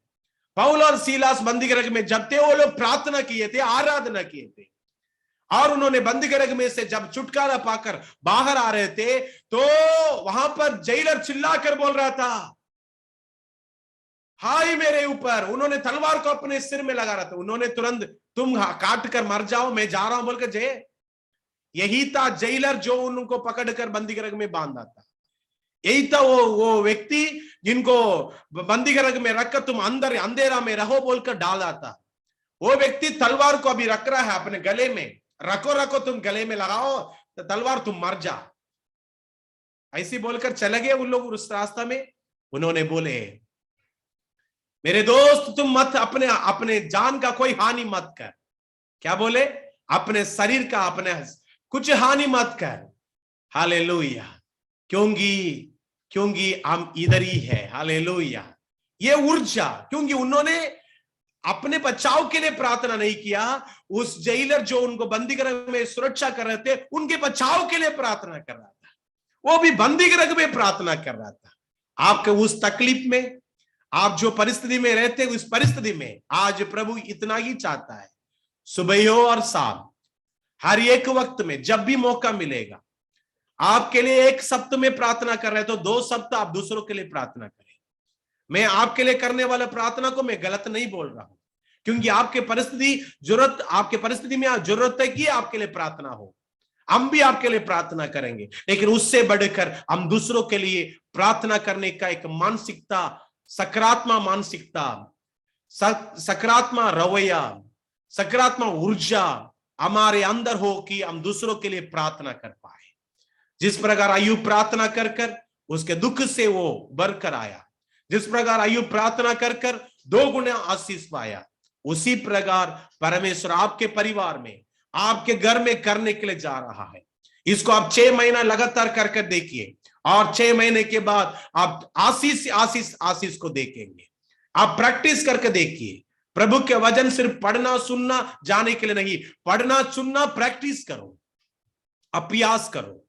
पौल और सीलास बंदीगृह में जब थे, वो लोग प्रार्थना किए थे, आराधना किए थे, और उन्होंने बंदीगृह में से जब छुटकारा पाकर बाहर आ रहे थे तो वहां पर जेलर चिल्लाकर बोल रहा था, हाय मेरे ऊपर। उन्होंने तलवार को अपने सिर में लगा रहा था। उन्होंने तुरंत तुम काट कर मर जाओ, मैं जा रहा हूं बोलकर जय। यही था जेलर जो उनको पकड़कर बंदीगृह में बांधा था। यही था वो व्यक्ति जिनको बंदीगृह में रखकर तुम अंदर अंधेरा में रहो बोलकर डाला था। वो व्यक्ति तलवार को अभी रख रहा है अपने गले में। रखो तुम गले में लगाओ तो तलवार, तुम मर जा, ऐसी बोलकर चले गए उन लोग उस रास्ता में। उन्होंने बोले, मेरे दोस्त तुम मत अपने जान का कोई हानि मत कर। क्या बोले? अपने शरीर का अपने कुछ हानि मत कर। हालेलुया। क्योंकि हम इधर ही है। हालेलुया। ये ऊर्जा, क्योंकि उन्होंने अपने बचाव के लिए प्रार्थना नहीं किया, उस जेलर जो उनको बंदीगृह में सुरक्षा कर रहे थे उनके बचाव के लिए प्रार्थना कर रहा था। वो भी बंदीगृह में प्रार्थना कर रहा था। आपके उस तकलीफ में, आप जो परिस्थिति में रहते उस परिस्थिति में आज प्रभु इतना ही चाहता है, सुबह हो और शाम, हर एक वक्त में जब भी मौका मिलेगा, आपके लिए 1 सप्ताह में प्रार्थना कर रहे तो 2 सप्ताह आप दूसरों के लिए प्रार्थना करें। मैं आपके लिए करने वाला प्रार्थना को मैं गलत नहीं बोल रहा हूं, क्योंकि आपके परिस्थिति में जरूरत है कि आपके लिए प्रार्थना हो। हम भी आपके लिए प्रार्थना करेंगे, लेकिन उससे बढ़कर हम दूसरों के लिए प्रार्थना करने का एक मानसिकता, सकारात्मक मानसिकता, सकारात्मक रवैया, सकारात्मक ऊर्जा हमारे अंदर हो कि हम दूसरों के लिए प्रार्थना कर पाए। जिस प्रकार अय्यूब प्रार्थना कर कर उसके दुख से वो बरकर आया, जिस प्रकार अय्यूब प्रार्थना कर कर 2 गुना आशीष पाया, उसी प्रकार परमेश्वर आपके परिवार में, आपके घर में करने के लिए जा रहा है। इसको आप 6 महीना लगातार कर कर देखिए, और 6 महीने के बाद आप आशीष को देखेंगे। आप प्रैक्टिस करके देखिए। प्रभु के वचन सिर्फ पढ़ना सुनना जाने के लिए नहीं, पढ़ना सुनना प्रैक्टिस करो, अभ्यास करो,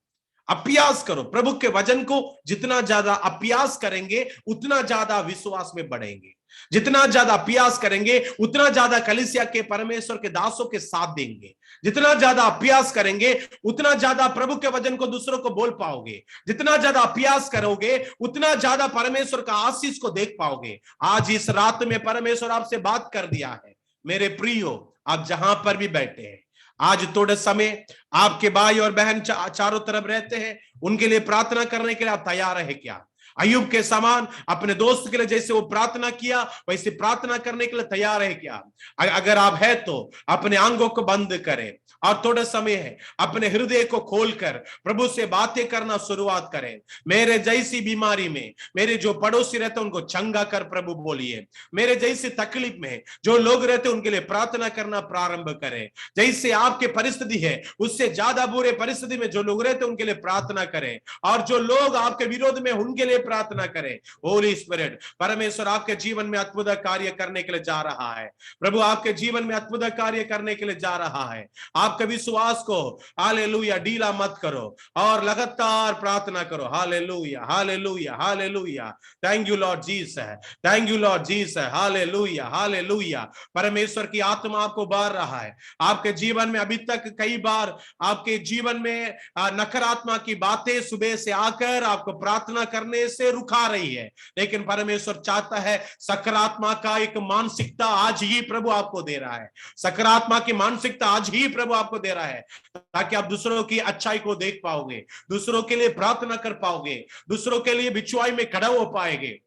अभ्यास करो। प्रभु के वचन को जितना ज्यादा अभ्यास करेंगे उतना ज्यादा विश्वास में बढ़ेंगे, जितना ज्यादा अभ्यास करेंगे उतना ज्यादा कलीसिया के परमेश्वर के दासों के साथ देंगे, जितना ज्यादा अभ्यास करेंगे उतना ज्यादा प्रभु के वचन को दूसरों को बोल पाओगे, जितना ज्यादा अभ्यास करोगे उतना ज्यादा परमेश्वर का आशीष को देख पाओगे। आज इस रात में परमेश्वर आपसे बात कर दिया है। मेरे प्रियो, आप जहां पर भी बैठे हैं, आज थोड़े समय आपके भाई और बहन चारों तरफ रहते हैं, उनके लिए प्रार्थना करने के लिए आप तैयार है क्या? अय्यूब के समान अपने दोस्त के लिए जैसे वो प्रार्थना किया वैसे प्रार्थना करने के लिए तैयार है क्या? अगर आप है तो अपने आंखों को बंद करें और थोड़ा समय है अपने हृदय को खोलकर प्रभु से बातें करना शुरुआत करें। मेरे जैसी बीमारी में मेरे जो पड़ोसी रहते उनको चंगा कर प्रभु बोलिए। मेरे जैसी तकलीफ में जो लोग रहते उनके लिए प्रार्थना करना प्रारंभ करें। जैसे आपके परिस्थिति है उससे ज्यादा बुरे परिस्थिति में जो लोग रहते उनके लिए प्रार्थना करें, और जो लोग आपके विरोध में उनके लिए प्रार्थना करें। होली स्पिरिट, परमेश्वर आपके जीवन में अद्भुत कार्य करने के लिए जा रहा है। प्रभु आपके जीवन में अद्भुत कार्य करने के लिए जा रहा है। आपके विश्वास को हालेलुया ढीला मत करो और लगातार प्रार्थना करो। Hallelujah hallelujah hallelujah. Thank you Lord Jesus, thank you Lord Jesus. Hallelujah hallelujah. परमेश्वर की आत्मा आपको बार रहा है। आपके जीवन में अभी तक कई बार आपके जीवन में नकारात्मक की बातें सुबह से आकर आपको प्रार्थना करने से रुका रही है, लेकिन परमेश्वर चाहता है सकारात्मक का एक मानसिकता आज ही प्रभु आपको दे रहा है। सकारात्मक की मानसिकता आज ही प्रभु आपको दे रहा है, ताकि आप दूसरों की अच्छाई को देख पाओगे, दूसरों के लिए प्रार्थना कर पाओगे, दूसरों के लिए बिछुआई में खड़ा हो पाएंगे।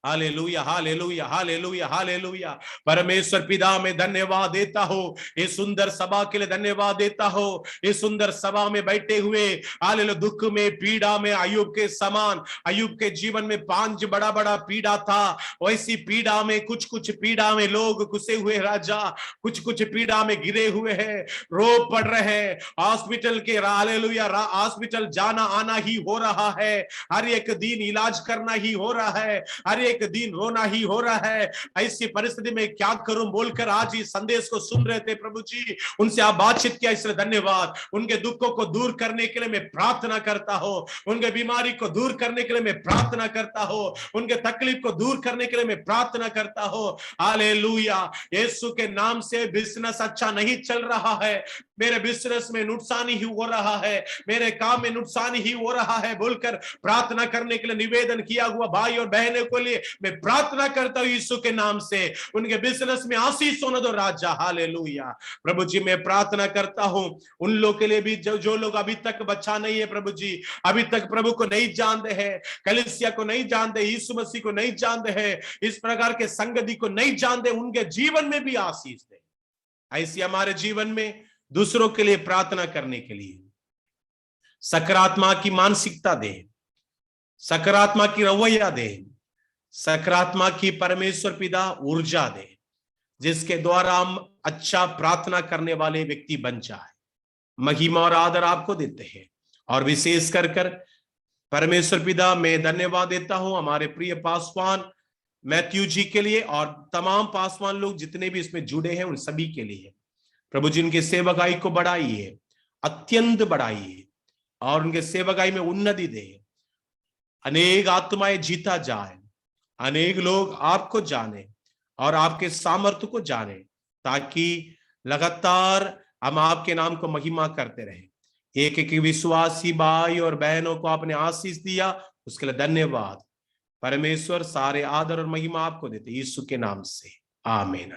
Hallelujah hallelujah hallelujah hallelujah. परमेश्वर पिता में धन्यवाद देता हो, इस सुंदर सभा के लिए धन्यवाद देता हो। इस सुंदर सभा में बैठे हुए हालेलुया, दुख में पीड़ा में अय्यूब के समान, अय्यूब के जीवन में 5 बड़ा बड़ा पीड़ा था, वैसी पीड़ा में कुछ पीड़ा में लोग घुसे हुए राजा, कुछ पीड़ा में गिरे हुए हैं, रो पड़ रहे हैं। हॉस्पिटल के हालेलुया हॉस्पिटल जाना आना ही हो रहा है, हर एक दिन इलाज करना ही हो रहा है, हर एक दिन रोना ही हो रहा है। ऐसी परिस्थिति में क्या करूं बोलकर आज इस संदेश को सुन रहे थे प्रभु जी, उनसे आप बातचीत किया, इसलिए धन्यवाद। उनके दुखों को दूर करने के लिए मैं प्रार्थना करता हूं, उनके बीमारी को दूर करने के लिए मैं प्रार्थना करता हूं, उनके तकलीफ को दूर करने के लिए मैं प्रार्थना करता हूं। हालेलुया। यीशु के नाम से बिजनेस अच्छा नहीं चल रहा है, मेरे बिजनेस में नुकसान ही हो रहा है, मेरे काम में नुकसान ही हो रहा है बोलकर प्रार्थना करने के लिए निवेदन किया हुआ भाई और बहनों को लिए मैं प्रार्थना करता हूं यीशु के नाम से, उनके बिजनेस में आशीष होने दो राजा। हालेलुया। प्रभु जी मैं प्रार्थना करता हूं उन लोग के लिए भी जो लोग अभी तक बच्चा नहीं है प्रभु जी, अभी तक प्रभु को नहीं जानते हैं, कलीसिया को नहीं जानते, यीशु मसीह को नहीं जानते हैं, इस प्रकार के संगति को नहीं जानते, उनके जीवन में भी आशीष दे। ऐसी हमारे जीवन में दूसरों के लिए प्रार्थना करने के लिए सकारात्मक की मानसिकता दे, सकारात्मक की रवैया दे, सकारात्मक की परमेश्वर पिता ऊर्जा दे, जिसके द्वारा हम अच्छा प्रार्थना करने वाले व्यक्ति बन जाए। महिमा और आदर आपको देते हैं, और विशेष कर परमेश्वर पिता मैं धन्यवाद देता हूं हमारे प्रिय पासवान मैथ्यू जी के लिए और तमाम पासवान लोग जितने भी इसमें जुड़े हैं उन सभी के लिए। प्रभु जी उनके सेवकाई को बढ़ाइए, अत्यंत बढ़ाइए, और उनके सेवकाई में उन्नति दे, अनेक आत्माएं जीता जाए, अनेक लोग आपको जाने और आपके सामर्थ्य को जाने, ताकि लगातार हम आपके नाम को महिमा करते रहे। एक एक विश्वासी भाई और बहनों को आपने आशीष दिया, उसके लिए धन्यवाद। परमेश्वर सारे आदर और महिमा आपको देते यीशु के नाम से, आमीन।